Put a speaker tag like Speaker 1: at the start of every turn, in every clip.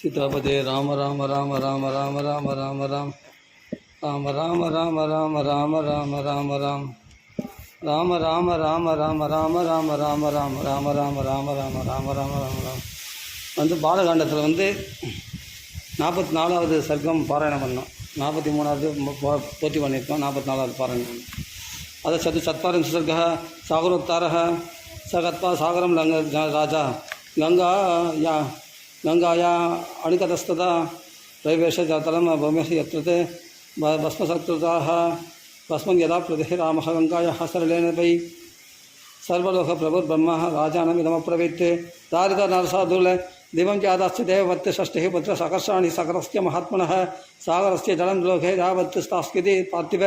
Speaker 1: सीतापते राम राम राम राम राम राम राम राम राम राम राम राम राम राम राम राम ராம ராம ராம ராம ராம ராம ராம ராம ராம ராம ராம ராம ராம ராம ராம ராம வந்து பாலகாண்டத்தில் வந்து 44வது சர்க்கம் பாராயணம் பண்ணோம். 43வது போட்டி பண்ணியிருக்கோம். 44வது பாராயணம் பண்ணோம். அதை சத்பாரம் சர்க சாகரோத்தார சகத்பா சாகரம் ராஜா கங்காயா அணுகதஸ்ததா ரவிவேஷ தலம் பௌமேஷ யத்ரதே பஸ்மசத்ருதாக भस्मं यदा प्रदेहे रामः गङ्गायाः सरलेन वै सर्वलोकप्रभुर्ब्रह्म राजानमिदमब्रवीत् दारिद्रनरसाधुल दिवं चादाश्च देववत् षष्ठिः पुत्रः सकर्षाणि सकरस्य महात्मनः सागरस्य जलं लोके यावत् स्थास्यति पार्थिव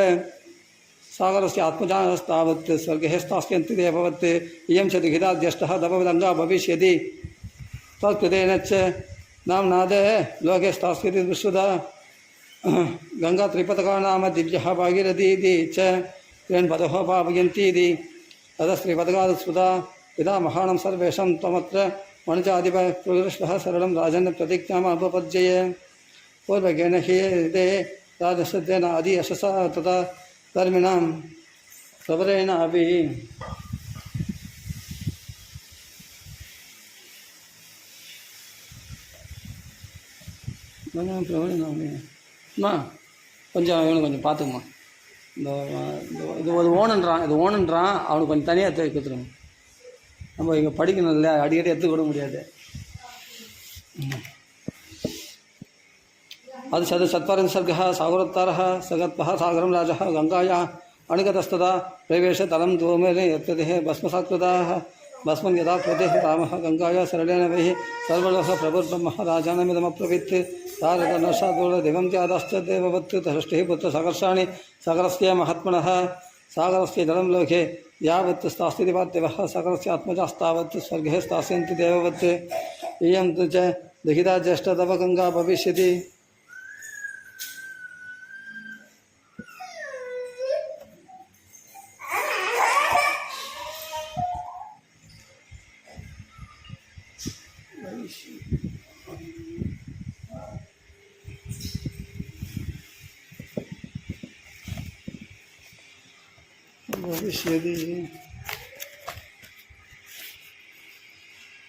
Speaker 1: सागरस्य आत्मजानस्तावत् स्वर्गे स्थास्यन्ति देववत् इयं च दुहिता ज्येष्ठः दपविदङ्गा भविष्यति तत्कृतेन च नाम्नादे लोके स्थास्यति विश्वदा गंगा त्रिपदका नाम दिव्य भागीरथी च त्रेन्पदः पावयन्ती ततस्त्रिपदका स्मृता यदा महानं सर्वेषां त्वमत्र मणिजाधिप पुरुषः सरलं राजन् प्रतिज्ञाम् उपपद्यय पूर्वगेन हि ते राजसद्येन आदि यशसा तथा धर्मिणां प्रवरेण अपि அம்மா கொஞ்சம் இவனுக்கு கொஞ்சம் பார்த்துக்குமா. இது ஒரு ஓனன்றான், இது ஓனன்றான், அவனுக்கு கொஞ்சம் தனியாக எடுத்து கொடுத்துருங்க. நம்ம இங்கே படிக்கணும் இல்லை, அடிக்கடி எடுத்து கொடுக்க முடியாது. அது சத்பாரன் சர்க சாகரோத்தார சகத்பா சாகரம் ராஜா கங்காயா அணுகதஸ்ததா பிரவேஷ தலம் தோமே எத்ததே பஸ்மசாத்வதாக भस्मं यदा प्रदेः रामः गङ्गाया सरलेन वैः सर्वलोकप्रभुर्ब्रह्म राजानमिदमब्रवीत् तारकनशादूरदिवं चादाश्च देववत् षष्ठिः पुत्रसकर्षाणि सकरस्य महात्मनः सागरस्य जलं लोके यावत् स्थास्यति पार्थिवः सकरस्य आत्मजास्तावत् स्वर्गे स्थास्यन्ति देववत् इयं तु च दुहिता ज्येष्ठतव गङ्गा भविष्यति.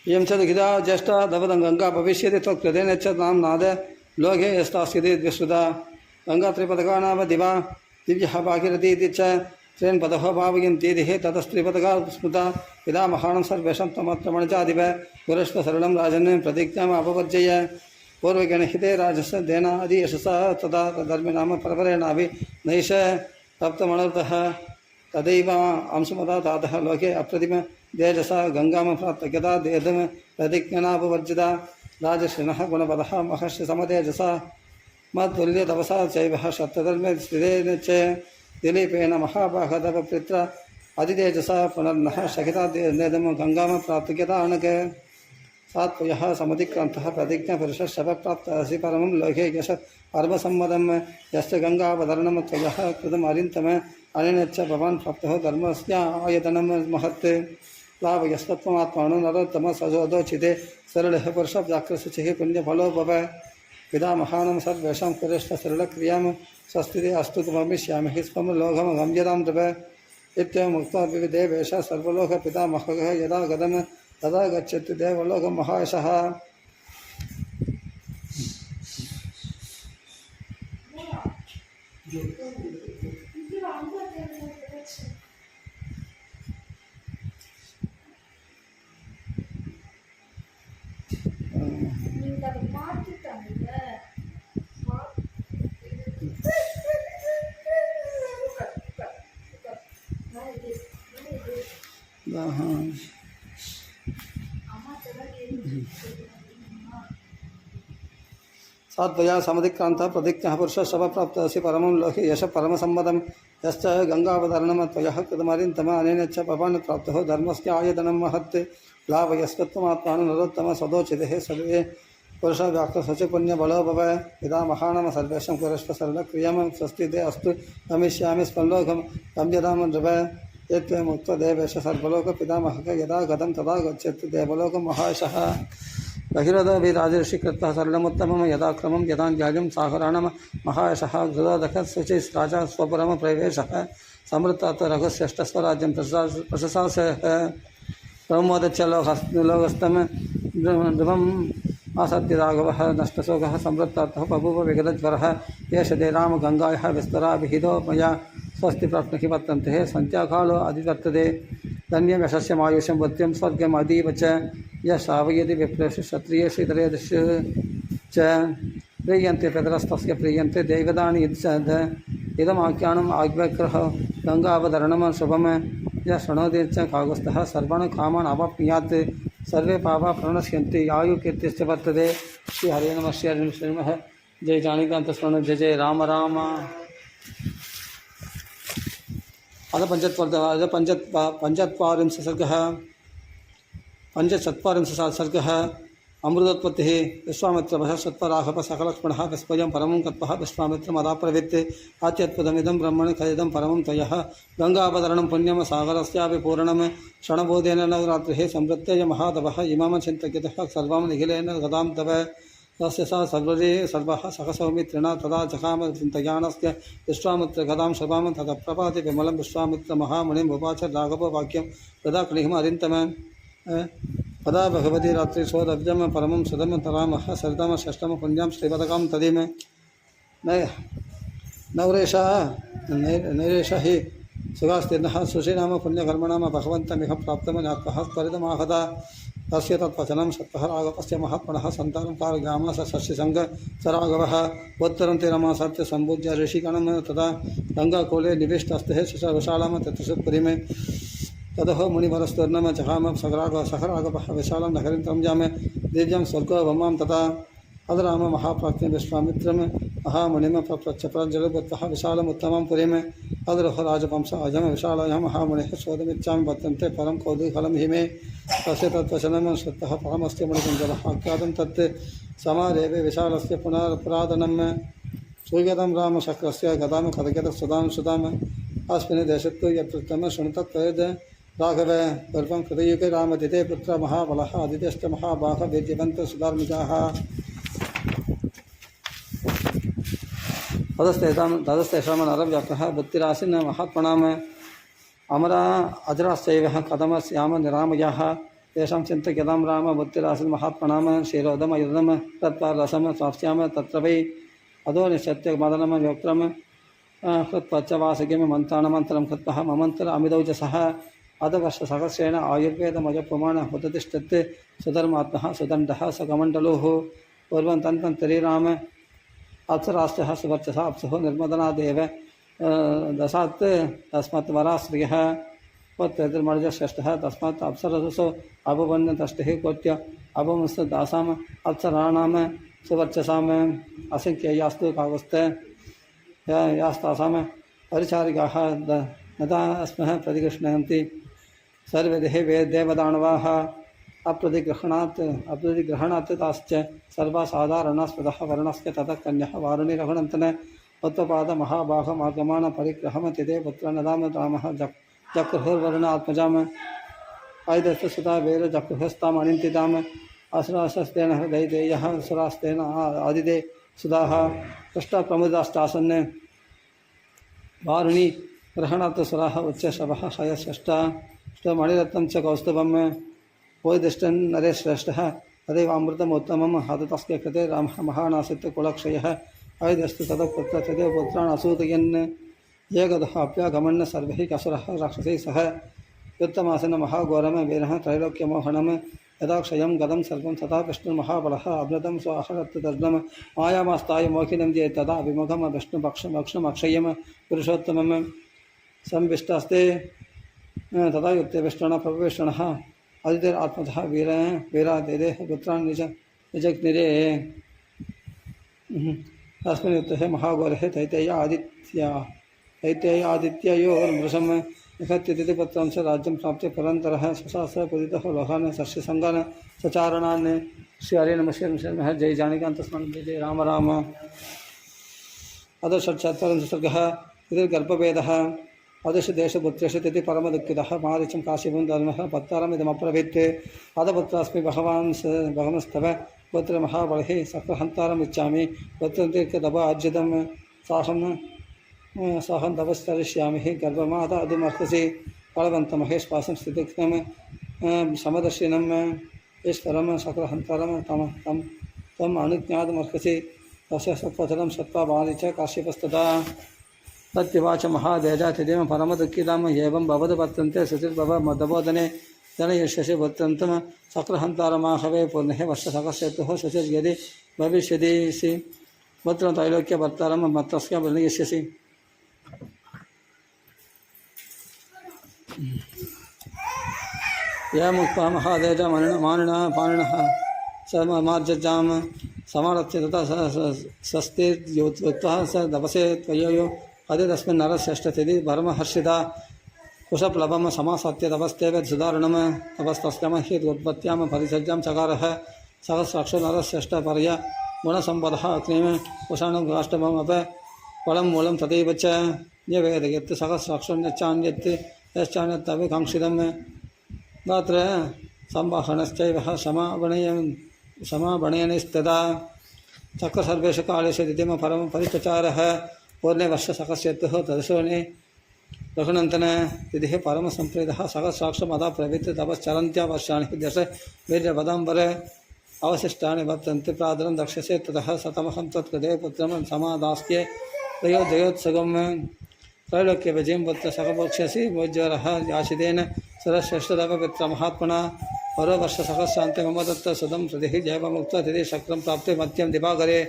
Speaker 1: इयं च दुहिता ज्येष्ठा दवदं गंगा भविष्यति त्वत्कृतेन च नाम्नाद लोके यस्तास्यति द्विश्रुता गंगा त्रिपदका नाम दिवा दिव्यः भागीरथी च त्रेन्पदः भावयन्ती ततस्त्रिपदका स्मृता यदा महानं सर्वेषां त्वमत्र मणिजाधिप पुरुषः सरलं राजन् प्रतिज्ञाम् अपवर्जय पूर्वगेन हिते राजस्य देनादि यशसा तदा धर्मिणाम परपरेणापि नैष तप्तमनर्थः तदैव अंशमदा तातः लोके अप्रतिम तेजसा गंगाम प्राप्तयता देदम प्रतिज्ञानापवर्जिता राजश्रिनः गुणपदः महर्षि समतेजसा मत्तुल्य तपसा चैवः सप्तधर्मे स्थितेन च दिलीपेन महाभागतव पित्र अधितेजसा पुनर्नः शकिता नेदम गंगाम प्राप्तयता अनक सात्वयः समतिक्रान्तः प्रतिज्ञापुरुषः शपप्राप्तसि परमं लोके यश पर्वसम्मतं यश्च गङ्गावतरणं त्वयः कृतम् अरिन्तम अनेन च भवान् प्राप्तः धर्मस्य आयतनं महत् लाभयस्त्वमात्मानो नरोत्तमः सजोदोचिते सरलः पुरुषव्याकृष्चिः पुण्यफलो भव पितामहानं सर्वेषां कुरुष्व सरलक्रियां स्वस्तिते अस्तु भविष्यामि हि स्वं लोकमगम्यतां तव इत्यमुक्त्वा विविदेवेश सर्वलोकपितामहः यदा गतं तदा गच्छति देवलोकमहायशः. सात्वया समधिक्रान्तः प्रतिज्ञः पुरुषः शपप्राप्तस्य परमं लोके यश परमसम्मतं यश्च गङ्गावतरणं त्वयः कृतमरिन्तम अनेन च भवान् प्राप्तः धर्मस्य आयतनं महत् लाभयस्त्वमात्मानो नरोत्तमः सदोचितः सर्वे पुरुषव्याकृष्य पुण्यबलो भव पितामहानं सर्वेषां कुरुष्व सरलक्रियां स्वस्तिते अस्तु गमिष्यामि स्पल्लोकं गम्यतां नृप यत्मुक्त्वा देवेश सर्वलोकपितामहः यदा गतं तदा गच्छति देवलोकमहायशः. बहिरदपि राजर्षि कृत्वा सरलमुत्तमं यदाक्रमं यदा ज्ञाजं साहराणं महायशः गृहदखत्सुचि राजा स्वपरम प्रवेशः समृद्धात् रघुश्रेष्ठस्वराज्यं प्रशशास प्रमोदच्च लोकस्तम ध्रुवम् आसत्य राघवः नष्टशोकः समृद्धार्थः बभूव विगतज्वरः एष ते रामगङ्गायाः विस्तराभिहितो मया स्वस्ति प्राप्नुहि वर्तन्ते सन्त्याकालो अधिवर्तते धन्यं यशस्य मायुष्यं वृत्तिं स्वर्गम् अदीव च यः श्रावयति विप्रेषु क्षत्रियेषु इतरेषु च प्रीयन्ते पितरस्तस्य प्रीयन्ते दैवदानि इदमाख्यानम् आज्ञाग्रह गङ्गावतरणं शुभं यः शृणोति च कागुस्तः सर्वान् कामान् अवाप्नुयात् सर्वे पापा प्रणश्यन्ति आयुकीर्तिश्च वर्तते श्री हरे नमः श्री हरे नमः जय जानिकान्त स्मरण जय जय राम राम अथ पंचत्वारिंश सर्गः सर्गः अमृतोत्पत्तिः विश्वामित्रः सत्पराघव सकलक्ष्मणः विस्मयं परमं कत्वः विश्वामित्रमदाप्रवित् अत्यद्भुतमिदं ब्रह्मणि खलिदं परमं तयः गङ्गावतरणं पुण्यं सागरस्यापि पूर्णं क्षणबोधेन नवरात्रिः संवृत्तेय महातपः इमां चिन्तयतः सर्वं निखिलेन गदां तव तस्य सा सर्वः सहसौमित्रिणा तदा जगाम चिन्तयानस्य विश्वामित्रगदां शभां ततः प्रभाति विमलं विश्वामित्रमहामुनिम् उवाच राघववाक्यं तदा क्लिहिम अरिन्तम पदा भगवती रात्रि सोदब्जम परमं सुदम तरामः सरदम षष्ठम पुण्यं श्रीपदकां तदीम नैरेश हि सुगास्तीर्णः सुशीनाम पुण्यकर्मणां भगवन्तमिह प्राप्तम ज्ञात्वः त्वरितमाहता तस्य तत्वचनं सत्तः राघवस्य महात्मनः सन्तानं कारयामास शशिसङ्ग स राघवः उत्तरं तिरमासत्य सम्पूज्य ऋषिगणं तदा गङ्गाकूले निविष्टस्ते विशालां तत्सुपुरीमे तदहो मुनिवरस्तूर्णम जहाम सहराघवः विशालं नगरीं त्रंजाम दिव्यं स्वर्गो भमां तथा अदराम महाप्राज्ञ विश्वामित्रं महामुनिं प्रपृच्छ प्रज्वलभूत्वः विशालम् उत्तमं पुरीं अदरहो राजवंश अजम विशालाय महामुनेः शोधमिच्छामि वर्तन्ते परं कौतूहलं हि मे तस्य तत्वचनं श्रुतः परमस्य मुनिकुञ्जलः आख्यातं तत् समारेवे विशालस्य पुरातनं सूयतं रामशक्रस्य गदां खदगत सुदां अस्मिन् देशत्तु यत्कृतं शृणुतत्वेद राघव गर्भं कृतयुगे रामदिते पुत्र महाबलः आदित्यश्च महाबाह वेद्यवन्तः सुधार्मिकाः तदस्तेषां नरव्याघ्रः बुद्धिरासीन् महात्मनाम् अमरा अजराश्चैव कथमस्याम निरामयाः तेषां चिन्तयतां राम बुद्धिरासीन् महात्मनां क्षीरोदमयुधं तत्त्वा रसं स्वाप्स्याम तत्र वै अधो निश्चत्य मदनं योक्त्रं कृत्वा च वासगिं मन्त्राणमन्त्रं कृत्वा ममन्त्र अमिदौजसः अधवर्षसहस्रेण आयुर्वेदमजपुमाण उदतिष्ठत् सुधर्मात्मः सुदण्डः सकमण्डलोः पूर्वं तन्तन्तरीराम अप्सराश्चः सुवर्चसः अप्सुः निर्मदनादेव दशात् तस्मात् वराश्रियः उत्तरमर्जश्रेष्ठः तस्मात् अप्सरसु अभवन्नतष्टिः कोट्य अभवंस्तदासाम् अप्सराणां सुवर्चसाम् असङ्ख्ययास्तु कागस्त यास्तासां परिचारिकाः नदा स्मः प्रतिगृह्णन्ति सर्वे देवदानवाः अप्रतिग्रहणात् ताश्च सर्वा साधारणास्पदः वर्णस्य ततः कन्यः वारुणि रघुनन्दन उत्तपादमहाबाहमागमान परिग्रहमतिते पुत्र नदाम रामः जक्रुर्वरुणात्मजाम् आयुधस्य सुता वेद जक्रुहस्ताम् अनिन्दिताम् असुरास्तेन हृदयदेयः सुरास्तेन आदिदे सुधाः पृष्ठप्रमुदास्तासन् वारुणि ग्रहणात् सुराः उच्चशवः हयश्रेष्ठमणिरत्नं च कौस्तुभं वैदिष्टन् नरेश्रेष्ठः तदेव अमृतम् उत्तमं हादतस्य कृते रामः महानासीत् कुलक्षयः आयुधस्तु ततः पुत्र तदेव पुत्रान् असूदयन् एकदः अप्यागमन् सर्वैः असुरः राक्षसैः सह युद्धमासन महाघोरं वीरः त्रैलोक्यमोहनं यदा क्षयं गदं सर्वं तथा विष्णुर्महाबलः अमृतं स्वाहरत्तदर्शनं मायामास्ताय मोहिनं चेत् तदा विमुखं विष्णुपक्षमक्षयं पुरुषोत्तमं संविष्टास्ते तथा युक्ते विष्णुना प्रविष्णः आदित्यरात्मतः वीरादेः पुत्रान् निजग्निरे तस्मिन् युक्ते महाघोरः दैत्ययादित्ययोर्मृषं निहत्य पुत्रं च राज्यं प्राप्य पुरन्दरः शशास्त्र पुदितः लोहान् शस्यसङ्गान् सचारणान् श्री हरे नमः श्री नमः जय जानिकान्तस्मरणं जय जय राम राम अथ षट्चत्वारिंशः सर्गः गर्भभेदः अदश देशपुत्रेषु तिथि परमदुःखितः मारीचं काशीभं धर्मः पत्तारमिदमब्रवीत् पादपुत्रास्मि भगवंस्तव पुत्र महाबलिः सक्रहन्तारम् इच्छामि पुत्रं दीर्घतप अर्जितं साहं तपस्तरिष्यामि गर्भमाता अधुमर्हसि बलवन्तमहेश्वासं स्थितिघ्नं समदर्शिनं ईश्वरं सक्रहन्तारं तम् अनुज्ञातमर्हसि तस्य सत्वचनं सत्त्वा बालि च काश्यपस्तदा तत्वाच महादेजातिदेव परमदुःखिताम एवं भवद वर्तन्ते सुचिर्भव मदबोधने जनयिष्यसि वर्तन्तं सक्रहन्तारमाहवे पुनः वर्षसहस्रेतुः शुचिर्यदि भविष्यदिसि वत्र त्रैलोक्यवर्तारं मत्तस्य वर्णयिष्यसि यमुक्त्वा महादेजा मानिनः पाणिनः समार्जजां समारत्य तथा सस्तिर्योत्युक्तः स दपसे त्वयो अदे तस्मिन् नरश्रेष्ठतिथि परमहर्षिता कुशप्लवं समासत्य तपस्तेव सुधारणं तपस्तस्यम हि उत्पत्त्यां परिसज्जां चकारः सहस्राक्षो नरश्रेष्ठपर्य गुणसम्पदः अग्निं कुशाणं काष्ठमप फलं मूलं तथैव च यवेद यत् सहस्राक्षो यच्चान्यत् यश्चान्यत्तविकाङ्क्षितं तत्र संवाहनश्चैव समावणयनस्तदा चक्रसर्वेषु कालेषु द्वितीयं परमं परिचचारः पूर्णे वर्षसहस्रेतुः तदशोने रघुनन्दन तिथिः परमसम्प्रीतः सहस्राक्षमदा प्रवृत्ति तपश्चरन्त्या वर्षाणि दश वीर्यपदाम्बर अवशिष्टानि वर्तन्ते प्रादरं दक्षसे ततः शतमहं तत्कृते पुत्रं समादास्ये त्रयोदयोत्सवं त्रैलोक्यविजयं पुत्र सखमोक्ष्यसि मोज्वरः याचितेन सुरश्रेष्ठतव पित्रमहात्मना परो वर्षसहस्रान्ते मम दत्त सुदं हृदिः जैवमुक्त्वा तिथि शक्रं प्राप्ते मध्यं दिवाकरे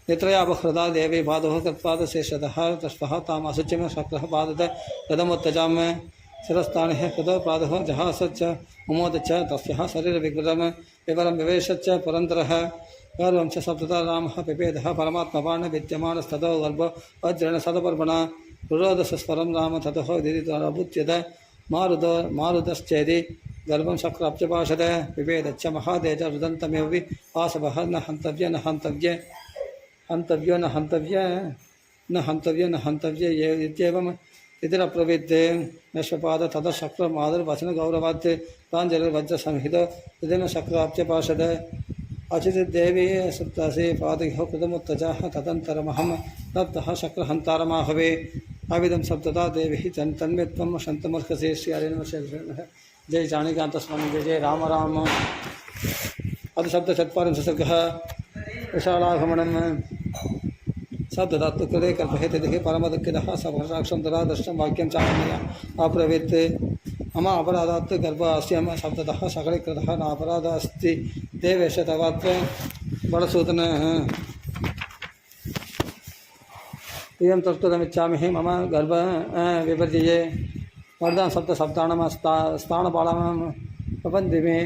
Speaker 1: नेत्रया बहृदा देवी पादोः कृत्पादशेषतः तस्पः ताम् असुचिं शक्रः पादत कदमुत्तजां शिरस्तानिः कृतो प्रादुः जहासच्च मुमोद च तस्यः शरीरविकृतं विवरं विवेशच्च पुरन्दरः गर्वं च सप्तता रामः पिपेदः परमात्मपान् विद्यमानस्ततो गर्भो वज्रेण सदपर्वणा रुरोदस्वरं राम ततः दिदितरभुच्यत मारुतश्चेदि गर्भं शक्राब्जपाशद पिपेदच्च महातेज रुदन्तमेव वासवः न हन्तव्य न हन्तव्य हन्तव्यो न हन्तव्य न हन्तव्य न हन्तव्य इत्येवं इतिरप्रवृत्ते नश्वपाद ततः शक्रमादरवचनगौरवात् प्राञ्जलिर्वज्रसंहितो तदेन शक्राब्जपाशद अचिदेवी सप्तासे पादयोः कृतमुत्तजाः तदन्तरमहं ततः शक्रहन्तारमाहवे अविदं सप्तता देवी तन्मेत्वं शन्तमर्हसे श्रीहरिः जय जानकीकान्तस्वामी जय जय राम राम अधशब्दचत्वारिंशः सर्गः विशालागमनं सप्तधातुकृते कल्पहेतिः परमदुःखितः सभराक्षं तदा दर्शं वाक्यं चान्य अब्रवीत् मम अपराधात् गर्भ अस्यं सप्ततः सकलीकृतः नापराधः अस्ति देवेश तवात्र बलसूतनः इयं तत्त्वमिच्छामि मम गर्भ विपर्यये वर्धन सप्ताणं स्थानपालं प्रबन्धि मे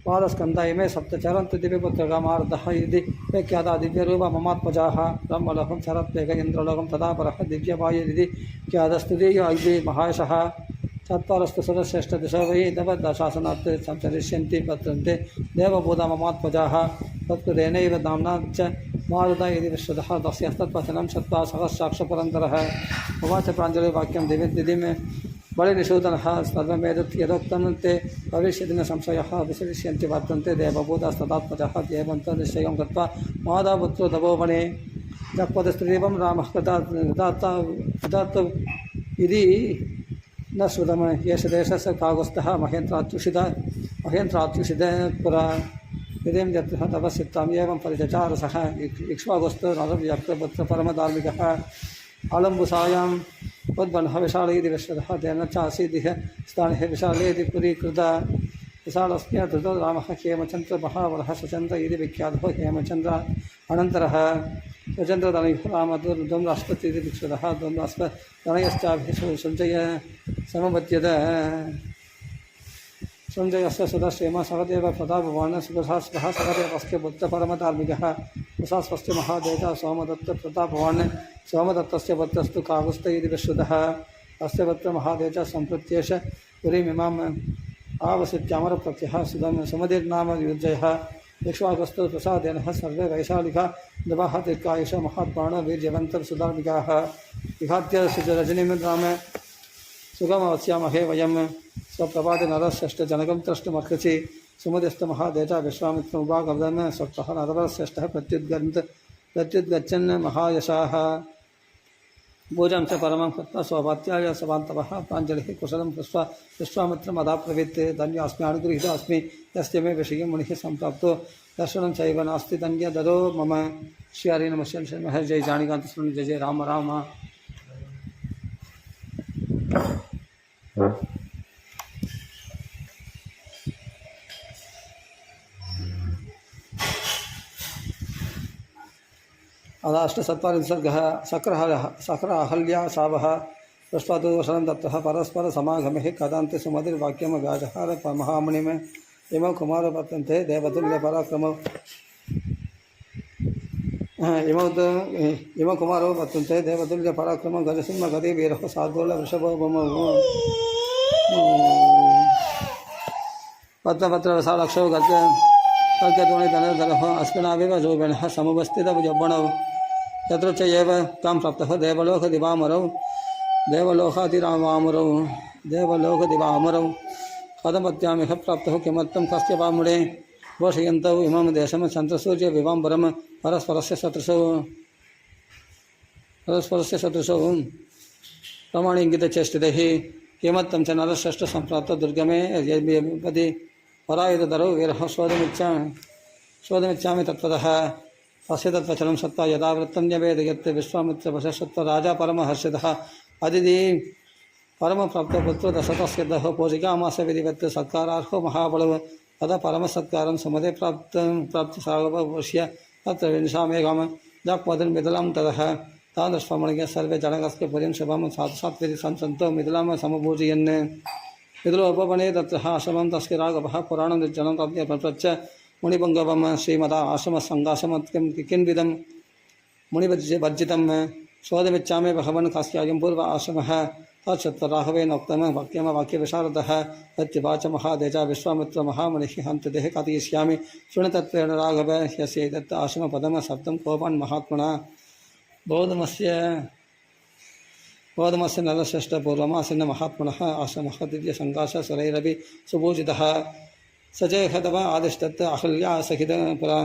Speaker 1: पादस्कन्धा इमे सप्तचरन्तु दिव्यपुत्रकामार्धः यदि व्याख्याता दिव्यरूप ममात्मजाः ब्रह्मलोकं शरत्वेक इन्द्रलोकं तदा परः दिव्यवायुरिति ख्यातस्तुतीय अग्नि महायशः चत्वारस्तु सुरश्रेष्ठदिशो वै नवदशासनात् संचरिष्यन्ति वर्तन्ते देवभूता ममात्मजाः तत्कृतेनैव नाम्ना च मारुता इति विश्रुतः तस्यस्तत्वचनं शत्वा सहस्राक्षपुरन्दरः उवाच प्राञ्जलिवाक्यं दिव्यदिदिं बलिनिषूदनः सर्वमेतत् यदोक्तं ते भविष्यति न संशयः विशरिष्यन्ति वर्तन्ते देवभूतास्तदात्मजः एवं निश्चयं कृत्वा मातापुत्रो तपोवने जगपदस्त्रीवं रामः कृतात् इति न श्रुतम् एष देशस्य कागस्थः महेन्द्रात्युषितः पुरा विधिं यत्र तपस्सिताम् एवं परिचचारसः इक्ष्वागुस्थो नरव्यक्तपुत्र परमधार्मिकः आलम्बुसायां उद्बन्धः विशाल इति विश्वतः तेन चासीदिह स्थाने विशालेति पुरीकृता विशालस्य धृतो रामः हेमचन्द्र महाबलः सुचन्द्र इति विख्यातः हेमचन्द्र अनन्तरः सुचन्द्रतनयः रामदुर्दं राष्ट्रपति इति विश्वतः द्वन्द्वास्पतनयश्चाभिः सञ्जय समपद्यत संजयस्य सुदश्रेम सगदेव प्रतापवान् सुखसास्वः सगदेवस्य पुत्रपरमधार्मिकः सुशास्वस्य महादेजा सोमदत्त प्रतापवान् सोमदत्तस्य पुत्रस्तु काकुस्थ इति विश्रुतः अस्य पुत्र महादेजा सम्प्रत्येष पुरीमिमाम् आवसित्यामरप्रत्यः सुमतिर्नाम युजयः विश्वागस्तु प्रसादेन सर्वे वैशालिका नवः दीर्घायुष महात्मानो वीर्यवन्तः सुधार्मिकाः विघात्य रजनीं राम सुखमवस्यामहे वयं स्वप्रभाते नरश्रेष्ठजनकं त्रष्टुमर्हसि सुमतिस्थमहादेजा विश्वामित्रमुपागमदन् स्वप्तः नरश्रेष्ठः प्रत्युद्गच्छन् महायशाः भोजं च परमं कृत्वा स्वभात्याय सभान्तवः प्राञ्जलिः कुशलं कृत्वा विश्वामित्रमदाब्रवीत् धन्योऽस्मि अनुगृहीतोऽस्मि यस्य मे विषयं मुनिः सम्प्राप्तो दर्शनं चैव नास्ति धन्य ददो मम श्री हरि नमः शर्मः जय जानिकान्त सुन जय जय राम राम। अदाष्टचत्वारिंशत्सर्गः सक्रहल्या सावः पृष्ट्वातु वशनं दत्तः परस्परसमागमैः कदान्ते सुमतिर्वाक्यं व्याजहार महामुनिम् इमौ कुमारपत्यन्ते देवतुल्यपराक्रमौ इमौ कुमारो पत्यन्ते देवतुल्यपराक्रमौ गजसिंहगतिवीरः शार्दूलवृषभो भौमौ पत्रपत्रवसालक्षौ गद्यध्वनिधनुर्धरः अस्मिनाविव जोगिनः समुपस्थितभुजब्बणौ तत्र च एव तां प्राप्तः देवलोकदिवामरौ कथमत्यामिह प्राप्तः किमर्थं कस्य वामुडे घोषयन्तौ इमं देशं चन्द्रसूर्य विवाम्बरं परस्परस्य शत्रुषौ प्रमाणिङ्गितचेष्टितैः किमर्थं च नरश्रेष्ठसम्प्राप्तदुर्गमे यदि परायुधधरौ वीरः शोधमिच्छामि तत्त्वतः तस्य तत्वचनं सत्ता यदा वृत्तं न्यवेदयत् विश्वामित्रवशश्रुत्वा राजा परमहर्षितः अदिति परमप्राप्तो पुत्रो दशतस्यदः पूजिकामास विधिवत् सत्कारार्हो महाबलव तदा परमसत्कारं सुमते प्राप्तसागवश्य तत्र विंशामेघां जाक्मदन्मिथिलां ततः तादृशमणिज्ञ सर्वे जनकस्य पुरीं शुभं सात्विधि संसन्तो मिथिलां समपूजयन् मिथिलोपवने तत्र आश्रमं तस्य राघवः पुराणं निर्जनं प्रत्यप्रच्छ मुनिपङ्गवं श्रीमदा आश्रमसङ्गाश्रमं किन्विदं मुनिवर्जितं शोधमिच्छामि भगवन् कास्यायं पूर्व आश्रमः तच्छत्वराघवेनोक्तं वाक्यविशारदः तत्युवाच महादेजा विश्वामित्रमहामुनिः हन्तदेः कथयिष्यामि शृणुतत्त्वेन राघव ह्यस्यैतत् आश्रमपदं सप्तं कोपान् महात्मना बोधमस्य नरश्रेष्ठपूर्वमासीन महात्मनः आश्रमः दिव्यसङ्काशः सुरैरपि सुपूजितः स च हतव आदिष्टत् अहल्या सहितपुरा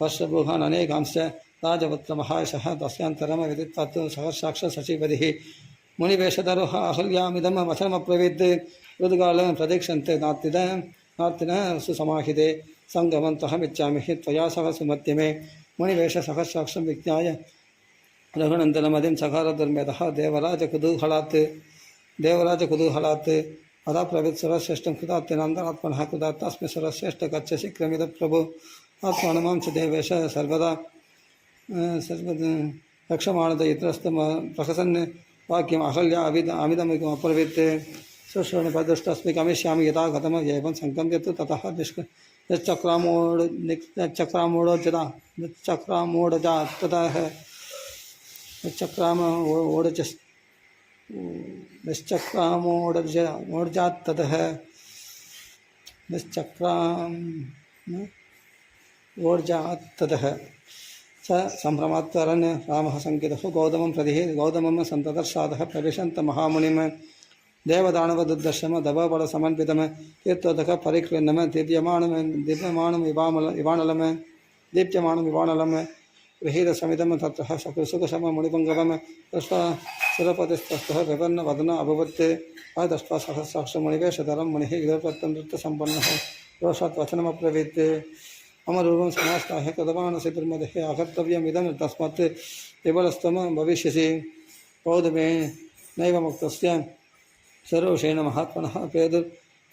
Speaker 1: वर्षभूहान् अनेकांश्च राजपुत्रमहायशः तस्यान्तरं विदित्वात् सहस्राक्षः सचिवदिः मुनिवेशधरोः अहल्यामिदं वचनमब्रवीत् ऋतुकालं प्रतीक्षन्ते नार्तिनः सुसमाहिते सङ्गमन्तहमिच्छामि त्वया सह सुमध्यमे मुनिवेशसहस्राक्षं विज्ञाय रघुनन्दनमदिं सखारदुर्मेधः देवराजकुतूहलात् अदा प्रवृत् सुरश्रेष्ठं कृतात्यनन्दनात्मनः कृतात्तस्मै सुरश्रेष्ठ गच्छसि क्रमित प्रभु आत्मानमां च देवेश सर्वदा रक्षमाणद इतरस्तम प्रहसन् वाक्यम् अहल्या अमिदमिकम् अब्रवीत् सुश्रवणपदुष्टस्मि गमिष्यामि यथा गतम् एवं सङ्कम्प्यत् ततः निश्चक्रामोढजात्ततः स सम्भ्रमात्तरन् रामः सङ्केतः गौतमं प्रति गौतमं सन्ततर्षादः प्रविशन्त महामुनिं देवदानवदुर्दर्शम दवबलसमन्वितं तीर्थोदक परिक्लिन्नं दीप्यमाणं विहीरसमितं तत्र सुखशममुनिपङ्गवं दृष्ट्वा सुरपतिस्तस्थः विपन्नवदन अभवत् दृष्ट्वा सहस्राक्षमुनिवेशधरं मुनिः गिरपत्तं नृत्यसम्पन्नः रोषात् वचनमब्रवीत् अमरूपं समास्ताः कृतवानसि दुर्मदेः अकर्तव्यमिदं तस्मात् विबलस्त्वं भविष्यसि पौदमे नैव मुक्तस्य सरोषेण महात्मनः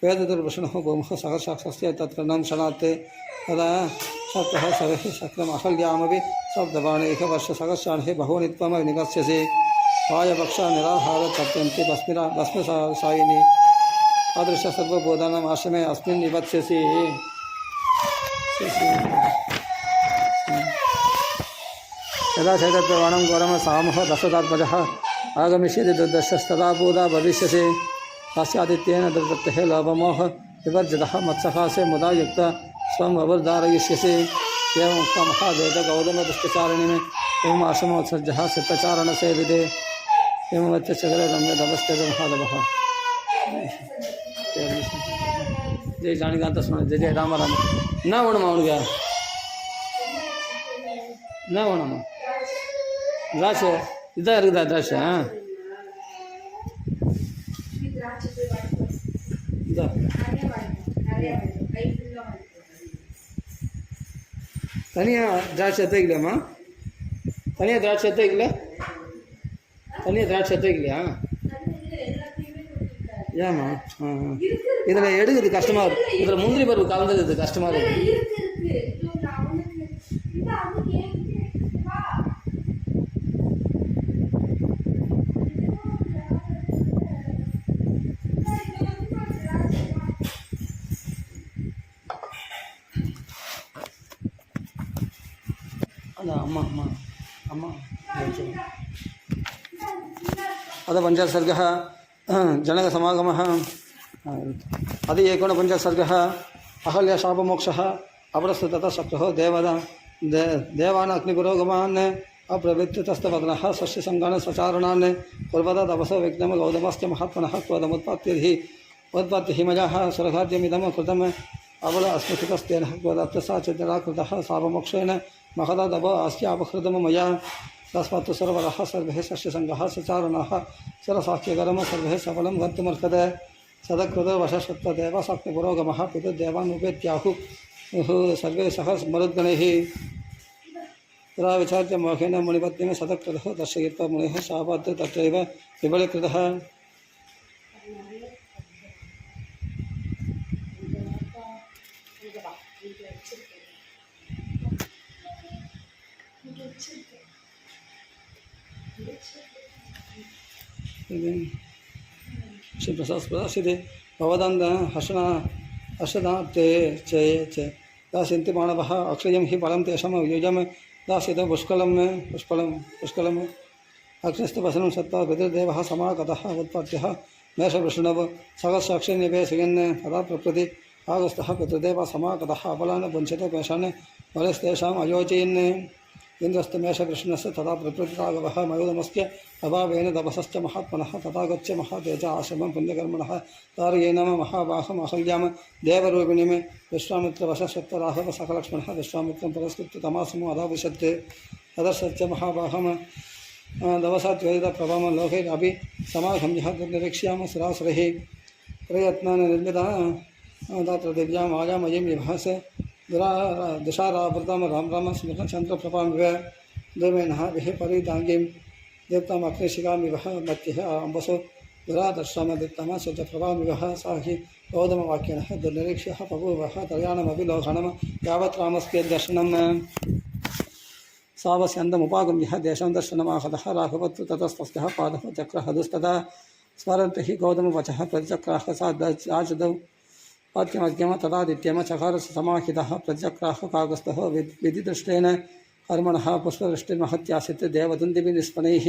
Speaker 1: पेदुर्वृषणः गोमः सहस्राक्षस्य तत्र न क्षणात् तदा सप्तः सवः शक्रम् अहल्यामपि शब्दवाणैः वर्षसहस्राणि बहूनि त्वं निगस्यसि वायपक्षा निराहार तप्यन्ति भस्मसायिनी तादृश सर्वबोधानाम् आश्रमे अस्मिन् निवत्स्यसि यदा चैतत्यवाणं गौरम सामः दशरथात्मजः आगमिष्यति दुर्दशस्तदा बोधा भविष्यसि तस्यादित्येन दुर्वृत्तेः लोभमोह विवर्जितः मत्सहासे मुदा युक्त स्वं अवधारयिष्यसि एवमुक्ता महादेवगौतमदुष्टचारिणीम् एवम् आश्रमोत्सर्जः सिद्धचारणसेविते एवमत्यचकरे रम्यदवस्थितो महादेवः ஜெய் ஜானகாந்த சுவாமி ஜெய் ஜெய் ராம ராம. என்ன வேணுமா அவனுக்கு? என்ன வேணுமா? திராட்சை இதான் இருக்குதா திராட்சை? இதா தனியாக திராட்சை எடுத்துக்கலையாம்மா? தனியாக திராட்சை எடுத்துக்கல? தனியாக திராட்சை எடுத்துக்கலையா? ஏம்மா? இதில் எடுக்கிறது கஷ்டமாக இருக்குது. இதில் முந்திரி பருப்பு கலந்துக்கிறது கஷ்டமாக இருக்குது. அதான் அம்மா அம்மா அம்மா अथ पंचसर्गः जनकसमागमः अथ एकोनपञ्चसर्गः अहल्यशापमोक्षः अपरस्तु ततः शक्तः देवान् अग्निपुरोगमान् अप्रवृत्तितस्तवदनः षष्ठसङ्गान् सचारणान् कुर्वता तपसो विघ्नं गौतमस्य महात्मनः क्रोधमुत्पत्तिहिमजः सुरखाद्यमिदं कृतम् अबल अस्मृतितस्तेन क्रोधत्सा च निराकृतः शापमोक्षेण महदा तपो अस्य अपहृतं मया तस्मात् सर्वरः सर्वे षष्ठसङ्गः सचारणः सरसाख्यकरं सर्वे सफलं गन्तुमर्हते सदकृतो वशशत्वदेव शक्तिपुरोगमः पितुर्देवान् उपेत्याहुः सर्वे सह मरुद्गणैः तदा विचार्य मोहेन मुनिपत्नीं सदकृतः दर्शयित्वा मुनिः शापात् तत्रैव विबलीकृतः श्री प्रसाद प्रदास्यते भवदान्त हर्षदाते च दास्यन्ति मानवः अक्षयं हि फलं तेषां युजं दास्यते पुष्कलम् अग्निस्तु वसनं सत्त्वा पितृदेवः समागतः उत्पत्त्यः मेषवृषणव सहस्राक्षनिवेशयन् तदा प्रकृति आगस्तः पितृदेवः समागतः अपलान् पुञ्चते पेशान् बलस्तेषाम् अयोजयन् इंद्रस्तु मेषकृष्णस्य तथा प्रकृतिरागवः मयोदमस्य अभावेन तपसश्च महात्मनः तथा गच्छ महातेज आश्रमं पुण्यकर्मणः तारयेन महाबाहम् अहल्यां देवरूपिणीं विश्वामित्रवशशक्तराघव सकलक्ष्मणः विश्वामित्रं पुरस्कृत्य तमासमो अधाविशत् तदर्शच्च महाबाहम् दवसाद्वैतप्रभं लोकैरपि समागम्यः निर्वीक्ष्यामः सुरासुरैः प्रयत्नान् निर्मिता तत्र दिव्यां मायामयीं विभास दुषारावृतं राम राम स्मृतचन्द्रप्रभां विव देवेनः विः परिताङ्गीं दीप्ताम् अग्निशिखामिवः मत्यः अम्बसो दुरादर्शां दीप्तां स्वप्रभां विवः सा हि गौतमवाक्येनः दुर्निरीक्ष्यः बभूवः त्रयाणमभिलोकनं यावत् रामस्य दर्शनं सावस्यन्दमुपागम्यः देशं दर्शनमाहतः राघवत्तु ततस्तस्यः पादः चक्रः दुस्तदा स्मरन्ति हि गौतमवचः प्रतिचक्राः सा आचदौ वाक्यमद्यम तदादित्यम चकार समाहितः प्रतिचक्राः कागस्तः विधिदृष्टेन कर्मणः पुष्पवृष्टिर्महत्यासीत् देवदुन्दिभिः निष्पणैः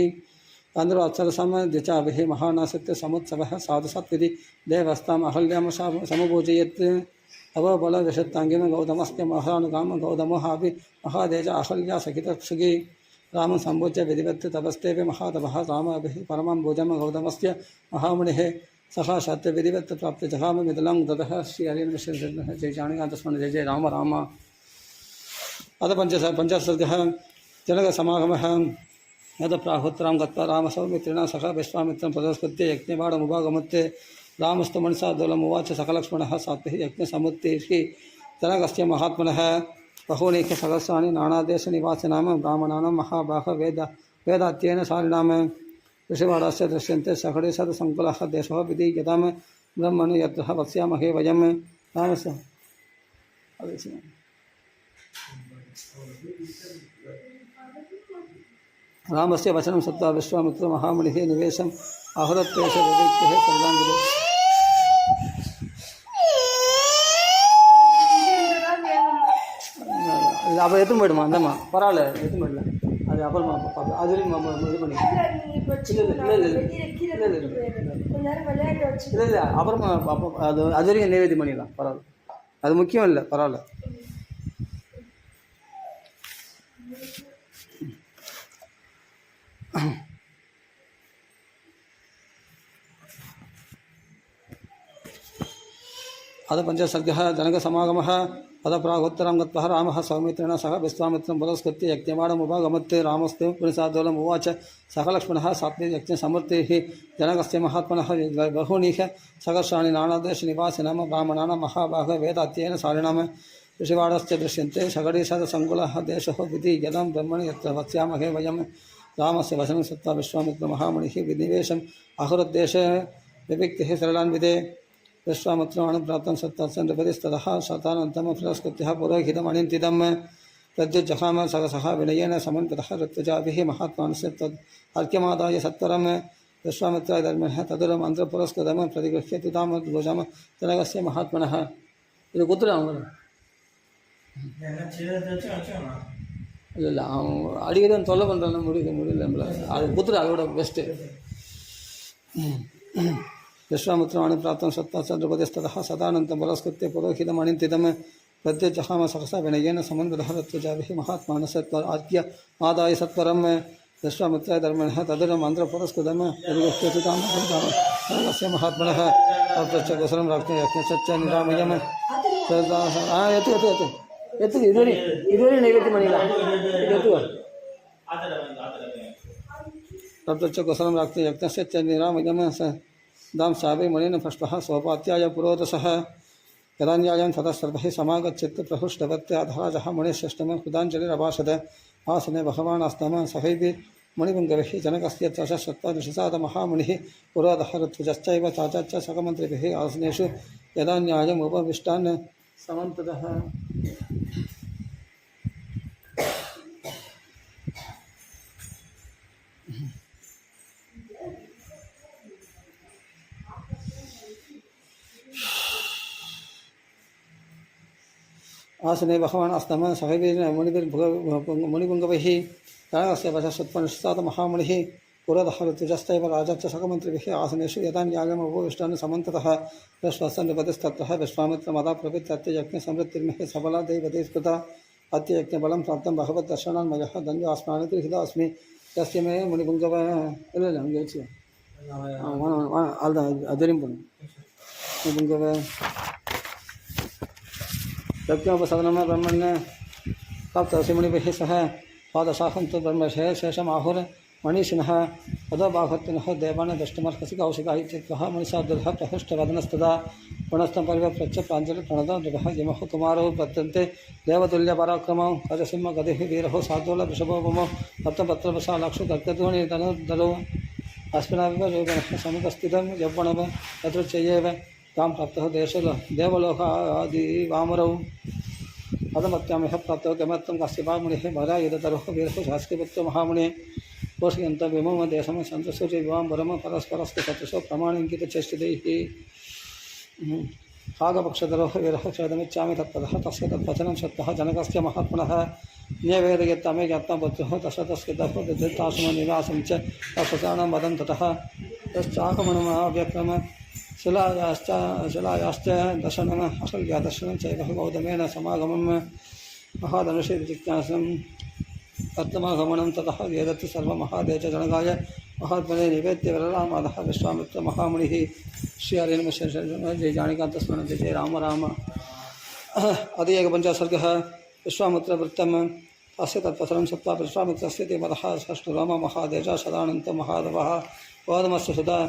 Speaker 1: तन्द्रोत्सरसमद्विचाभिः महानासीत् समुत्सवः साधुसत्विधि देवस्ताम् अहल्यां समुपूजयत् अवबलविशत्ताङ्गिं गौतमस्य महानुगामं गौतमोऽपि महादेज अहल्या सखितक्षुगी रामं सम्पूज्य विधिवत् तपस्तेऽपि महातपः रामाभिः परमं भोजं गौतमस्य महामुनिः सखा सत्य विधिवत् प्राप्त जहाम मिथिलां ददः श्री हरिन् जय जानकान्तस्मरण जय जय राम राम अथ पंचसर्गः जनकसमागमः यद प्राहुत्रां गत्वा रामसौमित्रिणा सखा विश्वामित्रं पुरस्कृत्य यज्ञबाणमुपागमत्ते रामस्तु मनसा दूलमुवाच सकलक्ष्मणः सात्भिः यज्ञसमुत्तिः जनकस्य महात्मनः बहूनि सहस्राणि नानादेशनिवासिनां ब्राह्मणानां महाबाह वेदात्येन सारिणां ऋषिवाडास्य दृश्यन्ते सखडे सदसङ्कुलः देशः विधीयतां ब्रह्मणु यत्रः वक्ष्यामहे वयं रामस्य रामस्य वचनं सत्त्वा विश्वामित्र महामुनिः निवेशम् आहुरत्वेष विवेक्यः सर्वाङ्गिरे அப்புறம் எதுவும் போயிடுமா அந்தம்மா பரவாயில்ல எதுவும் போயிடல அது அப்புறமா பார்ப்போம் அது வரைக்கும் இது பண்ணி இல்லை அப்புறமா பார்ப்போம் அது வரைக்கும் நைவேத்தியம் பண்ணிடலாம் பரவாயில்ல அது முக்கியம் இல்லை பரவாயில்ல अद पंचसर्गः जनकसमागमः अद प्रागोत्तरं गत्वा रामः सौमित्रेण सह विश्वामित्रं पुरस्कृत्य यज्ञमाणमुपगमत् रामस्ते पुनिसाद्वलम् उवाच सह लक्ष्मणः सात्वे यज्ञ समर्थिः जनकस्य महात्मनः बहूनिह सकर्षाणि नानादेशनिवासिनां ब्राह्मणानां महाभाग वेदाध्ययन सारिणां ऋषिवाडश्च दृश्यन्ते सगडीशदसङ्कुलः देशो विधि यदं ब्रह्मणि यत्र वक्ष्यामहे वयं रामस्य वचनं श्रुत्वा विश्वामित्रमहामुनिः विनिवेशम् आहुरद्देशे विविक्तिः सरलान्विदे विश्वामित्रमनुप्राप्तं सत्तत्सन्नृपतिस्ततः शतानन्तम पुरस्कृत्यः पुरोहितमणिन्तिदं प्रद्युज्जहाम सहसः विनयेन समन्वितः ऋत्विजाभिः महात्मानस्य तद् अर्घ्यमादाय सत्वरं विश्वामित्राय धर्मः तदुरमन्त्रपुरस्कृतं प्रतिगृह्य तुतामद्भुजं जनकस्य महात्मनः ಇದು ಗೊತ್ತಿಲ್ಲ ಅವನು ಇಲ್ಲ அவன் அடிக்கடி தொல்லை பண்ணுறான் முடியல அது குத்துரு அதோட பெஸ்ட்டு विश्वामित्रमणिप्राप्तं सत्ताचन्द्रपतिस्ततः सदानन्तं पुरस्कृत्य पुरोहितमणिन्तिदं प्रद्युज्जहाम सहसा विनयेन समन्वितः ऋत्विजाभिः महात्मानस्य आदाय सत्वरं विश्वामित्राय धर्मणः तदुरमन्त्रपुरस्कृतं प्रतिगृह्यतामस्य महात्मनः तत्र कुशलं रक्तयज्ञश्च निरामयम् ಎತ್ತು ಇದುವರೆ ನೈವೇದ್ಯ ಮಾಡಿಲ್ಲ ಎತ್ತು तत्र कुशलं रक्तयज्ञश्च निरामयम् दां शावे मणिन पुष्पः स्वपात्याय पुरोदसः यदान्यायं ततः सर्वैः समागच्छत् प्रहृष्टवत्याधराजः मुनिश्रेष्ठं कृताञ्जलिरभाषत आसने भगवान् आस्तम सहैः मुनिपुङ्गविः जनकस्य चषत्तदृशसादमहामुनिः पुरोदः ऋत्विजश्चैव चाचाच्च सकमन्त्रिभिः आसनेषु यदान्यायम् उपविष्टान् समन्ततः आसने भगवान् आस्तम सहैः मुनिपुङ्गवैः जनकस्य वचस्तत्पनिषत्सादमहामुनिः पुरोदः ऋत्विजश्चैव राजाच्च सकमन्त्रिभिः आसनेषु यदान्यायम् उपविष्टान् समन्ततः विश्वसन्नृपतिस्तत्रः विश्वामित्रमदाप्रभृत्य यज्ञसमृद्धिर्मिः सबला दैवते स्मृता अद्य यज्ञबलं प्राप्तं भगवद्दर्शनान्मयः धन्योऽस्मान् गृहीतोऽस्मि यस्य मे मुनिपुङ्गव ಇಲ್ಲ ಹಂಗೆ ಯೋಚಿಸಿ ಅಲ್ದ ಅದರಿಂದ ಮುನಿಪುಂಗವ यज्ञोपसदनम ब्रह्मण्य प्राप्तोऽसि मुनिभिः सह पादशाखं तु ब्रह्मशे शेषमाहुर मणिषिणः पदबाहत्तिनः देवान् दृष्टमर्हसि कौशिकः इत्युक्तः मणिशार्दुलः प्रहृष्टवदनस्तदा पुनस्तं परिव्यप्य प्राञ्जलिप्रणतः नृपः यमः कुमारौ प्रत्यन्ते देवतुल्यपराक्रमौ गजसिंहगतिः वीरः शार्दूल वृषभोपमो सप्तपत्रवशालाक्षु कर्कतूणीतनुदलौ अस्मिनाविव योगनः समुपस्थितं यौवनव यदृच्छयेव तां प्राप्तः देवलोकादिवामरौ पदमत्यामिह प्राप्तः गमत्तं काश्यपामुनिः भरायुधतरुः वीरः शास्त्रीपुत्रो महामुनिः पोषयन्तः विमो देशं सन्तसुचि विवाम्बरं परस्परस्य सतृशो प्रमाणिङ्कितचेष्टितैः भागपक्षधरोः वीरः क्षेदमिच्छामि तत्पदः तस्य तद्वचनं श्रुत्वा जनकस्य महात्मनः न्यवेदयत्तमे ज्ञात्मपुत्रः तस्य विद्युताश्रमनिवासं च तत्प्रचारणं वदन् ततः तश्चाकमणमाव्यक्रम शिलायाश्च दर्शनम् अशल्यादर्शनं चैव गौतमेन समागमं महाधनुषे जिज्ञासं तत्तमागमनं ततः वेदत् सर्वमहादेव च जनकाय महात्मने निवेद्य विररामादः विश्वामित्रमहामुनिः श्रीहरिर्मशेष जय जाणिकान्तस्मरण जय जय राम राम अदि एकपञ्चसर्गः विश्वामित्रवृत्तं तस्य तत्पसरं सत्त्वा विश्वामित्रस्य देवतः षष्ठराम महादेव सदानन्तो महादेवः गौतमस्य सुधा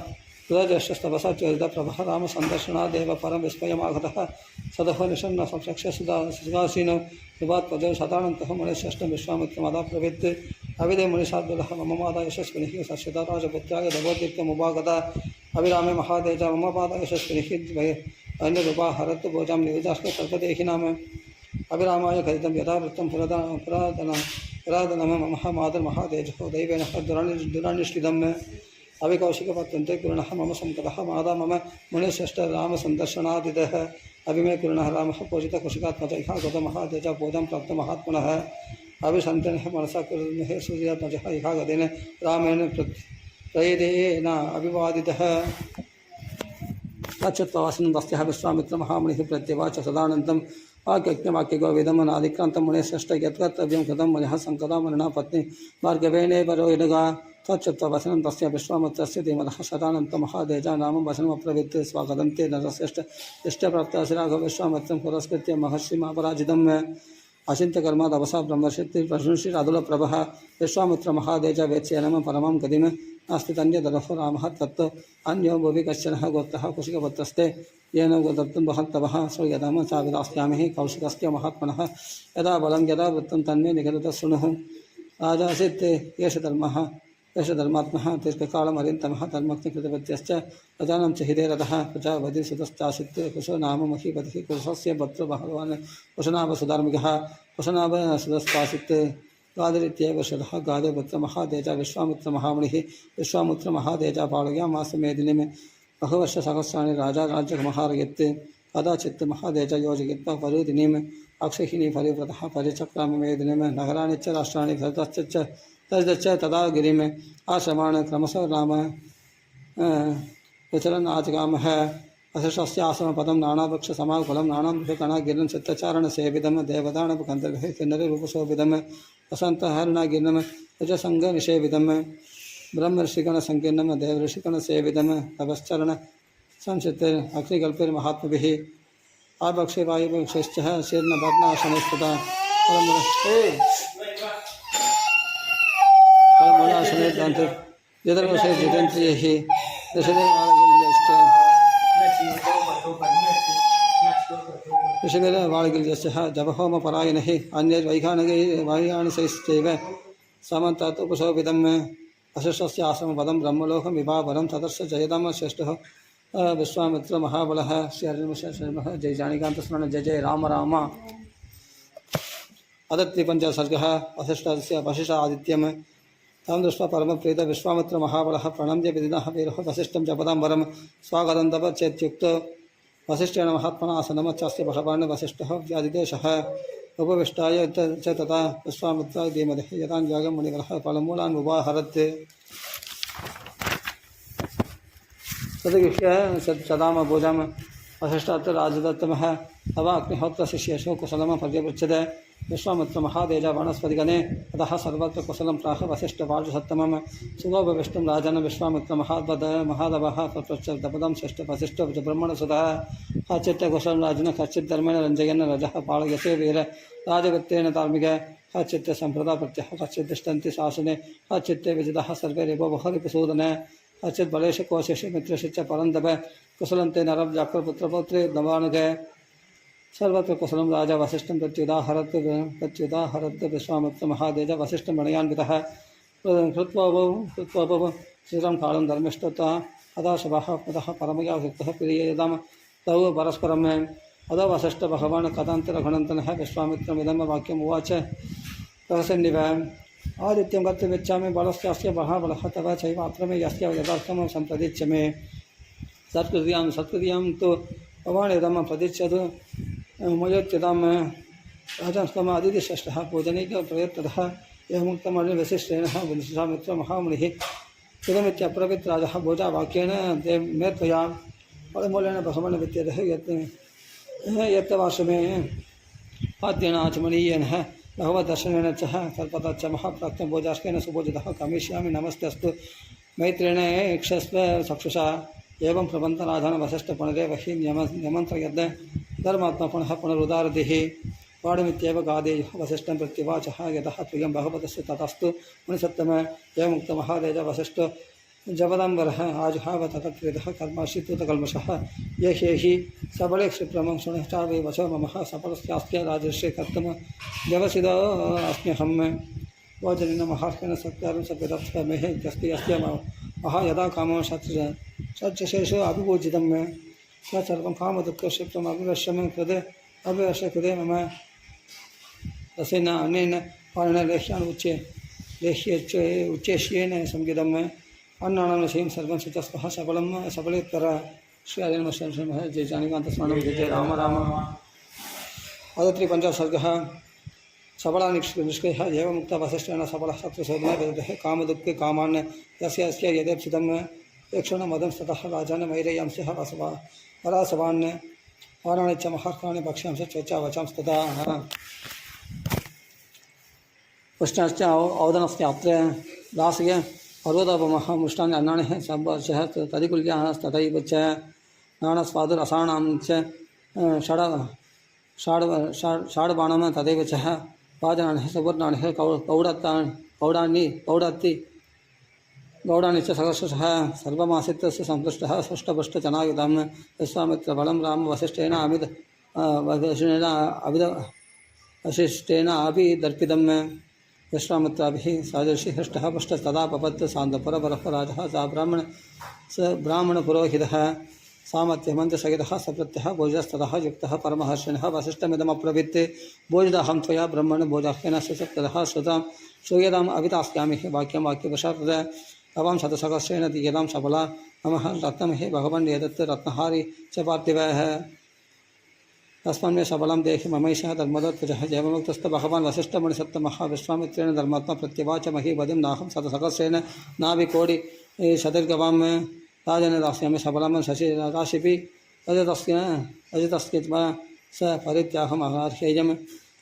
Speaker 1: सुधाज्येष्ठस्तपसा चोदितप्रभः रामसन्दर्शनादेव परं विस्मयमागतः सदः निषण्ण संरक्ष्य सुगासीनो विवात्पदौ सदानन्तः मुनिश्रेष्ठं विश्वामित्रमदाब्रवीत् अविदे मुनिशार्दूलः मम माता यशस्विनिः सस्यता राजपुत्राय दभोद्दीप्तमुपागता अभिरामे महादेजा मम पादा यशस्विनिः अन्यरूपाहरत् भोजां निविजाश्च कल्पदेहि नाम अभिरामाय कथितं यथावृत्तं पुरातनं मम मातर्महादेजो दैवेन दुरानिष्ठितम् अभिकौशिकपत्यन्ते कुरुणः मम संकटः मादा मम मुनिश्रेष्ठरामसन्दर्शनादितः अभिमे कुरुणः रामः पूजितकुशिकात्मज इहा गतमहादेज पूजां प्राप्तमहात्मनः अभिसन्तेनः मनसा कुरुहे सूर्यात्मजः इहा गतेन रामेण प्रयदेन अभिवादितः तच्छ्रुत्वा वसनं तस्यः विश्वामित्रमहामुनिः प्रत्यवाच सदानन्दं वाक्यज्ञवाक्यगो विदमनादिक्रान्तं मुनेश्रेष्ठ यत्कर्तव्यं कृतं मनः संकदा मरणा पत्नी भार्गवेणे परो यडगा तच्चत्ववसनं तस्य विश्वामित्रस्य धीमतः शतानन्तमहादेजा नाम वचनमप्रवृत्ते स्वागतं ते नरश्रेष्ठ इष्टप्राप्ता श्रीराघव विश्वामित्रं पुरस्कृत्य महर्षिमापराजितं अचिन्त्यकर्मा तपसा ब्रह्मशक्ति प्रशंसी राधुलप्रभः विश्वामित्रमहादेज वेत्स्य नम परमं गतिं नास्ति तन्यदरहो रामः तत्त्व अन्यो भुवि कश्चन गोत्रः कुशिकपत्रस्ते येन दत्तं वहन्तवः श्रूयताम चाविदास्यामि कौशिकस्य महात्मनः यदा बलं यदा वृत्तं तन्मे निगदतः शृणुः राजासीत् एष धर्मः एष धर्मात्मः दीर्घकालमरिन्तमः धर्मज्ञकृतवत्यश्च प्रजानं च हिते रथः प्रजापति सुतश्चासीत् कुशो नाम महीपतिः कुशस्य भद्रो भगवान् कुशनाभ सुधार्मिकः कुशनाभ सुतश्चासीत् गादिरित्येव शतः गादिपुत्रमहादेज विश्वामित्रमहामुनिः विश्वामित्रमहादेजा पालयामास मेदिनीं बहुवर्षसहस्राणि राजा राज्यमहारयत् कदाचित् महादेज योजयित्वा परुदिनीम् अक्षहिनी परिव्रतः परिचक्रामि मेदिनीं नगराणि च राष्ट्राणि तजच्च तदा गिरिम् आश्रमान् क्रमशः राम विचरन् आजगामः वसिष्ठस्य आश्रमपदं नानावृक्षसमाकुलं नानावृषकणागिरिं चित्तचारणसेवितं देवदानवगन्धर्वैः किन्नररूपशोभितं वसन्तहरणगिरिं रजसङ्गनिषेवितं ब्रह्मऋषिगणसङ्कीर्णं देवऋषिगणसेवितं तपश्चरण संसिते अग्निकल्पिर्महात्मभिः आभक्षे वायुभक्षश्च शीर्णभग्नाशनस्तथा फलमूलाशने दान्ते यदर्वशे जितेन्द्रियैः ऋषिभिर्वाळगिरियश्च जपहोमपरायणैः अन्यैर्वैखानिकैर्वैयाणिशैश्चैव समन्तात् उपशोभितं वसिष्ठस्य आश्रमपदं ब्रह्मलोकं विभावरं तदर्श जयदाम श्रेष्ठः विश्वामित्रमहाबलः श्री हरिर्मः जय जानिकान्तस्मरण जय जय राम राम अदत्तिपञ्चसर्गः वसिष्ठस्य वसिष्ठ आदित्यं तां दृष्ट्वा परमप्रीत विश्वामित्रमहाबलः प्रणम्य विदिनः वीरः वसिष्ठं जपदां वरं स्वागतं तव चेत्युक्तो वसिष्ठेन महात्मना आसनमच्चास्य भगवान् वसिष्ठः व्याधिदेशः उपविष्टाय च तथा विश्वामित्राय धीमहि यदां यागं मुनिवरः फलमूलान् उपाहरत् तदगृह्य सदाम भोजां वसिष्ठात् राजदत्तमः तवाग्निहोत्र शिष्येषु कुशलं पर्यपृच्छते विश्वामित्रमहादेज वनस्पतिगणे अतः सर्वत्र कुशलं प्राह वसिष्ठवार्जुसत्तमं सुगोपविष्टं राजन् विश्वामित्रमहादवः तत्पश्चादपदं श्रेष्ठ वसिष्ठ ब्रह्मणसुतः कच्चित् कुशलं राजन् कच्चित् धर्मेण रञ्जयन् रजः पालयते वीर राजवृत्तेन धार्मिक कच्चित् सम्प्रदाप्रत्यः कच्चित् तिष्ठन्ति शासने कच्चित् विजितः सर्वे रिपोबहरिपसूदने कच्चित् बलेश कोशेश मित्रेश च परन्दव कुशलं ते नरव्याक्रपुत्रपौत्रे नवानुगे सर्वत्र कुशलं राजा वसिष्ठं प्रत्युदाहरत् विश्वामित्रमहादेज वसिष्ठं गणयान्वितः कृत्वोपौ श्रीरां कालं धर्मिष्ठतः अदा शवः पुनः परमया युक्तः प्रियेदां तौ परस्परम् अदा वसिष्ठ भगवान् कथान्तरघुणन्तनः विश्वामित्रमिदं वाक्यम् उवाच रहस्यन्निव आदित्यं कर्तुमिच्छामि बलस्यास्य महाबलः तव चैवात्र मे यस्य यथार्थं सम्प्रदिच्य मे सत्कृतियां तु भवान् इदं प्रदिच्छतु मयोच्यतां राजस्तम अदितिश्रेष्ठः पूजनीकप्रयत्नतः एवमुक्तमर्णवसिष्ठेन विश्वामित्रमहामुनिः इदमित्यब्रवीत् राजः भोजावाक्येन मे त्वया फलमूलेन भगवान् विद्यते यत्तवाश्रमे पाद्येन आचमनीयेन भगवद्दर्शनेन च कल्पता च महाप्राक्तं भोजास्केन सुभोजितः कमिष्यामि नमस्ते अस्तु मैत्रेण इक्षस्व चक्षुषा एवं प्रबन्धनाधान वसिष्ठ पुनरेव हि निमन्त्रयद् धर्मात्मा पुनः पुनरुदारदिः पाणिमित्येव गादेयुः वसिष्ठं प्रत्युवाचः यतः प्रियं भगवतस्य ततस्तु मुनिसत्तम एवमुक्तमहादेज वसिष्ठ जपदाम्बरः आजुहाव ततप्रीतः कर्माश्रितकल्मषः ये हि सबले क्षिप्रमं शुणश्चावे वचो ममः सफलस्यास्त्य राजर्षे कर्तुं व्यवसिदो अस्म्यहं भोजनेन महार्षेण सत्यारं सपितत्स्मेः इत्यस्ति अस्य महा यदा कामो षट्शेषु अभिपूजितं मे सर्वं कामदुःखक्षिप्रम् अभिवश्यं कृते कृते मम रसेन अनेन पाणिन लेह्यान् उच्चेष्येन संगीतं मे अन्नानां विषयं सर्वं शुचस्वः सबलेत्तर श्री हरिर्मः जय जानिकान्तस्मरणं जय जय राम राम अदत्रिपञ्चसर्गः सबला निष्क्रियः एवमुक्तः वसिष्ठेन सबलः शत्रुशोधने विदुः कामदुःखे कामान् यस्य यथेप्सितं यक्षुणमदं स्ततः राजान् वैरेयांस्यः वरासवान् वाराणि च महार्काणि भक्ष्यांश चोचा वचांस्तदा पुष्टाश्च औदनस्य अत्र दास्य पर्वतोपमः मृष्टानि अन्नानि सम्भवशः तदिकुल्याः तथैव च नानास्वादुरसाणां च षाड्बाणं तथैव च वाजनानि सुवर्णानि गौडानि च सहस्रशः सर्वमासीत्तस्य सन्तुष्टः सृष्टपुष्टजनायुधं विश्वामित्रबलं रामवसिष्ठेन वसिष्ठेन अपि दर्पितं विश्वामित्राभिः सादृशी हृष्टः पुष्टस्तदा पपत् सान्दपुरबरहराजः स ब्राह्मणपुरोहितः सामर्थ्यमन्त्रसहितः सप्रत्यः भोजस्ततः युक्तः परमहर्षिणः वसिष्ठमिदमब्रवीत् भोजदहं त्वया ब्रह्मण भोजाह्येन सुसप्ततः श्रुतां श्रूयताम् अवितास्यामि वाक्यं वाक्यवशात् तवां शतसहस्रेण दीयतां सबला मम रत्नं हे भगवन् एतत् रत्नहारी च पार्थिवः तस्मान् मे सबलं देहि ममैषः धर्मदत्वजः जयमुक्तस्त भगवान् वसिष्ठमुनिसत्तमः विश्वामित्रेण धर्मात्मा प्रत्यवाच महीपदिं नाहं शतसहस्रेण नाभिकोटि शतर्गवां राजन दास्यामि सबलं शशि राशिपि अजितस्य स परित्याहम् अहार्हेयं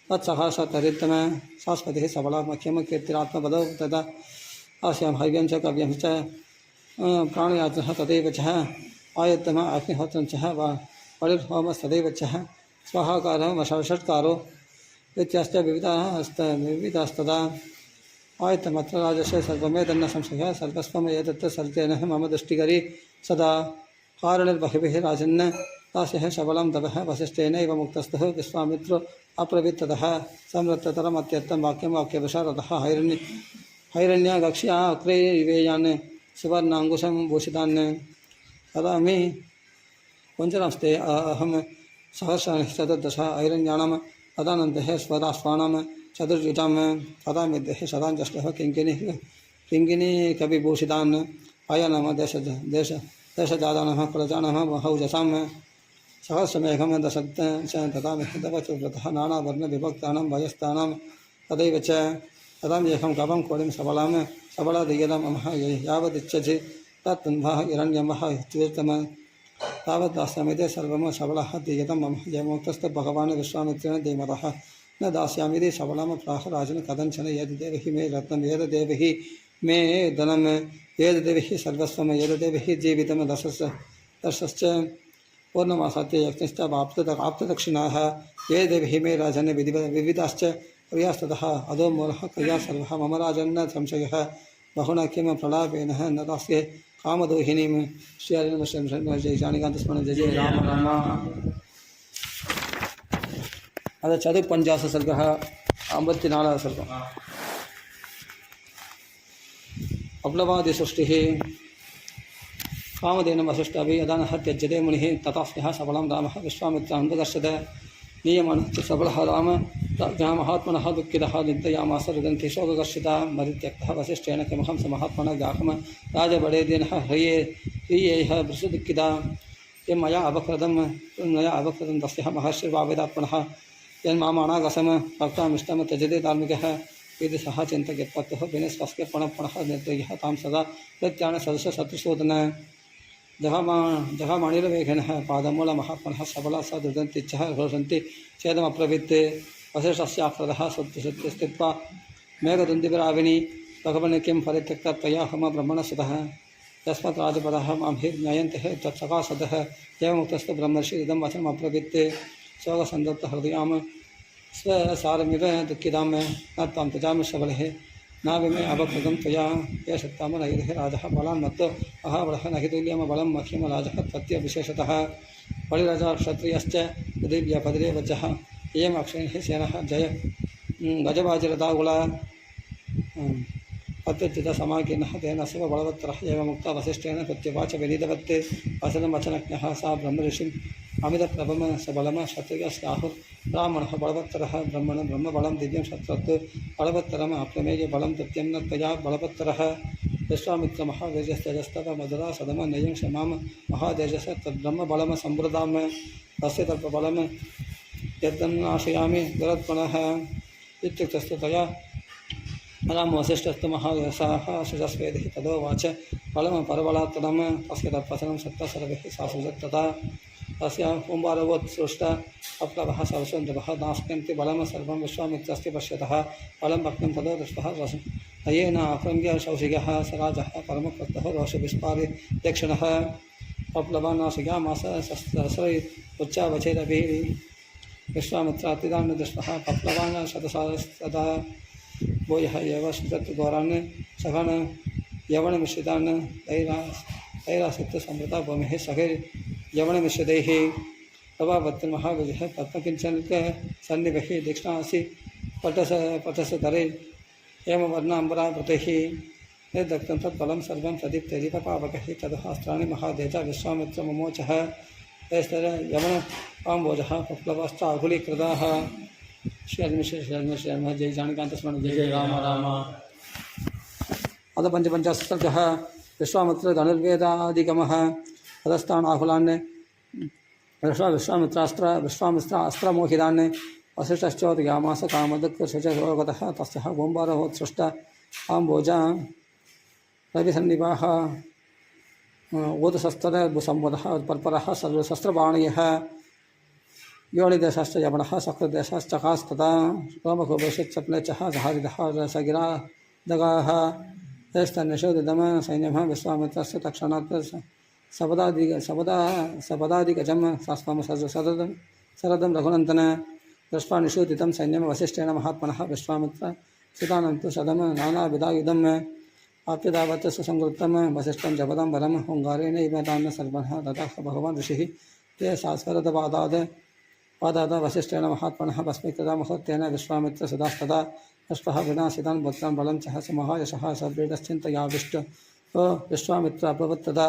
Speaker 1: तत्सहस्रतरित्तम शाश्वतिः सबला मह्यं कीर्तिरात्मपदौ तदा आस्यां हव्यं च कव्यं च प्राणयात्नः तदैव च आयुत्तमः अग्निहोत्रं च परिर्होमस्तदैव च स्वाहाकारः षट्कारो इत्यश्च विविधास्तदा आयतमत्र राजस्य सर्वमेतन्न संशयः सर्वस्वम् एतत् सर्जेन मम दृष्टिकरी सदा कारणिर्बहिभिः राजन् दास्यः सबलं तपः वसिष्ठेनैव मुक्तस्तः विश्वामित्रो अप्रवित्ततः संवृत्ततरमत्यर्थं वाक्यं वाक्यविशारदः हैरण्यगक्ष्या अक्रेवेयान् सुवर्णाङ्कुशं भूषितान् तदा मे कुञ्जरंस्ते अहं सहस्राणि चतुर्दश ऐरण्याणां तदानन्तः स्वराश्वानां चतुर्युजां तदा मिद्यः शताञ्चष्टः किङ्किनी कविभूषितान् अयनम देशजातानः प्रजानः महौजसां सहस्रमेघं दशत् च तथा दवचव्रतः नानावर्णविभक्तानां वयस्तानां तदैव च तदामेकं कवं कोटिं सबला दीयतां मम यावदिच्छसि तत्तन्वः हिरण्यमः तीर्थम तावद्दास्यामिति सर्वं सबलः दीयतां मम जयमुक्तस्तु भगवान् विश्वामित्रेण धीमतः न दास्यामिति सबलं प्राह राजन् कथञ्चन यद्देवहि मे रत्नं यद्देवहि मे धनं यद्देवहि सर्वस्वं यद्देवहि जीवितं दशश्च पूर्णमासात्य यज्ञश्च आप्तदक्षिणाः यद्देवहि मे राजन् विविधाश्च क्रियास्ततः अधो मूलः क्रिया सर्वः मम राजन्न संशयः बहुना किं प्रलापेन न दास्ये कामदोहिनीं श्री जानिकान्तस्मरण जय जय राम राम अद चतुपञ्चाश सर्गः 54 सर्गः अप्लवादिसृष्टिः कामधेन वसिष्ठाभिः यदा न त्यज्यते मुनिः तथास्यः सबलं रामः विश्वामित्रान्धकर्षद नीयमानः सबलः राम महात्मनः दुःखितः निद्रयामास रुदन्ति शोककर्षिता मरित्यक्तः वसिष्ठेन किमहं स महात्मनः गाहम राजबडेदिनः ह्रियेह वृषदुःखिता किं मया अवकृतं तस्यः महर्षिर्वावेदात्मनः यन्मामानागसम भक्तामिष्टं त्यजते धार्मिकः यदि सः चिन्तयत्पत्तुः विनिस्वस्यर्पणः निर्दयः तां सदा प्रत्यान सदृशशत्रुशोधन जहामाणिरवेघनः पादमूलमहात्मनः सबला स दुर्दन्तिच्छः रोषन्ति चेदमप्रवृत्त वसिष्ठस्याह्रदः सत्यस्थित्वा मेघदुन्दिविराविणी भगवन् किं परित्यक्ता त्वया हम ब्रह्मणसुतः यस्मात् राजपदः मां हि ज्ञायन्ते तत्सकाशतः एवमुक्तस्तु ब्रह्मर्षि इदं वचनमब्रवीत् शोकसन्दप्तहृदयां स्वसारमिव दुःखितां न त्वां त्यजामि सबलः नाविमे अवकृतं त्वया ये सत्तामनैः राजः बलान् मत्तो महाबलः न हि तुल्यं बलं मह्यं राजः प्रत्यविशेषतः बलिराजा क्षत्रियश्च दिव्यपदरे वचः इयम् अक्षिणिः सेनः जय गजवाजिरदागुला अत्युचितसमाकीर्णः तेन शिव बलवत्तरः एवमुक्ता वसिष्ठेन प्रत्यवाच विनीतवत् वचनं वचनज्ञः सा ब्रह्मऋषिम् अमितप्रभम सबलम क्षत्रियस्याहुः ब्राह्मणः बलवत्तरः ब्रह्मण ब्रह्मबलं दिव्यं शत्रत् बलवत्तरम् अप्रमेय बलं तथ्यं न त्वया बलवत्तरः विश्वामित्रमहातेजस्तव मधुरा सदम नयं क्षमां महातेजस तद्ब्रह्मबलं संवृदां तस्य तत्बलं यत्तन्नाशयामि दुरत्मनः इत्युक्तस्तु तया राम वसिष्ठस्तु महायशः सुजस्वेदिः तदोवाच बलं परबलात्तदं तस्य तत्पचनं सत्ता सर्वैः सा सुजत्तता तस्य कुम्भारवत् सृष्ट अप्लवः सर्वसन्द्रभः नास्त्यन्ति बलं सर्वं विश्वामित्रस्य पश्यतः बलं भक्तं तदो दृष्टः अयेन आक्रम्य शौशिकः सराजः परमकृतः रोषविस्पारि दक्षिणः अप्लवानाशिगामास सहस्रै उच्चावचेरभिः विश्वामित्रातिदान दृष्टः पप्लवान् शतसहस्रदा भूयः एव श्रुतद्वारान् सघन यवनमिश्रितान् तैरासक्तसमृता भूमिः सखैर्यवनमिश्रितैः प्रभावत्तमहाविजः पद्मकिञ्चनक सन्निभैः दक्षिणासि पटसधरे हेमवर्णाम्बरावृतैः निर्दग्धं तत्फलं सर्वं प्रदीप्तैरिवपावकैः तदहास्त्राणि महादेजा विश्वामित्रमुमोचः तैस्तर यवनपाम्बोजः पप्लवश्चाकुलीकृताः श्री जय जानकान्तस्मरण जय जय राम राम। अथ पंचपञ्चाशत् सर्गः विश्वामित्र धनुर्वेदादिगमः पदस्थानाकुलान् विश्वामित्रास्त्रमोहितान् वसिष्ठश्चोदयामास कामदत्तशुचरोगतः तस्यः गोम्बारोत्सृष्ट आम्बोजा रविसन्निभाः ओदशस्तरभुसंवदः पर्परः सर्वशस्त्रबाणयः योनिदेशश्च यवनः सकृदेशश्चकास्तथा रोमकोपेशच्चप्लेचः सहारिदः सगिरादगाः तैस्तन्निषोदितम सैन्यः विश्वामित्रस्य तक्षणात् सपदादिगजं शास्त्रं शरदं रघुनन्दन दृष्ट्वा निषूदितं सैन्यं वसिष्ठेन महात्मनः विश्वामित्र सुतानं तु शतं नानाविधायुधम् आप्यदावत् सुसंवृत्तं वसिष्ठं जपदं बलं हुङ्गारेणैव तान् सर्वः ततः भगवान् ऋषिः ते पादाद वसिष्ठेन महात्मनः भस्मीकृता मुहूर्तेन विश्वामित्र सदास्तदा अष्टः विनाशितान् पुत्रान् बलं च महायशः सर्वेदश्चिन्तयाविष्ट विश्वामित्र अभवत्तदा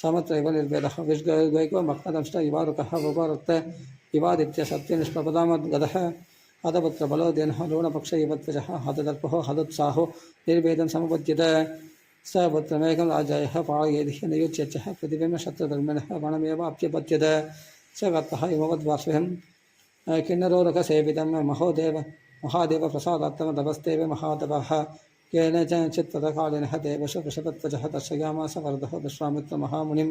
Speaker 1: समत्रैव निर्वेदः विष्गैको मग्नदंष्ट इवारुकः वुपारुक्त इवादित्य सत्यनिष्प्रपदामद्गदः हतपुत्रबलोदेनः लोणपक्ष इव त्वजः हतदर्पो हतोत्साहो निर्वेदं समुपद्यत स पुत्रमेकं राजायः पालयेदिः नयुच्यचः पृथिवीं शत्रुधर्मिणः वनमेवाप्यपद्यत स गतः इमवद्वार्ष्वहं किन्नरोरकसेवितं महादेव प्रसादात्तमदवस्तेव महादवः केन च चित्तकालिनः देवश वृषभत्वजः दर्शयामास वरदः विश्वामित्रमहामुनिं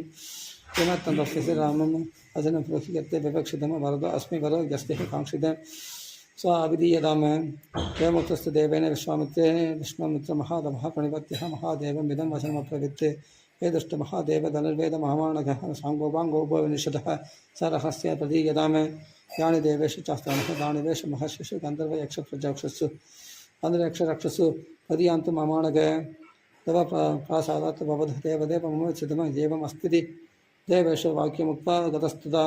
Speaker 1: किमर्थं तस्य रामम् अजनं प्रोहियत्ते विवक्षितं वरदो अस्मि वरो यस्तेः काङ्क्षितः स अविधीयताम् एवमुक्तस्तु देवेन विश्वामित्रमहादवः प्रणिपत्यः महादेवमिदं वचनमप्रवित्ते हे दुष्टमहादेव धनुर्वेदमहामानघः साङ्गोपाङ्गोपनिषदः स रहस्य प्रदीयताम् यानि देवेषु चास्त्राणि दानिवेषु महर्षिषु गन्धर्वयक्षप्रजाक्षसु अन्धरक्षरक्षसु पदीयान्तु ममाणग तव प्रासादात् भवद् देवदेव मम चिदम एवमस्तीति देवेषु वाक्यमुक्त्वा गतस्तुता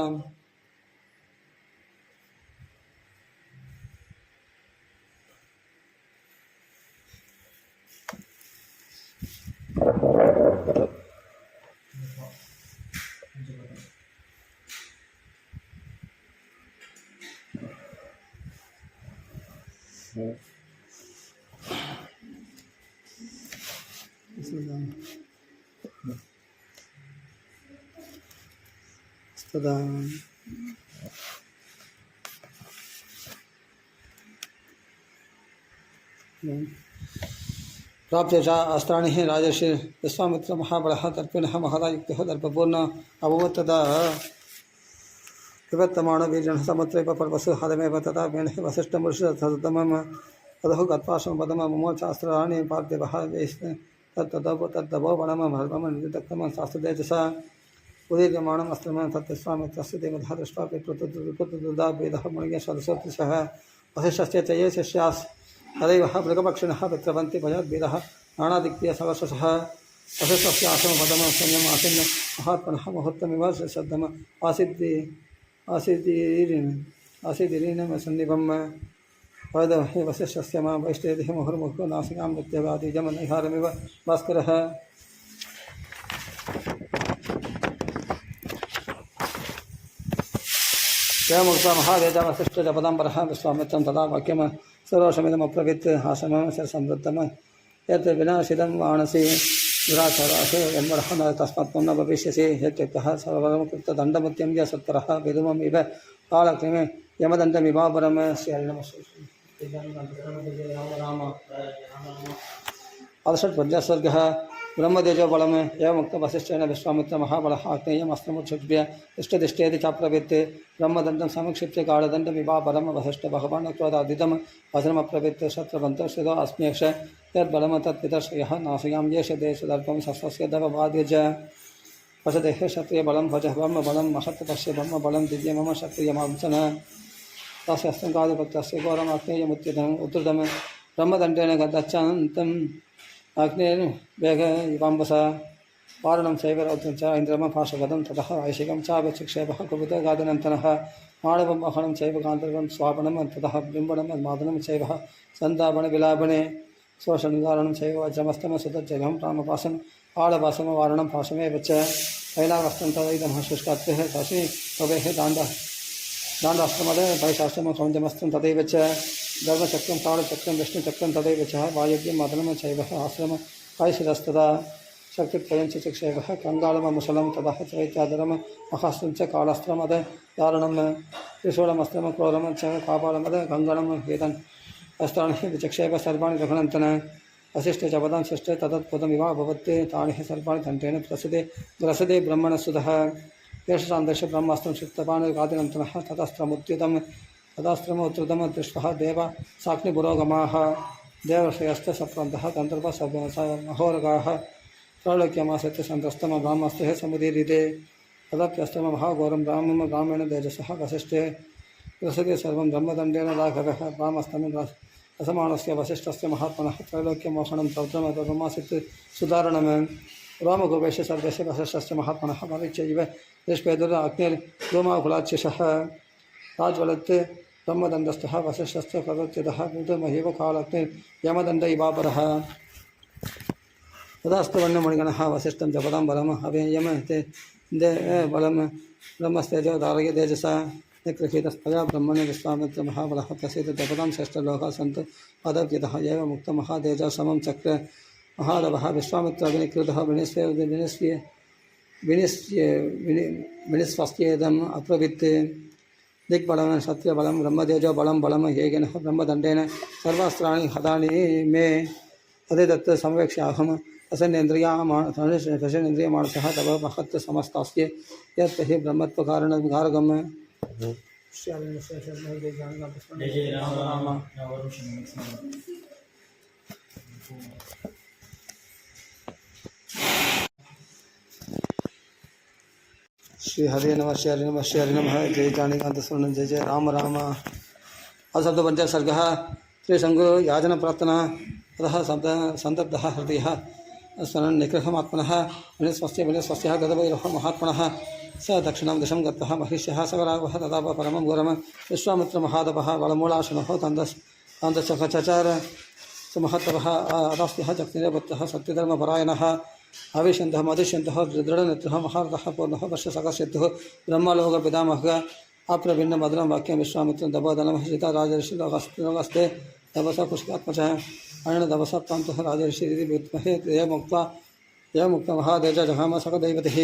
Speaker 1: प्राप्य च अस्त्राणि राजर्षि विश्वामित्र महाबलः दर्पिणः महारायुक्तः दर्पपूर्ण अभवत् तदा विवर्तमानो वीर्यणः समुद्रेव पर्वसु हदमेव तथा वेणः वसिष्ठमृषतमम् तदहु गत्वा ममोचास्त्राणि पार्थिवः तद्दवो वणमं हर्वं निर्दग्धं शास्त्रतेजसा उदीर्यमाणम् अस्त्रं तत्स्वामित्रस्य देवधा दृष्ट्वा पितृदा वेदः मुनिः सदसोत्तिशः वसिष्ठस्य च ये शिष्यास् तदैव मृगपक्षिणः पितृवन्ति भयाद्वीरः नानादिक्रिय सवर्षशः वसिष्ठस्य आश्रमपदं सैन्यम् आसीन् महात्मनः मुहूर्तमिव श्रद्धम् आसीदिरीनं सन्निभं वद हे वसिष्ठस्य मा वैष्णेदिः मुहुर्मुहुः नासिकां नृत्यवादिजमनिहारमिव भास्करः एवमुक्त्वा महावेदा वसिष्ठजपदाम्बरः विश्वामित्रं तदा वाक्यं सरोषमिदमब्रवीत् आश्रमं संवृत्तं यत् विनाशितं मानसि दुराचाराशो यन्मरः न तस्मात् न भविष्यसि हेत्युक्तः सर्वकृतदण्डमुत्यम्य सत्परः विदुमम् इव कालक्रमे यमदण्डमिवापरं श्रीहरिनमः। 68 सर्गः ब्रह्मतेजो बलम एवं मुक्त वशिष्ठेन विश्वामित्र महाबल आग्नेयमस्त्रमुक्षुभ्य इष्टदिष्टेति चाप्रवृत्ते ब्रह्मदंडं समीक्षिप्य कालदंडमिवा परम वशिष्ठ भगवान् क्रोधादितं वज्रमप्रवृत्ते शत्रवन्तो श्रितो अस्म्यक्ष यद्बलम तत्पितर्षयः नाशयां येष देशदर्पं शस्त्रस्य दववाद्यज वसदेह क्षत्रिय बलम भजः ब्रह्म बलम महत् पश्य ब्रह्म बलम दिव्य मम क्षत्रियमांसन तस्य अस्त्रकादिपत्यस्य घोरमाग्नेयमुत्थितम् उद्धृतं ब्रह्मदण्डेन गदच्चान्तम् अग्नेर्वेग इवाम्बसा वारणं चैव रौद्रं च इन्द्रम पाशगदं ततः ऐशिकं चाभिक्षेपः कुपितो गादिनन्तनः माणवं वहनं चैव गान्धर्वं स्वापनं ततः बिम्बनं मादनं चैव सन्तापणविलापने शोषनिवारणं चैव वज्रमस्तमसुतजगं रामपासम् आळवासमवारणं पाशमेव च कैलावस्त्रं तदैदमः शुष्कात्रिः शशि कवेः दाण्डास्त्रमद वैशास्त्रं सौन्द्यमस्त्रं तदैव च धर्मचक्रं ताळचक्रं विष्णुचक्रं तदैव च वायव्यं मदनं चैव आश्रम कैशिरस्तदा शक्तित्रयं च चिक्षेपः कङ्गालममुसलं ततः चैत्यादरं महास्त्रं च कालास्त्रमद दारुणं त्रिशूलमस्त्रं क्रोरं च कापालमद गङ्गणं वेदन् अस्त्राणि विचक्षेप सर्वाणि रघुनन्तन वसिष्ठे च पदं शिष्टे ततत्पदमिवा भवत्ते तानि सर्वाणि तण्टेन ग्रसदे ब्रह्मणसुधः येषान्दर्श ब्रह्मास्त्रं क्षिप्तपाणिर्गादिनन्तनः तदास्त्रमुद्धृतं दृष्ट्वा देव साग्निपुरोगमाः देवर्षयस्तसप्तन्तः गन्धर्वमहोरगाः त्रैलोक्यमासत्य सन्तस्तम ब्राह्मस्तेः समुदीरिते तदप्यस्तम महाघोरं ब्राह्मण तेजसः वसिष्ठे ग्रसदे सर्वं ब्रह्मदण्डेन राघवः ब्राह्मस्तमिन् असमानस्य वसिष्ठस्य महात्मनः त्रैलोक्यमोहनं रौद्रमासीत् सुधारणं रामगोपेश सर्वस्य वसिष्ठस्य महात्मनः मरीच्यैव निष्पेदुर अग्निर्धूमाकुलाच्युषः राज्वलत् ब्रह्मदण्डस्थः वसिष्ठस्य प्रवृत्त्यतः मृदुमहीव कालग्निर्यमदण्ड इवापरः तदास्तवर्णमणिगणः वसिष्ठं जपदां बलम् अवेयं ते बलं ब्रह्मस्तेजो धारय तेजसा निगृहीतस्तया ब्रह्मणे विश्वामित्र महाबलः प्रसीद जपदां श्रेष्ठलोकाः सन्तु पदव्यतः एव मुक्तमहातेजः समं चक्र महादवः विश्वामित्र विनिकृतः विनिस्वस्येदम् अप्रवित् दिग्बलं क्षत्रियबलं ब्रह्मतेजो बलं येगिनः ब्रह्मदण्डेन सर्वास्त्राणि हतानि मे तदेतत् संवेक्ष्याहम् प्रसन्नेन्द्रियमाणसः तव महत् समस्तास्ये यत् हि ब्रह्मत्वकारणविकारगम् श्री हरि नमः श्री हरि नमः श्री हरि नमः जय जानिकान्तस्मरण जय जय राम राम अशब्दपञ्च सर्गः श्रीशङ्गु याजन प्रार्थना ततः सन्तप्तः हृदयः स्मरन् निग्रहमात्मनः विनस्वस्य गतवैरः महात्मनः स दक्षिणां दिशं गतः महिष्यः सवरागः तदा परमं घोरं विश्वामित्रमहादवः वलमूलाशनः तान्तश्चचार सुमहत्तवः अदास्त्यः चक्रिरवत्यः सत्यधर्मपरायणः आविशन्तः मधुष्यन्तः दृढनेत्रः महारथः पूर्णः वर्षसकस्यतुः ब्रह्मलोकपितामहः अप्रभिन्नमधुरं वाक्यं विश्वामित्रं दबोधनं सीता राजर्षिलोकस्ते तपसा पुष्पात्मजः अयनदवसा प्रान्तः राजर्षिरिति विद्महे एवमुक्तं महादेज जहाम सकदैवतिः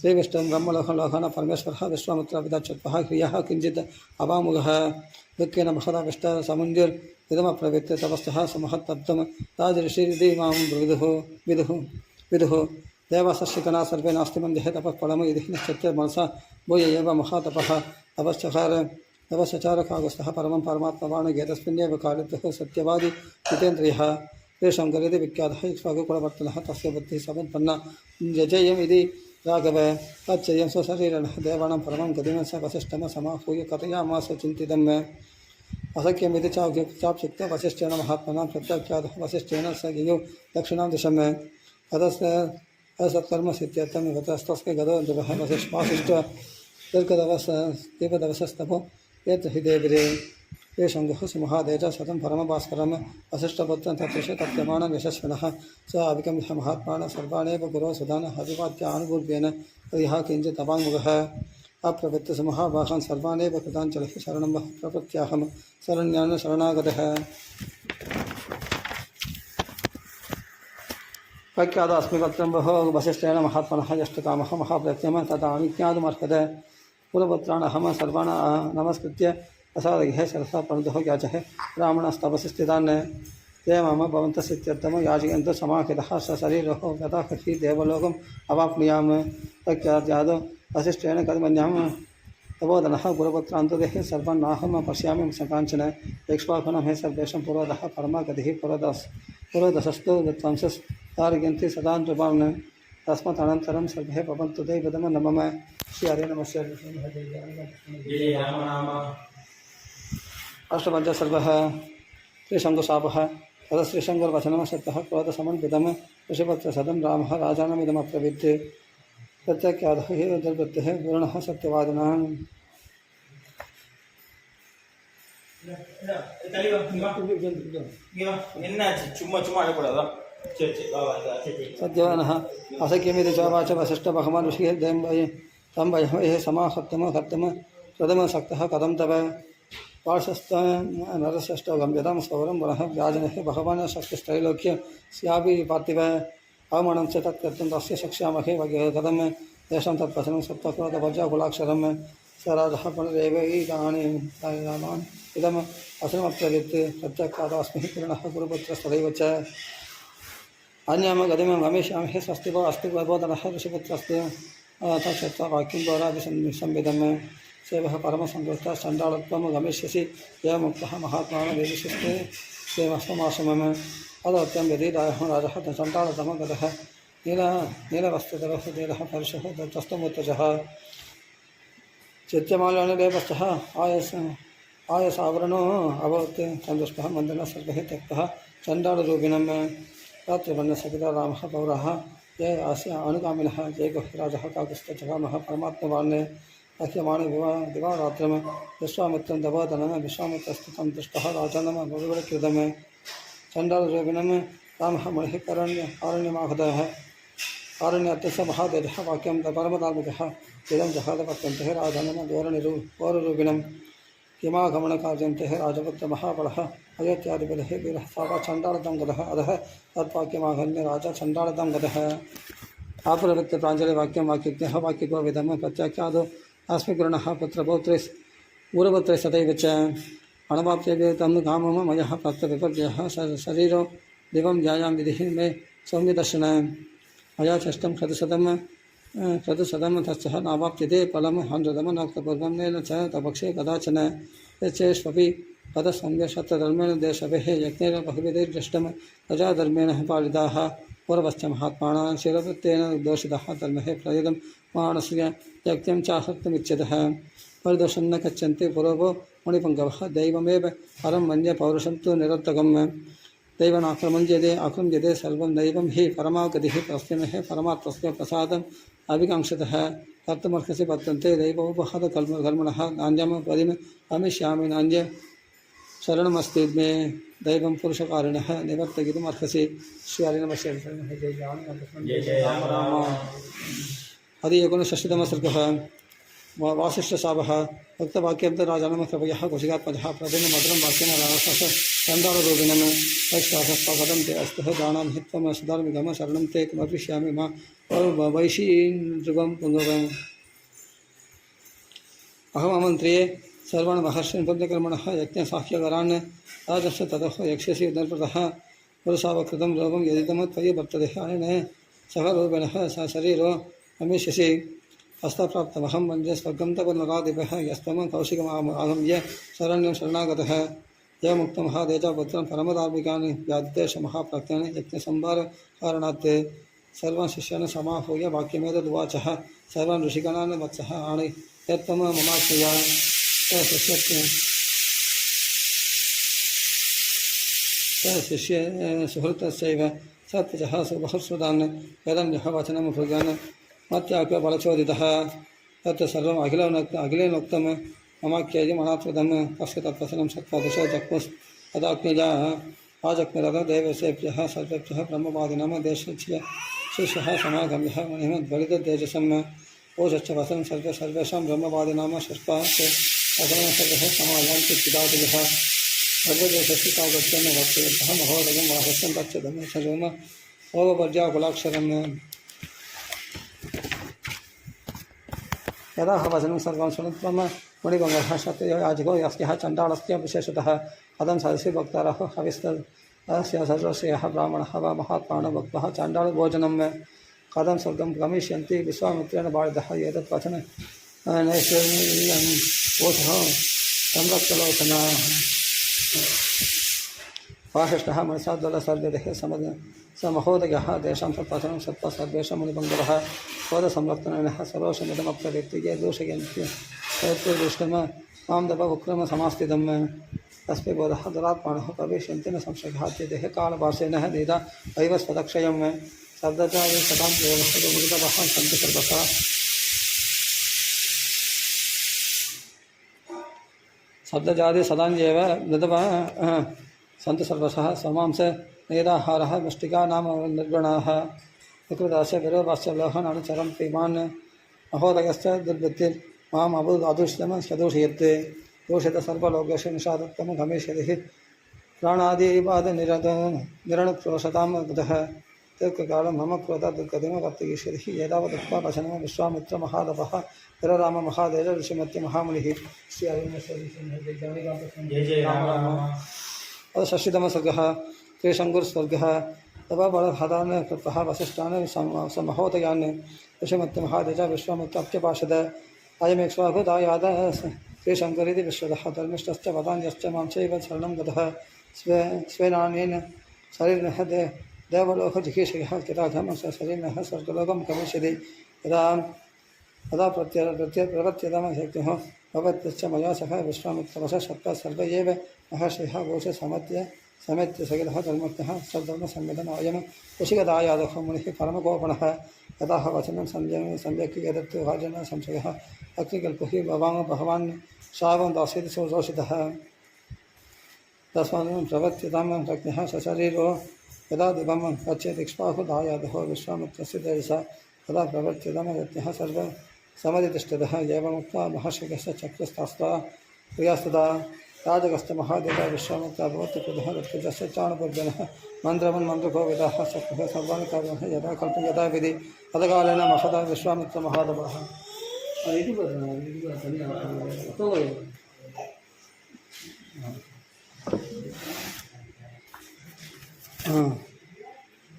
Speaker 1: श्रीविष्णुं ब्रह्मलोकलोकन परमेश्वरः विश्वामित्रपिताच्युतः क्रियः किञ्चित् अवामुगः दुःखेन महदाविष्टः समुञ्जुर्विदमप्रवृत्ते तपस्तः सुमहत्तब्धं राजर्षिरिति मां विदुः देवासशिकना सर्वे नास्ति मन्दिहे तपः फलम् इति नक्षत्रे मनसा भूय एव महातपः तपश्चचारकागस्थः परमं परमात्मवान् गेतस्मिन्नेव कालितः सत्यवादी जितेन्द्रियः श्रीशङ्करिति विख्यातः इक्ष्वाकुकुलवर्तनः तस्य बुद्धिः समुत्पन्ना जजेयम् इति राघव तच्चयं स्वशरीरणः देवानां परमं गतिनं स वसिष्ठं समाहूय कथयामास चिन्तितम् असख्यमिति चाप्युक्त्वा वसिष्ठेन महात्मना प्रत्याख्यातः वसिष्ठेन स ययौ दक्षिणां दिशं असत्कर्मसित्यर्थं गतस्तस्य गतो ध्रुवः वसिष्ठ दीर्घदवसस्तपो यत् हि देविरे ये शङ्गुः सुमहादेज शतं परमभास्करं वसिष्ठपुत्रं तत्विषे तप्यमाणं यशस्विनः स अविकं ह्य महात्मानः सर्वाणेव गुरो सुधानः अभिवाद्यानुपूर्वेन यः किञ्चित् अवाङ्मुखः अप्रवृत्त महाभागान् सर्वानेव कृताञ्जलिः शरणं वः प्रपत्याहं शरण्यान् शरणागतः प्रख्यातोऽस्मि पत्रं बहु वसिष्ठेन महात्मनः यष्टकामः महाप्रत्यमः तथा अविज्ञातुमर्हते कुलपुत्राणहं सर्वान् नमस्कृत्य प्रसादगृहे सरसा प्रणुदः याचः ब्राह्मणस्तपसि स्थितान् ते मम भवन्तस्थित्यर्थम याजयन्तु समाहितः स शरीरो यथा कथि देवलोकम् अवाप्नुयाम तक्याद्यादो वसिष्ठेन कदमन्याम तबोधनः गुरुपुत्रान्तदेहे सर्वान् नाहं पश्यामि सकाञ्चन एक्ष्वाकुनं हे सर्वेषां पुरोधः परमा गतिः पुरोदशस्तु विद्वांसस्तार्यन्ति सदा नृपान् तस्मात् अनन्तरं सर्वे भवन्तु दैवदम नमः श्री हरे नमः
Speaker 2: जय राम राम।
Speaker 1: अष्टपञ्च सर्वः श्रीशङ्कुशापः तदा श्रीशङ्कुर्वचनं सत्यः क्रोधसमन्वितं ऋषिपत्रसदं रामः राजानमिदमब्रवीत् प्रत्याख्यातः हि दुर्वृत्तिः पूर्णः सत्यवादिनः सत्यवानः असख्यमिति चोवाच वसिष्ठ भगवान् ऋषिः तं वयः समाहर्तम प्रथमसक्तः कथं तव पार्श्वस्थ नरश्रेष्ठो गम्यतां सौरं पुनः व्याजनः भगवान् शक्तिस्त्रैलोक्य स्यापि पार्थिव अवमानं च तत् कर्तुं तस्य शक्ष्यामहे कथं तेषां तत्वचनं सप्तक्रोधभजाकुलाक्षरं स राजः पुनरेव इदानीम् इदम् असनमप्रवृत् प्रत्याख्यातोऽस्मि पूर्णः गुरुपुत्रस्तदैव च अन्याम गतिमं गमिष्यामि स्वस्ति भो अस्ति बोधनः ऋषिपुत्रस्ति तच्छ्रुत्वा वाक्यं गौराभिसंविदं सेवः परमसन्तुष्टः चण्डालत्वं गमिष्यसि एव मुक्तः महात्मानो देविशिष्टे सेवस्वमाश्रमम् अदौत्यं यदीदायः राजः चण्डालतमो गतः नीलवस्त्रधरः देहः परशः दत्तस्तमुत्तजः चित्यमाल्यानुदेवस्तः आयसावरणो अभवत् सन्तुष्टः मन्दिरः सर्वैः त्यक्तः चण्डालरूपिणं रात्रिवर्णसकिता रामः पौरः ये अस्य अनुगामिनः जयगुह्यराजः काकुस्तजगामः परमात्मवान् अह्यमाणे दिवारात्रं विश्वामित्रं दवोदनं विश्वामित्रस्तु सन्तुष्टः राजानं बहुविकृतं चण्डालरूपिणं रामः मुनिः आरण्यमागतः आरण्यात्यस्य महातेजः वाक्यं परमधार्मिकः इदं जहादपत्यन्तः राजानं गौररूपिणं किमागमनकार्यन्तः राजपुत्रमहाबलः अयोध्याधिपतिः वीरः साक्षात् चण्डालतं गतः अधः तद्वाक्यमागम्य राजा चण्डालतं गतः आपुरवृत्त प्राञ्जलिवाक्यं वाक्यज्ञः वाक्यको विधं प्रत्याख्यातो अस्मि गुरुणः पुत्रपौत्रैः गुरुपुत्रैः सदैव च अणवाप्यते तं कामं मयः प्राप्तविपर्ययः शरीरो दिवं ध्यायां विधिः मे सौम्यदर्शन मया चष्टं क्रतुशतं तस्य नावाप्यते फलं हन्त्रतमनोक्तपूर्वं नेन च तपक्षे कदाचन यच्चेष्वपि पदसंव्यशत्रधर्मेण देशभेः यज्ञेन बहुविधैर्दृष्टं प्रजाधर्मेण पालिताः पूर्वश्च महात्मानां शिरवृत्तेन दोषितः धर्मः प्रयुतं मानस्य यज्ञं चाहर्तुमिच्छतः परिदोषं न गच्छन्ति पुरोभो मुनिपङ्गवः दैवमेव परं मन्ये पौरुषं तु निरर्थकम् दैवनाक्रमञ्जते आक्रम्यते सर्वं दैवं हि परमागतिः तस्मिन् परमात्मस्य प्रसादम् अभिकाङ्क्षतः कर्तुमर्हसि वर्तन्ते दैवोपहतकर्मणः नान्यं पदिम् अमिष्यामि नान्य शरणमस्ति मे दैवं पुरुषकारिणः निवर्तयितुमर्हसि श्री हरिनमस्य
Speaker 2: जय राम राम।
Speaker 1: अदि एकोनषष्टितमः सर्गः वासिष्ठशापः उक्तवाक्यन्तराजानं कृपयः कुशिकात्मजः प्रतिमधुरं वाक्येन राक्षस चण्डालरूपिणं तत्शासस्पदं ते अस्तः दानां हित्वं सुधार्मिकं शरणं ते किमपिष्यामि मा वैशीनृगं पुङ्गवम् अहममन्त्रिये सर्वान् महर्षीन् पुण्यकर्मणः यज्ञसाह्यकरान् राजस्य ततः यक्ष्यसि नृपतः पुरुषावकृतं रोगं यदिदं त्वयि वर्तते अनेन सह रूपिणः स शरीरो गमिष्यसि हस्तप्राप्तमहं वन्दे स्वर्गं तपनरादिभ्यः यस्त्वं कौशिकमागम्य शरण्यं शरणागतः एवमुक्तमहादेजपुत्रं परमधार्मिकान् व्याधिदेशमहाप्रज्ञान् यज्ञसंभारकारणात् सर्वान् शिष्यान् समाहूय वाक्यमेतदुवाचः सर्वान् ऋषिगणान् वत्सः आणि यत्त्वं ममाश्रया शिष्य सुहृतस्यैव सत्यजः सुबहस्वदान् वेदन्यः वचनं भृगान् मत्याज्ञ बलचोदितः तत् सर्वम् अखिलेनोक्तं ममाख्यैर्यम् अनात्मदं तस्य तत्वचनं सत्त्वा दिशो जग्मुस् तदाज्ञया आजग्मुरथ देवसेभ्यः सर्वेभ्यः ब्रह्मवादिनां देशस्य शिष्यः समागम्यः मुनिमद्वलिततेजसम् ओषश्च वसनं सर्वेषां ब्रह्मवादिनां शिष्पा सर्वः समायान्ति पितादिभ्यः सर्वदेशस्य कागत्यं वर्तयन्तः महोदयं वाहस्यं तच्छदं सर्वम् ओवपर्याकुलाक्षरम् यदा वचनं सर्वं शृणुत्वं मुनिभङ्गः सत्ययाजको यस्यः चण्डालस्य विशेषतः अदं सदसि भक्तारः अस्य सर्वस्य यः ब्राह्मणः वा महात्मानो भक्तः चाण्डालभोजनं कथं स्वर्गं गमिष्यन्ति विश्वामित्रेण बालितः एतत् वचन नैश्वर्यं ओषः संरक्तलोचना वासिष्ठः मनसाद्वलसर्वदेः स महोदयः तेषां तत्वचनं सत्त्वा सर्वेषां मुनिपङ्गवः क्रोधसंरक्तनः सर्वोषमिदमप्रदीप्तिके दूषयन्ति तत्पुरुष्टम मां दप उक्रम समास्थितं तस्मै बोधः दुरात्मानः प्रवेशयन्ति न संशयः देह कालभाषेण निधा एव स्वदक्षयं शब्दचारि सदां देवः सन्ति सर्वथा शब्दजाति सदान्येव मृदवः सन्तु सर्वशः समांस नेदाहारः मुष्टिका नाम निर्गुणाः विकृतास्य विरोधास्य लोहनानुचरं प्रीमान् महोदयश्च दुर्वृत्तिर् माम् अदुष्यं सदूषयते दूषित सर्वलोकेषु निषादत्तं गमिष्यति प्राणादिवाद निरणुक्रोशतां बुधः दीर्घकालं मम क्रोधात् दुर्गतिमवर्तयिष्यति एतावदुक्त्वा वचनं विश्वामित्रमहादपः विरराम महादेव ऋषिमत्य महामुनिः श्री
Speaker 2: जय जय राम राम
Speaker 1: षष्ठीतम सर्गः श्रीशङ्कुर्स्वर्गः तव बलहदान् कृतः वसिष्ठान् महोदयान् ऋषिमत्य महादेव विश्वामित्राप्यपाशद अयमेक्ष्वाभूतायाद श्रीशङ्करिति विश्वतः धर्मिष्ठश्च वदान्यश्च मां चैव शरणं गतः स्वेनानेन शरीरिणः देवलोकजिगीषयः किराधमः शरीरिणः स्वर्गलोकं गमिष्यति यदा यदा प्रवर्त्यतमशक्तिः भवत्यश्च मया सह विश्वामित्रवशः सत्त्वा सर्व एव महर्षयः घोषे समेत्य सगितः धर्मज्ञः स्वधर्मसंवेदन अयं ऋषिगदायादः मुनिः परमकोपणः यदाह वचनं सम्यक् यदत् भाजन संशयः अग्निकल्पो हि भगवान् श्रावं दास्यति सुदोषितः तस्मात् प्रवर्त्यतां प्रज्ञः सशरीरो यदा दिवं गच्छेत् इक्ष्वाकुदायादः विश्वामित्रस्य तेजसा तदा प्रवर्त्यतां यज्ञः सर्व समधितिष्ठतः एवमुक्त्वा महर्षिकस्य चक्रस्तास्ता क्रियास्तदा राजगस्य महादेवः विश्वामित्रः भवति कुतः ऋत्विजस्य चाणपूर्जनः मन्त्रकोविदः शक्तिः सर्वाणि कार्याणि यदा कल्पं यदा विधि तदकालेन महदा विश्वामित्रमहादेवः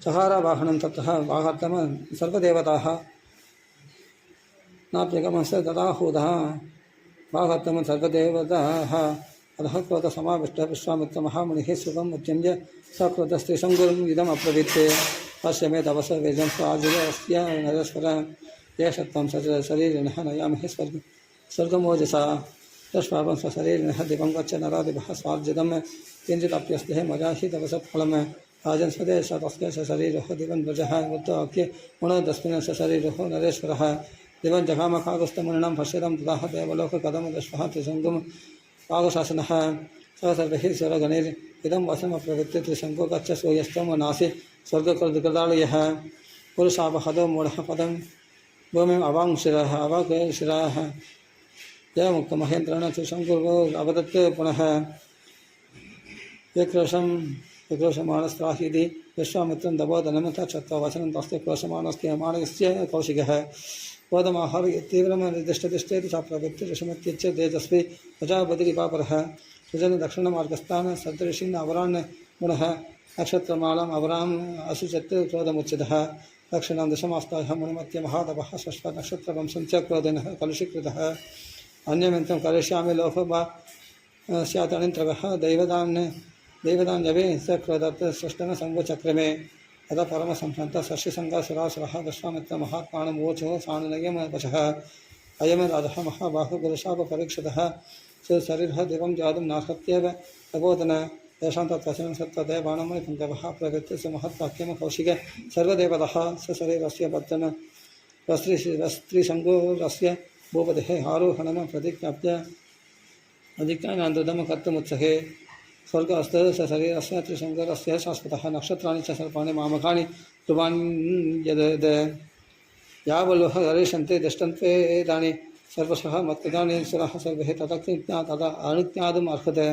Speaker 1: चहारवाहनं ततः वाहर्तम सर्वदेवताः नाप्यगमस्य तदाहूतः वाहर्तम सर्वदेवताः अतः क्रोधसमाविष्टः विश्वामित्रमहामुनिः सुखम् उद्यम्य सकृतस्त्रीशङ्कुरम् इदम् अब्रवीत् अस्य मे तपस वेजं स्वाजिरस्य नरेश्वरः एष त्वं शरीरिणः नयामि स्वर्गमोजसा तस्मापं स्वशरीरिणः दिवं गच्छ नरादिभः स्वार्जितं किञ्चिदप्यस्तेः मजा हि तपसत्फलं राजन् स्वदेश तस्य शरीरः दिवं व्रजः वृत्तवाक्ये गुणोदस्मिन् शरीरः नरेश्वरः दिवं जगामखागस्तमुनिनां पश्यतं तदाह देवलोककदमदश्वः त्रिशङ्कुम् आगशासनः स सर्वैः स्वरगणैरिदं वशमप्रवृत्य त्रिशङ्को गच्छ सूयस्तं नासि स्वर्गकृदालयः पुरुषापहदो मूढः पदं भूमिम् अवाङ्शिरः अवाकशिराः एवमुक्तमहेन्द्रेण त्रिशङ्कुर्वो अवदत् पुनः विक्रोशमाणस्त्राहीति विश्वामित्रं दबोधनं तच्छत्वा वचनं तस्य क्रोशमाणस्य माणस्य कौशिकः क्रोधमाहार तीव्रमनिर्दिष्टतिष्ठेति च प्रवृत्ति ऋषिमत्यच्च तेजस्वी प्रजापतिरिपापरः सुजन दक्षिणमार्गस्थान् सप्तऋषीन् अवरान् गुणः नक्षत्रमालाम् अवराम् असुचत् क्रोधमुच्यतः दक्षिणां दशमास्तायः मुनिमत्यमहातपः षष्ठ नक्षत्रवंशं च क्रोधेन कलुषीकृतः अन्यमन्त्रं करिष्यामि लोको वा स्यात् अनिन्त्रवः दैवदान्यवे स क्रोधत् सृष्टन संगचक्रमे तदा परमसंभ्रान्तः षष्ठीसङ्गासुरासुरः विश्वामित्रमहात्मानमोचो सानुनयमवशः अयं राजः महाबाहुगुरुशापपरीक्षितः सुशरीरः दिवं जातुं नाशक्त्येव तपोधन तेषां तत्वचनं सत्तदेवाणमुनिपङ्कवः प्रवृत्ति सुमहत्वाक्यं कौशिक सर्वदेवतः सशरीरस्य बद्धन वस्त्रीशङ्कुरस्य भूपतेः आरोहणं प्रतिज्ञाप्य अधिज्ञानान्तरं कर्तुमुत्सहे स्वर्गस्थ सशरीरस्य त्रिशङ्करस्य शाश्वतः नक्षत्राणि च सर्पाणि मामकानि ध्रुवान्यद यावलोह हरिष्यन्ते दृष्टन्त्वेतानि सर्वशः मत्कृतानि सुरः सर्वे तदा अनुज्ञातुम् अर्हते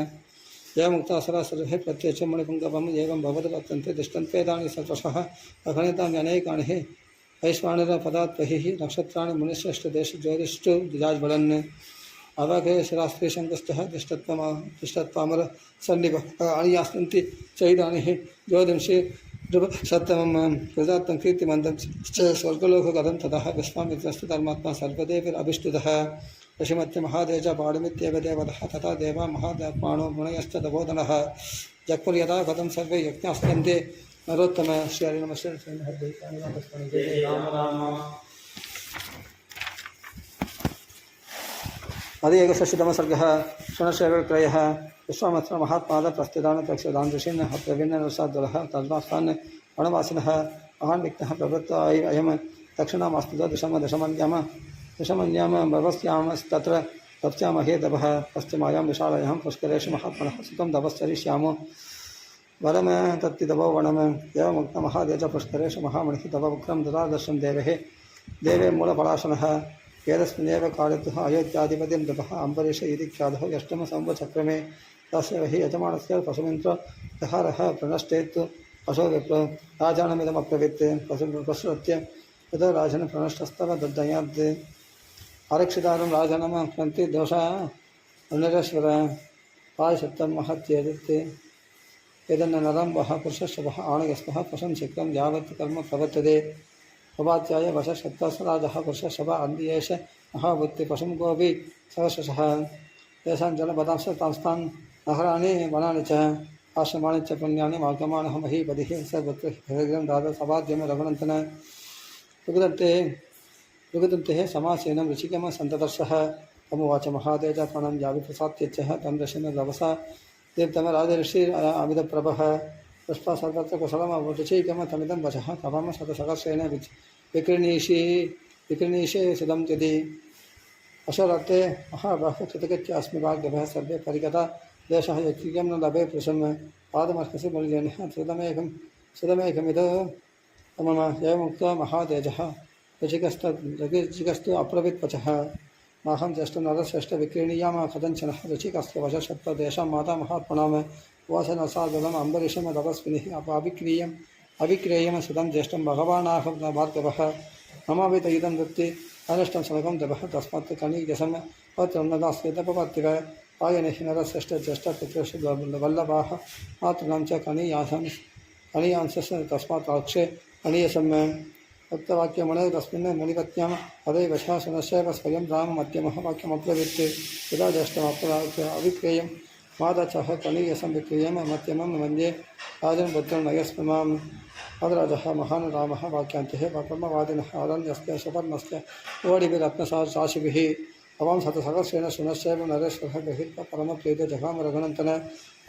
Speaker 1: एवमुक्तासुरः सर्वे प्रत्यक्ष मणिपुङ्गवम् एवं भवति वर्तन्ते दृष्टन्त्वेतानि सर्वशः अगणितानि अनेकानि वैश्वानरपदात् बहिः नक्षत्राणि मुनिश्रेष्ठदेश ज्योतिष्ठु द्विजाज्वलन् अवके शिरास्त्री शंकुस्तः तिष्ठत्वामर सन्निभ अणियास्तन्ति चैदानि ज्योतिषि ध्रुव सत्यमं कृतात्तं कीर्तिमन्तं च स्वर्गलोकगतं ततः विश्वामित्रस्तु धर्मात्मा सर्वदेवैरभिष्टुतः ऋषिमत्य महादेव च पाडमित्येव देवतः तथा देवा महादेवाणो मुनयश्च तपोधनः जगपुर्यथा कथं सर्वे यज्ञास्यन्ते नरोत्तम श्री हरि नमः
Speaker 2: जय राम राम
Speaker 1: अधिकषष्टितमः सर्गः षणशैवक्रयः विश्वामित्र महात्माद प्रस्थितान् प्रक्षदान् ऋषीन् प्रवीण्यरसाद्वलः तद्वास्तान् वनवासिनः महान् विघ्नः प्रवृत्त अयं दक्षिणामास्तुत दशमन्याम भवस्यामस्तत्र तप्स्यामहे दभः पश्चिमायां विशालायां पुष्करेषु महात्मनः सुतं तपश्चरिष्यामो वरम तत्तिदवो वनम एवमुक्तमहादेव च पुष्करेषु महामणिः तव उग्रं ददादर्शं देवे मूलपलाशनः एतस्मिन्नेव काले अयोध्याधिपतिं नृपः अम्बरीष इति ख्यातः अष्टमसंवत्सरक्रमे तस्य हि यजमानस्य पशुमिन्द्रदहारः प्रणष्टेत् पशो विप्रो राजानमिदमब्रवीत् पशुप्रसृत्य यतो राजन् प्रणष्टस्तव दद्दयात् आरक्षितारं राजानं क्रान्ति दोषा नरेश्वर पायशब्दं महत्येदित् एतन्न नरं वः पुरुषस्य वः आणयस्मः पशुं शीघ्रं यावत् कर्म प्रवर्तते उपाध्याय वशशब्दसराजः पुरुषशव अन्येष महाबुद्धि पशुं गोपी सहस्रशः तेषां जनपदांस्तांस्तान् नगराणि वनानि च आश्रमाणि च पुण्यानि मार्गमाणः महीपतिः सर्वत्र सभाद्यम रघुनन्दन युगदन्ते समासेनं ऋषिकं सन्तदर्शः तमुवाच महादेव च प्रणं याविप्रसाद्यच्छः तं ऋषिं रवसा तीर्थमराजऋषि अमितप्रभः पुष्पा सर्वत्र कुशलमवरुचिकं तमिदं वचः कवम शतसहस्रेण विक्रीणीषे सुदं यदि अशरते महाबाह कृतकृत्यास्मि वाग्यभः सर्वे परिगता देशः यत्किं न लभे पुरुषं पादमर्कसि बलिजनः सुदमेकमिदो मम एवमुक्त्वा महातेजः ऋचिकस्तु अब्रवीत्वचः माहं ज्येष्ठं नरश्रेष्ठ विक्रीणीयाम कथञ्चनः ऋचिकस्य वशशब्ददेशां माता महात्मनां वासनसादलम् अम्बरीषं तपस्विनिः अविक्रियं सुतं ज्येष्ठं भगवानाह भार्गवः ममावित इदं वृत्ति अनिष्टं समकं दभः तस्मात् कणीयसं पत्रन्नदास्येतपवर्तिव आयनिः नरश्रेष्ठ ज्येष्ठपुत्रेषु वल्लभाः मातॄणां च कणीयांशस्य तस्मात् अक्षे कणीयसं उक्तवाक्यमुने तस्मिन् मुनिपत्न्यां तदैव शासनस्यैव स्वयं राममध्यमः वाक्यमब्रवीत् यदा ज्येष्ठमप्राप्य अविक्रियं मादचः कणीयसं विक्रियं मध्यमं मन्ये राजन् पुत्रं नयस्ममाम् अदराजः महान् रामः वाक्यान्तिः ब्रह्मवादिनः अरण्यस्य सुपर्णस्य ओडिभिरत्नसाशिभिः अवां शतसहस्रेण शुनश्चैव नरेश्वरः गृहीत्वा परमप्रीतो जगाम रघुनन्दन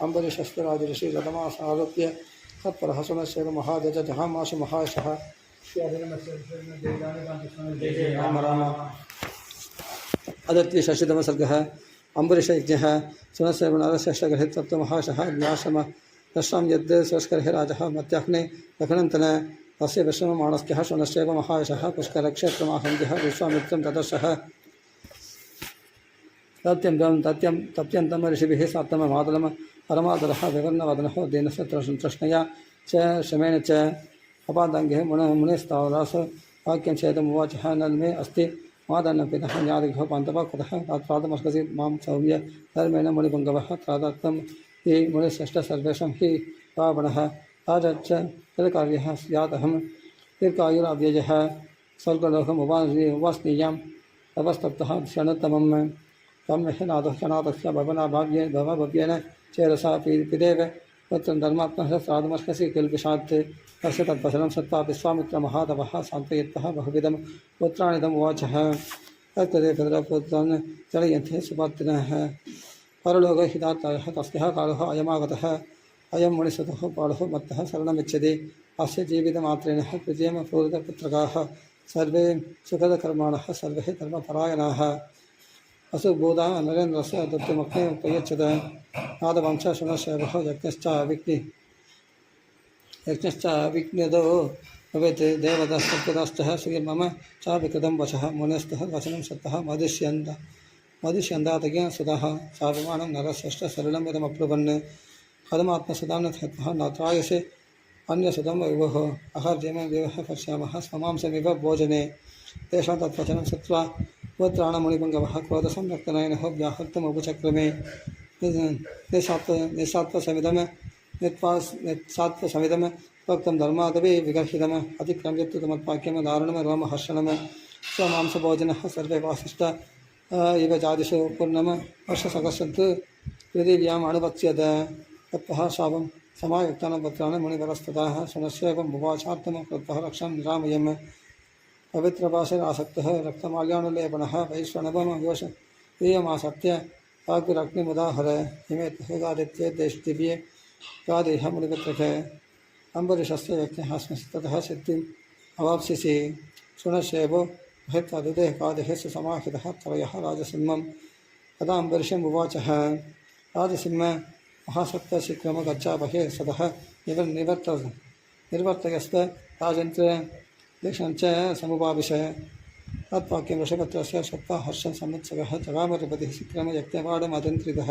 Speaker 1: अम्बरीषस्य राजऋषि रथमास आरोप्य तत्परः शुनश्चैव महादेव जहामाशु महायशः
Speaker 2: जय राम राम
Speaker 1: अदत्य षष्टितमः सर्गः अम्बरीषयज्ञः सुनश्चैव नरश्रेष्ठगृहीत्वा महाशः ज्ञाश्रम दश्रां यद् सुष्करः राजः मत्याह्ने दखनन्तन तस्य विश्रममाणस्यः शुनश्चैव महायशः पुष्करक्षेत्रमाहन्त्यः विश्वामित्रं तदर्शः तप्यन्तं ऋषिभिः सात्तममातलं परमादरः विवर्णवदनः दीनस्य तृष्णया च श्रमेण च अपादाङ्गः मुनिस्तावदास वाक्यं चेदमुवाचः नन्मे अस्ति मादन्नपितः न्यादिघो पान्तवः कुतः प्रातमस्कसि मां सौम्य धर्मेण मुनिपुङ्गवः त्रादत्तं हि मुनिश्रेष्ठ सर्वेषां हि पावनः ताजच्च तत्कार्यः स्यादहं दीर्घायुरव्ययः स्वर्गलोकम् उवास्नीयां तपस्तप्तः क्षणोत्तमं तं नादः क्षणादस्य भवभव्येन चेरसा पिदेव तत्र धर्मात्मनः श्राद्धमर्कसि किल्बिषात् तस्य तत्फलं सत्त्वा विश्वामित्रमहातपः सान्त्वयित्वः बहुविधं पुत्राणिदम् उवाचः तत्तदे पितरपुत्रान् जनयन्ते सुपात्रिनः परलोकहितार्थायः तस्यः कालः अयमागतः अयं मुनिसुतः बालः मत्तः शरणमिच्छति अस्य जीवितमात्रेण तृतीयं पूर्वपुत्रकाः सर्वे सुखदकर्माणः सर्वे धर्मपरायणाः असुबोधा नरेन्द्रस्य दत्तमग्ने प्रयच्छत नादवंशः शुनश्चैवः यज्ञश्च विघ्नदो भवेत् देवदस्तः श्रीर्मम च विकृतं वचः मुनेस्तः वचनं सत्तः मधुष्यन्दातज्ञ सुतः स्वाभिमानं नरश्रेष्ठ सरलं यदमब्रुवन् कथमात्मसुतान् थत्वः नात्रायसे अन्यसुतं विभोः अहर्जयं विवः पश्यामः स्वमांसमिव भोजने तेषां तत्वचनं श्रुत्वा पुत्राणमुनिपुङ्गवः क्रोधसंरक्तनयनः व्याहृतमुपचक्रमे निस्सात्वसमिदं नित्सात्वसमिदं भक्तं धर्मादपि विगर्हितम् अतिक्रम्यत्तु तमत्वाक्यं दारुणं रोमहर्षणं स्वमांसभोजनः सर्वे वासिष्ठ इव जादिषु पूर्णं वर्षसहस्रन्तु पृथिव्याम् अनुपत्स्यत तत्तः शापं समायुक्तानां पुत्राणां मुनिवरस्ततः शनस्येवं भुवाचार्तं कृत्वः रक्षां निरामयम् पवित्रभाषरासक्तः रक्तमाल्यानुलेपनः वैश्वनवं योष प्रियमासत्य काकुरग्निमुदाहर हिमे गादित्ये देशदिव्ये गादेह मुनिपुत्रके अम्बरीषस्य व्यक्तिः अस्मसि ततः सिद्धिम् अवाप्स्यसि शृणश्येवो बृहत्तदिदेः कादेहस्य समाहितः त्रयः राजसिंहं तदा अम्बरीषम् उवाचः राजसिंह महासत्त्वशीघ्रम गच्छा बहिः सदः निर्वर्तयस्त राजन्त्र देशञ्च समुपाविश तत्वाक्यं वृषभत्रस्य श्रुत्वा हर्षं संवत्सरः जगामरिपतिः शीघ्रं यज्ञवाडमदन्त्रितः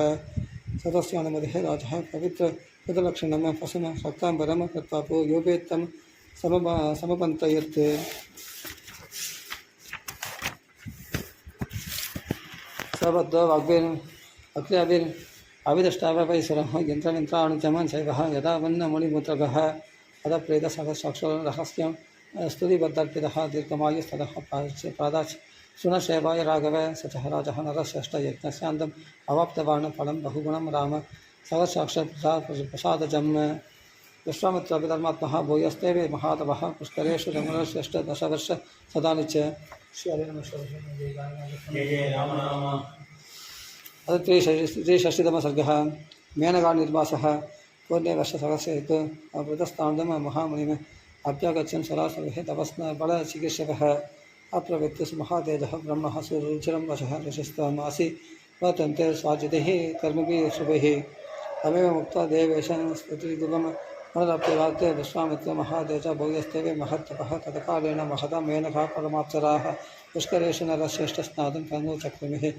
Speaker 1: सदस्यानुमतिः राजः पवित्रलक्षणं पशुं शक्ताम्बरं कृत्वा योपेत्तं समपन्तयत् सबद्धो अभिदष्टावैसरः यन्त्रमिन्त्राणुचमन् शैवः यदा वन्नमुनिपुत्रकः पदप्रेतसहस्राक्षरहस्यं स्तुतिबद्धर्पितः दीर्घमायुस्ततः प्रादाच् शृणशैवाय राघव स च राजः नरश्रेष्ठयज्ञस्यान्तम् अवाप्तवान् फलं बहुगुणं राम सहस्राक्षरप्रसादजम् विश्वामित्राभिधर्मात्मः भूयस्ते महातवः पुष्करेषु रमणश्रेष्ठ दशवर्ष सदानि च त्रिषष्टितमसर्गः मेनकानिर्वासः पूर्णवर्षसहस्रे हेतु अवृतस्ताण्डं महामुनिम् अभ्यागच्छन् सरासरिः तपस्न बलचिकित्सकः अप्रवृत्तिः महातेजः ब्रह्मः सुरुचिरं वशः ऋषिस्त्वम् असि वर्तन्ते स्वाजितैः कर्मभिः शुभैः तमेव मुक्त्वा देवेशं स्तुतिदिवं पुनरप्यवाद्य विश्वामित्र महातेज भूयस्तेवे महत्तपः तत्कालेन महता मेनका परमाप्सराः पुष्करेषु नरश्रेष्ठस्नातं तन्नोचक्रमिः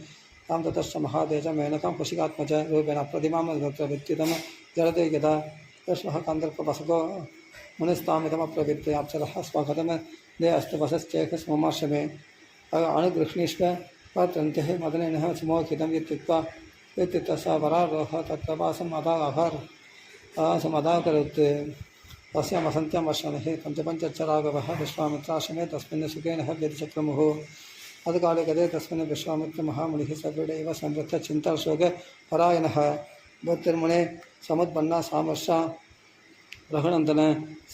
Speaker 1: तां ततश्च महातेज मेनकां कुशिकात्मज रूपेण प्रतिमां विद्युतं जलते यदा तस्मः कन्दर्पवसको मुनिस्तामितमप्रवृत्ते अप्सरः स्वागतं दे अस्तवसश्चेख स्ममार्षमे अनुगृह्णीष्व पात्रन्त्यः मदनेन सुमोहितं इत्युक्त्वा स वरारोह तत्प्रवासम् अदाकरोत् तस्यां वसन्त्यां वर्षणः पञ्चपञ्च राघवः विश्वामित्राश्रमे तस्मिन् सुखेन व्यतिचक्रमुः अधकाले गते तस्मिन् विश्वामित्रमहामुनिः सर्वैव संवृत्य चिन्ताशोकपरायणः भूतिर्मुने समुत्पन्ना सामर्षा ग्रहणन्तन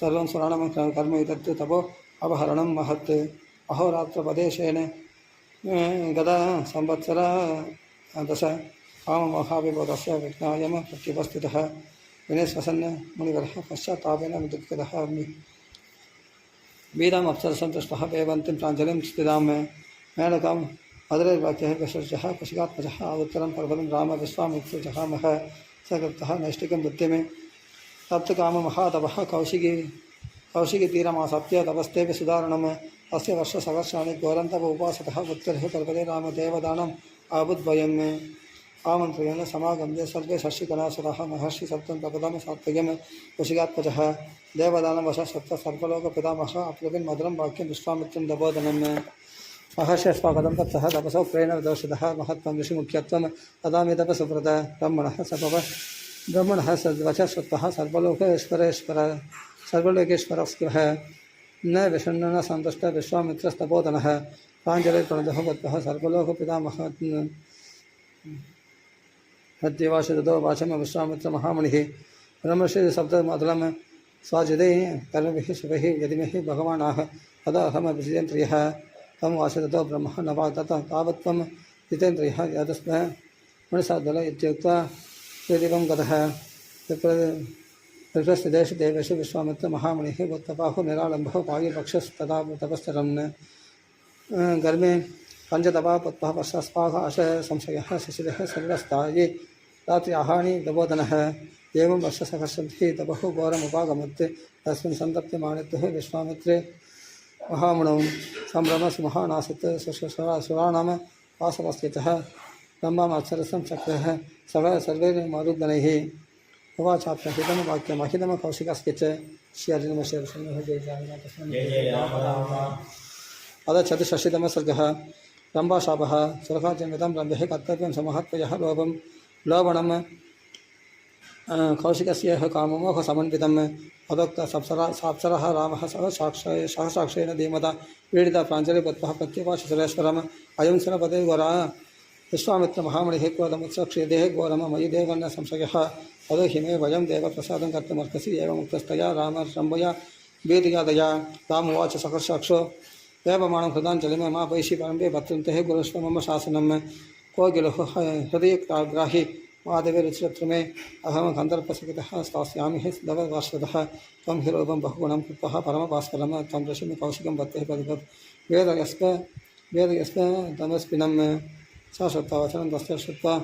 Speaker 1: सर्वं सुराणं कर्म एतत् तपो अपहरणं महत् अहोरात्रप्रदेशेन गदा संवत्सर दश काममहाविभोगस्य विघ्नायं प्रत्युपस्थितः विनयश्वसन् मुनिवरः पश्चात्तापेन विदुःखितः वीराम् अप्सरसन्तुष्टः पेबन्तीं प्राञ्जलिं स्थितां मेनकां मधुरैर्वाक्यः विसर्जः कुशिकात्मजः उत्तरं पर्वतं राम विश्वामित्रजहामः सकृतः नैष्टिकं बुद्धिमे तप्तकाममहातपः कौशिकीतीरमासत्य तपस्तेऽपि सुधारणम् अस्य वर्षसहस्राणि घोरन्तप उपासतः उत्तरः पर्वते रामदेवदानम् आबुद्वयम् आमन्त्रेण समागम्य सर्वे षष्टिकणासुरः महर्षि सप्तं प्रपदं सात्वयं कुशिकात्मजः देवदानवशः सप्त सर्वलोकपितामहः अप्लुबिन् मधुरं वाक्यं विश्वामित्रं दबोधनम् महर्षि स्वागतं तत्सः तपसौ प्रेण दोषितः महत्त्वं ऋषिमुख्यत्वं तदामि तपसुव्रत ब्रह्मणः ब्रह्मणः सद्वचस्वत्वः सर्वलोकेश्वरस्कृः न विषण्ण न सन्तुष्ट विश्वामित्रस्तपोधनः प्राञ्जलिर्प्रणदः गत्वः सर्वलोकपितामहः हत्यवासदो वाचम विश्वामित्रमहामुनिः ब्रह्मश्री शब्दमधुलं स्वाजितैः कर्मभिः शुभैः यदिमः भगवानाः तदा अहमभिजितेन्द्रियः तं वासदतो ब्रह्म न वा ततः तावत्त्वं जितेन्द्रियः यदस्म मुनिसादल इत्युक्त्वा दिवं गतः देश देवेषु विश्वामित्रमहामुनिः उत्तपाहु निरालम्बः वायुपक्षस्तदा तपश्चरन् गर्मे पञ्चतपा पुत्पः पश्चास्पाः अश संशयः शिशिरः शरीरस्थायि रात्रि आहानि दबोधनः एवं वर्षसहस्रभिः तपः घोरमुपागमत् तस्मिन् सन्तप्यमानित्युः विश्वामित्रे महामुनौ सम्भ्रमसु महानासीत् सुराणां वासवस्थितः ब्रह्माम् अक्षरसं चक्रः सर्वैर्मरुद्गणैः उवाचाप्यहितं वाक्यमहितमकौशिकस्य च श्रीहरिनमः अथ चतुष्षष्टितमः सर्गः रम्भाशापः सुरखाचन्वितं रम्भेः कर्तव्यं समहत्वयः लोभनं कौशिकस्य काममोहसमन्वितम् अदोक्त साप्सरः रामः सहसाक्षेण धीमता पीडिता प्राञ्जलिपद्मः प्रत्युपाशसुरेश्वरम् अयं सुरपते गोरा विश्वामित्रमहामणिः क्रोधमुत्सक्षेदेः घोरम मयि देवन्न संशयः तदो हिमे वयं देवप्रसादं कर्तुमर्हसि एवमुक्तस्तया रामरम्भया वेदिका दया रामुवाच सहस्राक्षो देवमाणं हृदाञ्जलिं मा पैषि परम्बे भर्तृन्तेः गुरुष्व मम शासनं कोकिलुः हृदयग्राहि माधवेरुचिरत्र मे अहं गन्धर्पसहितः स्थास्यामि हि दववाश्वतः त्वं हि रूपं बहुगुणं कृत्वः परमभास्करं त्वं ऋषिं कौशिकं वत्तेः पदिपत् वेदयस्म तमस्पिनं स श्रुत्वावचनं तस्य श्रुत्वा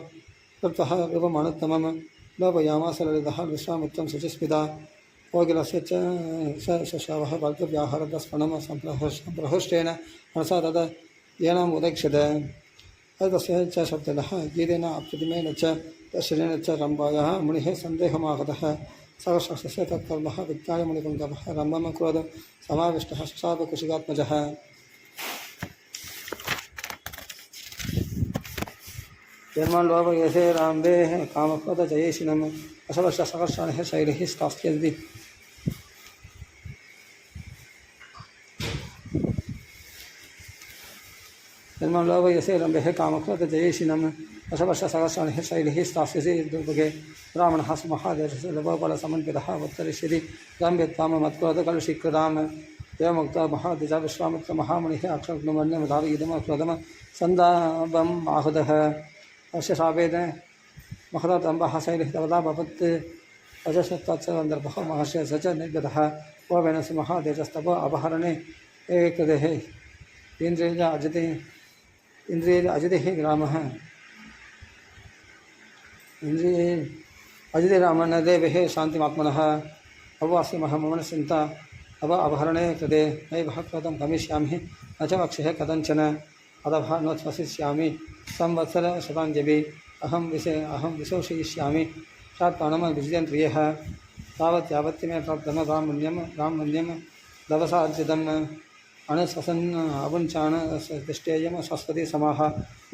Speaker 1: कृत्वः रूपमनुत्तमं लोपयामास ललितः विश्वामित्रं शुचिस्मिता कोकिलस्य च शशवः वर्गव्याहारदस्फणं सम्प्रहृष्टेन मनसा तद येनाम् उदैक्षत तस्य च शब्दः गीतेन अप्रतिमेन च दर्शनेन च रम्भायाः मुनिः सन्देहमागतः सहस्रस्य तत्कर्मः विज्ञाय मुनिपुङ्गवः रम्भं क्रोध समाविष्टः शशापकुशिकात्मजः जन्मलोभयसे राम्भेः कामक्रोधजयेशिनम् असवर्षसहस्राणिः शैलिः स्थास्यन्ति जन्मलोभयसे रम्भेः कामक्रोधजयेशिनम् असवर्षसहस्राणिः शैलिः स्थास्यसि दुर्भगे ब्राह्मणः सुमहादेशस्य लभोबलसमन्वितः उत्तरिष्यति रम्भ्यत्वाममत्क्रोधकलुषीकृताम् एवमुक्ता महाद्विजा विश्वामित्रमहामुनिः अक्षग्नुमन्यमधारयिदमक्रोधम सन्दाबम् आहुतः अस्य शापेन महदातम्बः शैलिः तवदा भवत् अजशत्तात्सन्दर्भः महर्षि स च निर्गतः ओवेनस्य महादेशस्तव अपहरणे एकदेः इन्द्रिय अजितेः ग्रामः इन्द्रिये अजिते रामनदेवेः शान्तिमात्मनः अवास्य महमनश्चिन्ता अपहरणे कृते नैवः क्रोधं गमिष्यामि न च वक्षः कथञ्चन अदभः नोत्वसिष्यामि संवत्सर शताञ्जलि अहं विशोषयिष्यामि शात्मानं विजयन्त्रियः तावत् यावत् मे प्राप्तं राममन्यं दवसार्जितम् अणुश्वसन् अवुञ्चाण तिष्ठेयं शाश्वती समाः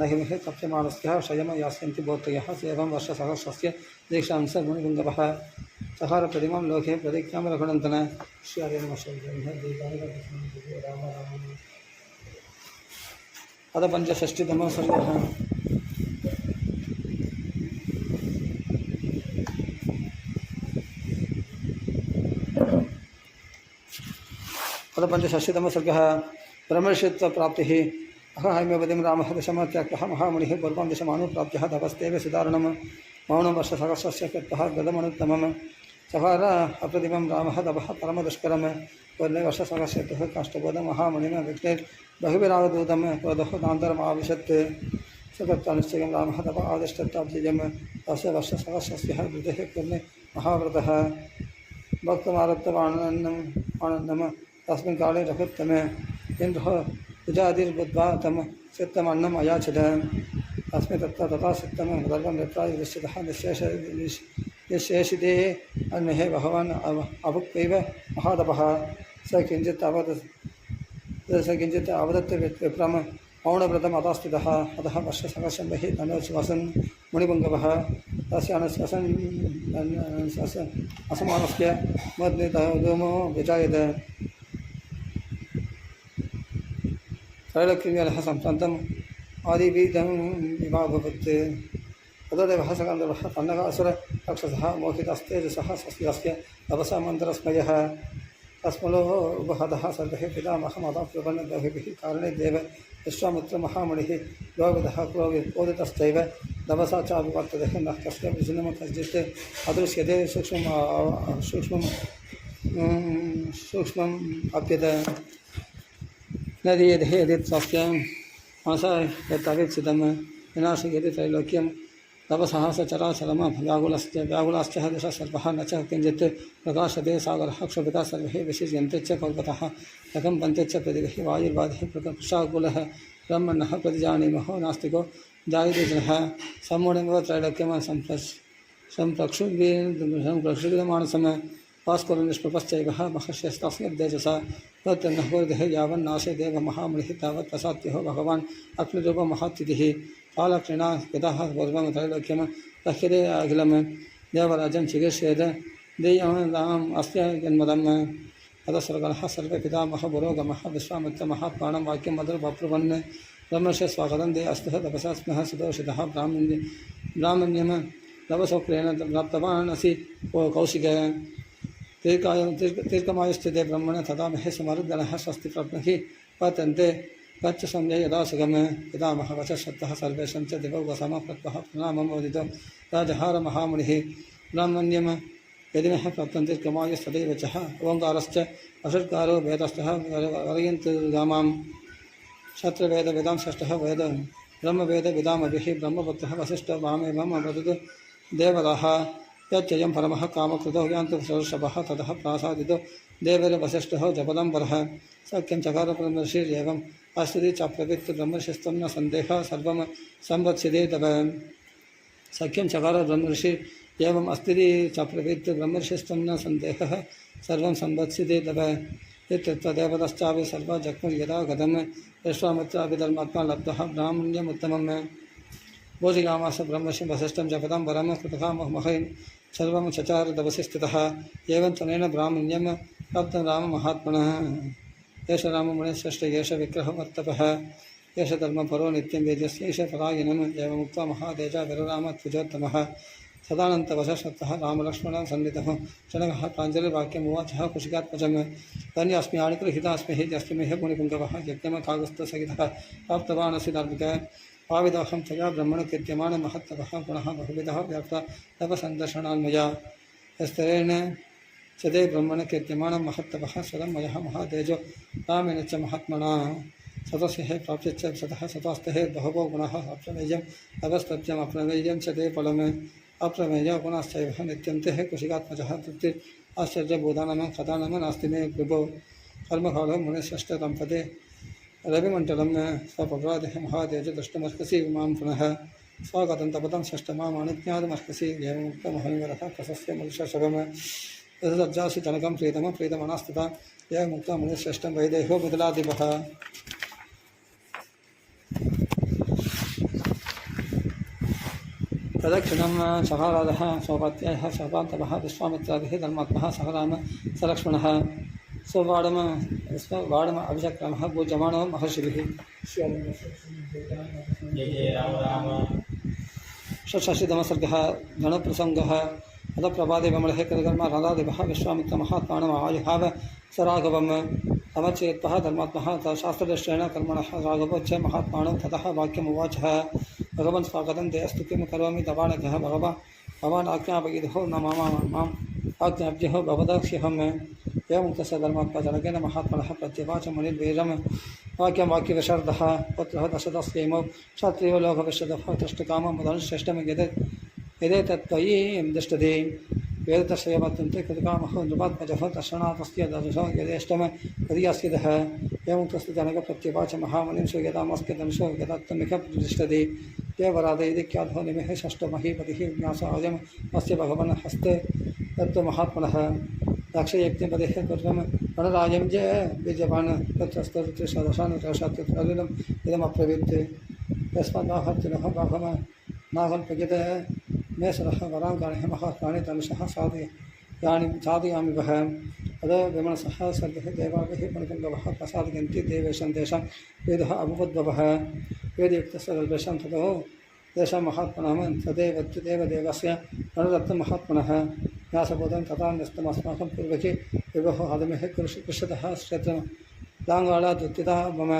Speaker 1: न हि महे तप्यमानस्यः क्षयं यास्यन्ति बोधयः सेवं वर्षसहस्रस्य दीक्षां स मुनिपुङ्गवः सहार प्रतिमां लोके प्रतिज्ञां रघुनन्दन अथ पञ्चषष्टितमः सर्गः अथ पञ्चषष्टितमः सर्गः ब्रह्मर्षित्वप्राप्तिः अहहैम्यवतिं रामः दशमत्यागः महामुनिः पूर्वं दशमानुप्राप्त्यः तपस्तेव सुधारणं मौनं वर्षसहस्रस्य कृत्वः गदमनुत्तमं सहार अप्रतिमं रामः तपः परमदुष्करं पूर्णे वर्षसहस्रतः काष्ठबोधं महामुनिं विघ्नेर्बहुविरावधूतं क्रोधः दान्तरमाविशत् सतत्वनिश्चयं रामः तप आदिष्टत्ताब्जयं तस्य वर्षसहस्रस्य वृद्धेः पूर्णे महाव्रतः भक्तमारब्धमानन्दं तस्मिन् काले रघुत्तमे इन्द्रः विजातिर्बुद्ध्वा तं सिद्धमन्नम् अयाचत तस्मै तथा सिद्धं गर्भं यत्रा दृश्यतः निःशेषिते अन्महे भगवान् अभुक्तैव महातपः स किञ्चित् अवदत्त विप्रम मौनव्रतम् अतास्थितः अतः वर्षसहस्रं बहिः धनोच्छ्वसन् मुनिपुङ्गवः तस्य अनुश्वसन् असमानस्य मद्निधूमो विजायत त्रैलोक्यविलः सम्प्रान्तम् आदिवीदं विभाभवत् तदोदेवः सकन्दर्भः पन्नगासुर राक्षसः मोहितस्तेजसः स्वस्य तपसा मन्त्रस्मयः तस्मलो उपहतः सर्वैः पितामहमताप्रपन्नद्रभिः कारणे देव विश्वामित्रमहामुनिः योगदः क्रोधितश्चैव तपसा चाभिवर्तते नः कस्य विजनं कश्चित् अदृश्यते सूक्ष्मम् अप्यत न दीयते यदि तस्य मनसा यत्तवेत्सितं विनाशयति त्रैलोक्यं तपसः स चराचरम व्याकुलाश्च दशः सर्वः न च किञ्चित् प्रकाशते सागरः क्षोभितः सर्वैः विशिष्यन्ते च कल्पतः प्रकम्पन्ते च प्रतिभिः वायुर्वादिः प्रकुशाकुलः ब्रह्मणः प्रतिजानीमः नास्तिको जायते जनः सम्मूढमेव त्रैलोक्यं सम्प्रक्षुभिदमानसम् भास्कर निष्प्रपश्चैव महर्षिस्तस्मद्देजसा तत्तन्नः यावन्नासे देव महामुनिः तावत् प्रसाद्यो भगवान् अग्निरूपो महातिथिः कालक्षिणा यतः पूर्वं त्रैलोक्यं लक्ष्यते अखिलं देवराजं चिकीर्षेत् देयम् अस्य जन्मदम् अतस्वर्गणः सर्वे पितामह पुरोगमः विश्वामित्र महात्मानं वाक्यं मधुरवप्रुवन् ब्रह्मस्य स्वागतं दे अस्तः तपसा स्मः सुदोषितः ब्राह्मण्यं तपसोक्रेण प्राप्तवान् असि कौशिक दीर्घमायुस्थिते ब्रह्मण तथा महे समरुद्गणः स्वस्ति प्रज्ञहि पतन्ते गच्छ संजय यदा सुगम पितामह वच श्रद्धः सर्वेषां च दिवौगसमः प्रत्वः प्रणामं मोदितो राजहार महामुनिः ब्राह्मण्यं यदि मः प्राप्तं दीर्घमायुस्तदैव च ओङ्कारश्च अषट्कारो वेदस्थः वरयन्तु गामां क्षत्रवेद वेदां षष्ठः वेद ब्रह्मवेद विदामभिः ब्रह्मपुत्रः वसिष्ठः वामेवम् अवदतु देवताः यच्चयं परमः कामकृतो यान्तु सर्षभः ततः प्रासादितो देवैर्वसिष्ठः जपदम्बरः सख्यं चकार ब्रह्मर्षिरेवम् अस्ति च प्रवृत्ति ब्रह्मर्षिस्त्वं न सन्देहः सर्वं संवत्स्यते तव सख्यं चकार ब्रह्मर्षि एवम् अस्ति च प्रवृत्ति ब्रह्मर्षिस्त्वं न सन्देहः सर्वं संवत्स्यते तव इत्यदेवतश्चापि सर्वा जग्मुर् यदा गतं विश्वामित्रापि धर्मात्मा लब्धः ब्राह्मण्यमुत्तमम् बोधिगामास ब्रह्मर्षि वसिष्ठं जपदं वरं कृतकामः महीं सर्वं चचार तपसि स्थितः एवं तनेन ब्राह्मण्यं प्राप्तं राममहात्मनः एष राममुनिश्रेष्ठ एष विग्रहवर्तपः एष धर्मपरो नित्यं वेद्यस्य एष परायणम् एवमुक्त्वा महातेजा विररामध्वजोत्तमः सदानन्तवशश्रद्धः रामलक्ष्मणं सन्निधः शनकः प्राञ्जलिवाक्यमुवाचः कुशिकात्मजं धन्योऽस्मि आनुगृहीतास्मि हि यस्मिन् मुनिपुङ्गवः यज्ञमकागस्थसहितः प्राप्तवानसि धार्मिक आविदहं तया ब्रह्मण कीर्त्यमानं महत्तपः पुनः बहुविधः व्याप्ता तपसन्दर्शनान्मया स्तरेण च ते ब्रह्मण कीर्त्यमानं महत्तपः स्वदं मयः महातेजो रामेण च महात्मना सतस्य हे प्राप्य च सतः सतास्ते हे बहवो गुणः अप्रमेयम् अवस्तत्यम् अप्रमेयं च ते फलम् अप्रमेय गुणश्चैव नित्यं ते हे कुशिकात्मजः तृप्ति आश्चर्यबोधानमं कथानमं नास्ति मे कृपो कर्मकालो मुनिश्रेष्ठ दम्पते रविमण्डलं स्वपराधः महातेज दृष्टमर्कसि मां पुनः स्वागतं तपतं षष्ठमामानुज्ञातमर्कसि एवमुक्तमहनिवरः प्रशस्य मनुष्यशवम् यथसज्जासि जनकं प्रीतमं प्रीतमनास्तथा एवमुक्तं मुनिश्रेष्ठं वैदेहो विदलादिपः प्रदक्षिणं सहाराधः सौपात्यायः सौपान्तवः विश्वामित्रादिः धर्मात्मः सह राम सलक्ष्मणः स्ववाडम अभिचक्रमः पूज्यमानो महर्षिभिः षष्ठीतमसर्गः गणप्रसङ्गः अधप्रभादे विमलः कृतकर्म राधादिभः विश्वामित्रमहात्मानम् आयुहाव स राघवम् अवचेत्पः धर्मात्मः शास्त्रदृष्टेन कर्मणः राघवोच्च महात्मानं ततः वाक्यमुवाचः भगवन् स्वागतं ते अस्तु किं करोमि तवानघः भवान् आज्ञापयितुः न माम् आज्ञाप्यः भवदास्यहम् एवमुक्तस्य धर्मात्मा जनकेन महात्मनः प्रत्यवाच मुनिर्वीरं वाक्यं वाक्यविशारदः पुत्रः दशरथस्यैमौ क्षत्रियो लोकविशदः दृष्टकामं मुदनुश्रेष्ठं यदेतत्त्वयि दृष्टति वेदतस्यैवत्तन्ते कृतकामः नृपात्मजः दर्शनाथस्य ददुषो यदेष्टं यदीयस्यदः एवमुक्तस्य जनकप्रत्यवाच महामुनिं सुयदामस्य धनुषो यदत्तमिह प्रतिष्ठति देवराध इति ख्यातो निमिः षष्ठमहीपतिः ज्ञासायम् अस्य भगवन् हस्ते तत्त्वमहात्मनः दक्षयज्ञपदेः पूर्वं गणराजं च बीजवान् तत्रस्तदशानुशात्तत्वलिदम् इदमब्रवीत् यस्माद्वाहर्जुनः बाहव नागल्पयत् मेषरः वराङ्गाणिः महात्मानि धनुषः साधयामि वः तदा विमनसः सर्वैः देवाभिः मणिपुङ्गवः प्रसादयन्ति देवेषां तेषां वेदः अभवद्भवः वेदयुक्तस्य सर्वेषां ततो तेषां महात्मनः तदेव देवदेवस्य अनुरक्तमहात्मनः व्यासबोधं तथा न्यस्तमस्माकं पूर्वके विभोः आदमेः कृषतः क्षेत्रं लाङ्गाळादुत्थितः मम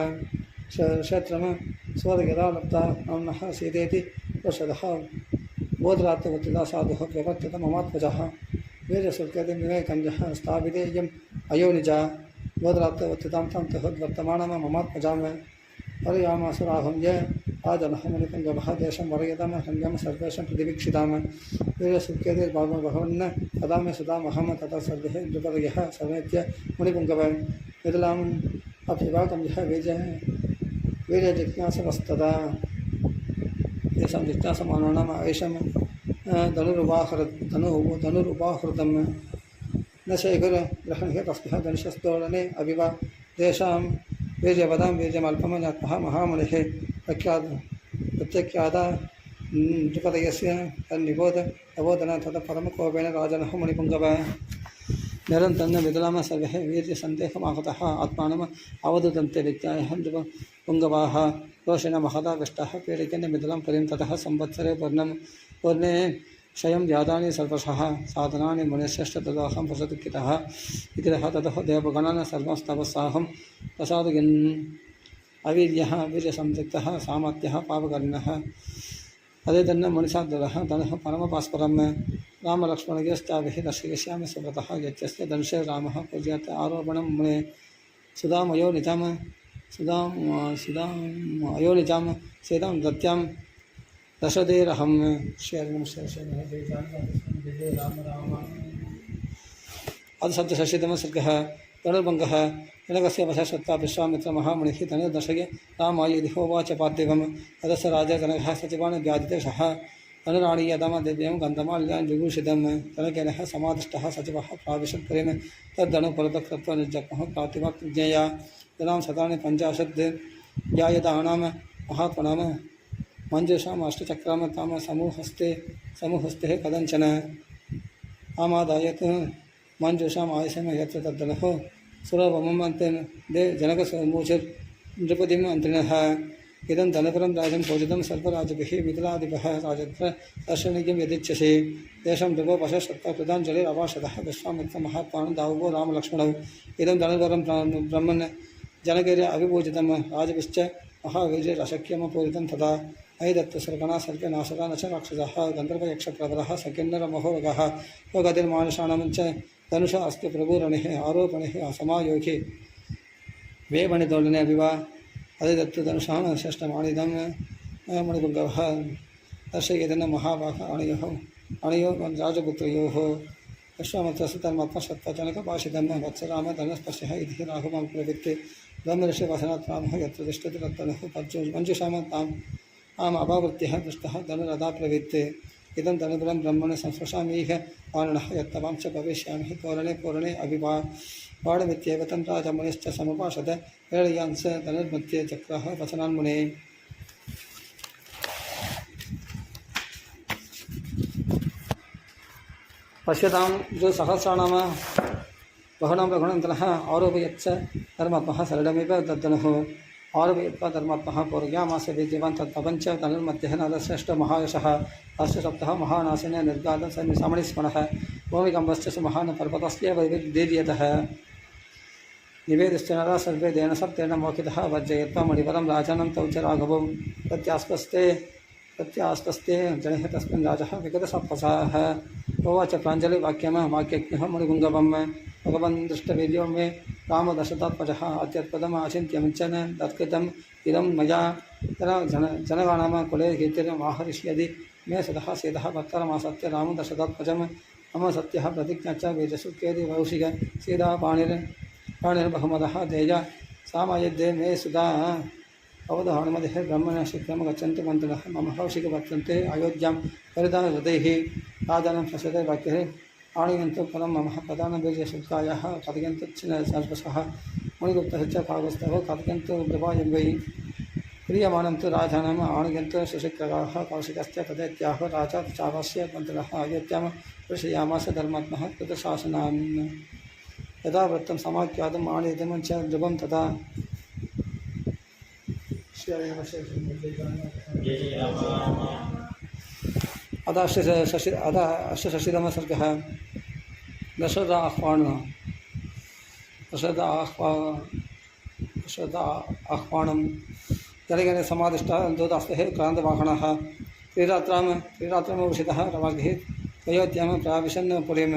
Speaker 1: क्षेत्रं स्वदगिरा लब्धा नाम्नः सीतेति कृषतः बोधरात्तवत्थितः साधुः प्रवर्तित ममात्मजः वीरशुल्कति विवेकञ्जः स्थापितेयम् अयोनिजा बोधरात्तवत्थितां तं तहुद्वर्तमानं ममात्मजां हरयामासुराहं ये आजनः मुनिपुङ्गवः देशं वरयतामहन्यं सर्वेषां प्रतिवीक्षितां वीरसुख्यतिर्भगवन् तदा मे सुधामहं तथा सर्वे नृपतयः समेत्य मुनिपुङ्गव विदलाम् अभिवाकं यः वीर्यजिज्ञासवस्तदा तेषां जिज्ञासमानानाम् ऐषं धनुरुपाहृतं न शेखर ग्रहण तस्कः धनुषस्तोलने अभिवा तेषां वीर्यपदां वीर्यमल्पमन्यात्मः महामुनिः प्रत्यख्याता नृपतयस्य तन्निबोध अबोधन ततः परमकोपेन राजनः मुनिपुङ्गव निरन्तरं विदलाम सर्वे वीर्यसन्देहमाहतः आत्मानम् अवदुदन्ते विद्यायाः नृपपुङ्गवाः रोषेण महता कष्टाः पीडिकेन विदलां पुरीं ततः संवत्सरे पूर्णे क्षयं व्याधानि सर्वशः साधनानि मुनिश्रेष्ठ तदहं प्रसदुःखितः ततः देवगणान् सर्वस्तवसाहं प्रसादगिन् अवीर्यः वीर्यसंयुक्तः सामर्थ्यः पापकर्णः अदे तन्न मुनिसाद्वरः धनः परमभास्करं रामलक्ष्मणयोश्चाभिः दर्शयिष्यामि सुव्रतः यत्यस्य धनुषे रामः पूज्यते आरोपणं मुने सुधामयो निजाम सुधामयो निजाम सेतां दत्यां दशदेरहं श्रीहरिं
Speaker 2: जय राम राम
Speaker 1: अधसप्तषष्टितमः सर्गः धनुर्भङ्गः जनकस्य वशश्रुत्वा विश्वामित्र महामुनिः धनुर्दर्शये रामाय यदि होवाच पार्थिवम् तदस्य राजा जनकः सचिवान् व्याधितेषः धनुराणीयतम दिव्यं गन्धमाल्यान् विभूषितं जनकेन समादिष्टः सचिवः प्राविशत् पुरीं तद्धनु पुरतः कृत्वा निर्जग्मः प्रातिवाक्ज्ञेया जनां शतानि 50 ध्यायतानां महात्मनां मञ्जूषाम् अष्टचक्रां ताम समूहस्ते कदञ्चन आमादायत् मञ्जूषाम् आयुषं यत्र तद्धनुः सुरवमन्ते दे जनकसमूचिर्नृपतिम् अन्त्रिणः इदं धनपुरं राजं पूजितं सर्वराजभिः मिथिलादिभः राजत्र दर्शनीयं यदिच्छसि तेषां नृपो वशश्रुत्वा कृताञ्जलिरभाषतः विश्वामित्रमहात्मानं दावुवो रामलक्ष्मणौ इदं धनुर्वरं ब्रह्मन् जनकैर्य अभिपूजितं राजभिश्च महावीर्यरशक्यमपूरितं तथा ऐदत्तसर्गणा सर्गनाशका न च राक्षसः गन्धर्वयक्षप्रवरः सकिन्नरमहोरगः स्वगतिर्मानुषाणां च धनुषा अस्ति प्रभुरणिः आरोपणिः असमायोगी वेमणिदोलने अभिवा अधिदत्तु धनुषां षष्ठमाणिदं मणिपुङ्गवः दर्शयेदन महाभाग अणयो राजपुत्रयोः विश्वामित्रस्य धर्मात्मशत्वजनकभाषितं वत्सराम धनुस्पश्यः इति राघवं प्रवृत्ते ब्रह्मऋषिवसनात् रामः यत्र तिष्ठति तत्तनुः मञ्जुषां ताम् अभावृत्तिः दृष्टः धनुरदा प्रवृत्ते इदं धनुबलं ब्रह्मणे संस्पृशामीह पाणिनः यत्तवां च भविष्यामि पूरणे अभिवाडमित्येव तं राजमुनिश्च समुपासत वेळयांस धनुर्मध्ये चक्रः वचनान्मुने पश्यतां जो सहस्राणाम बहुनां रघुनन्दनः आरोपयच्च धर्मात्मः सरलमेव तद्धनुः आरोपयित्वा धर्मात्मः पौर्यामास विद्यवान् तत्प्रपञ्च धनुर्मध्ये नरश्रेष्ठ महायशः अस्य सप्तः महानाशेन निर्गातः समणिस्मणः भूमिकम्बश्च स महान् पर्वतस्य वैविध्यतः निवेदिश्च नरः सर्वे तेन सप्तेन मोहितः वर्जयित्वा मणिवरं राजानं तौ च राघवं प्रत्यास्पस्ते जनिः तस्मिन् राजः विगतसप्तसाः उवाच प्राञ्जलिवाक्यं वाक्यज्ञः मुनिपुङ्गवं भगवन् दृष्टवीर्यो मे रामदशतात्मजः अत्यत्पदम् अचिन्त्यमुच्चन तत्कृतम् इदं मया जनगाणां कुले कीर्तिर्माहरिष्यदि मे सतः सीतः भक्तरमासत्य रामदशतात्मजं मम सत्यः प्रतिज्ञा च वेदसुख्येति वौषिक सीता पाणिर्बहुमतः तेज सामयद्दे मे सुधा अवधानमतिः ब्रह्मण शीघ्रं गच्छन्ति मन्त्रिणः मम कौशिकवर्तन्ते अयोध्यां परिधान हृदैः राजानं शशते वाक्यः आणयन्तु फलं मम प्रधानबीजशुल्कायाः कथयन्तु सर्वशः मुनिगुप्तः च कागस्तव कथयन्तु नृपायं वै प्रीयमाणं तु राजानम् आणयन्तु सुशिक्रगाः कौशिकश्च तदेत्याह राजा चावस्य मन्त्रिणः अयोध्यां प्रेषयामास धर्मात्मः कृतशासनान् यदा वृत्तं समाख्यातम् आनयितुं च नृपं तथा अष्टषष्टितमः सर्गः दशरथाह्वानं जनगणे समादिष्टः दूतास्तेः क्रान्तवाहनः त्रिरात्रमुषितः रवागिः अयोध्यां प्राविशन् पुरीं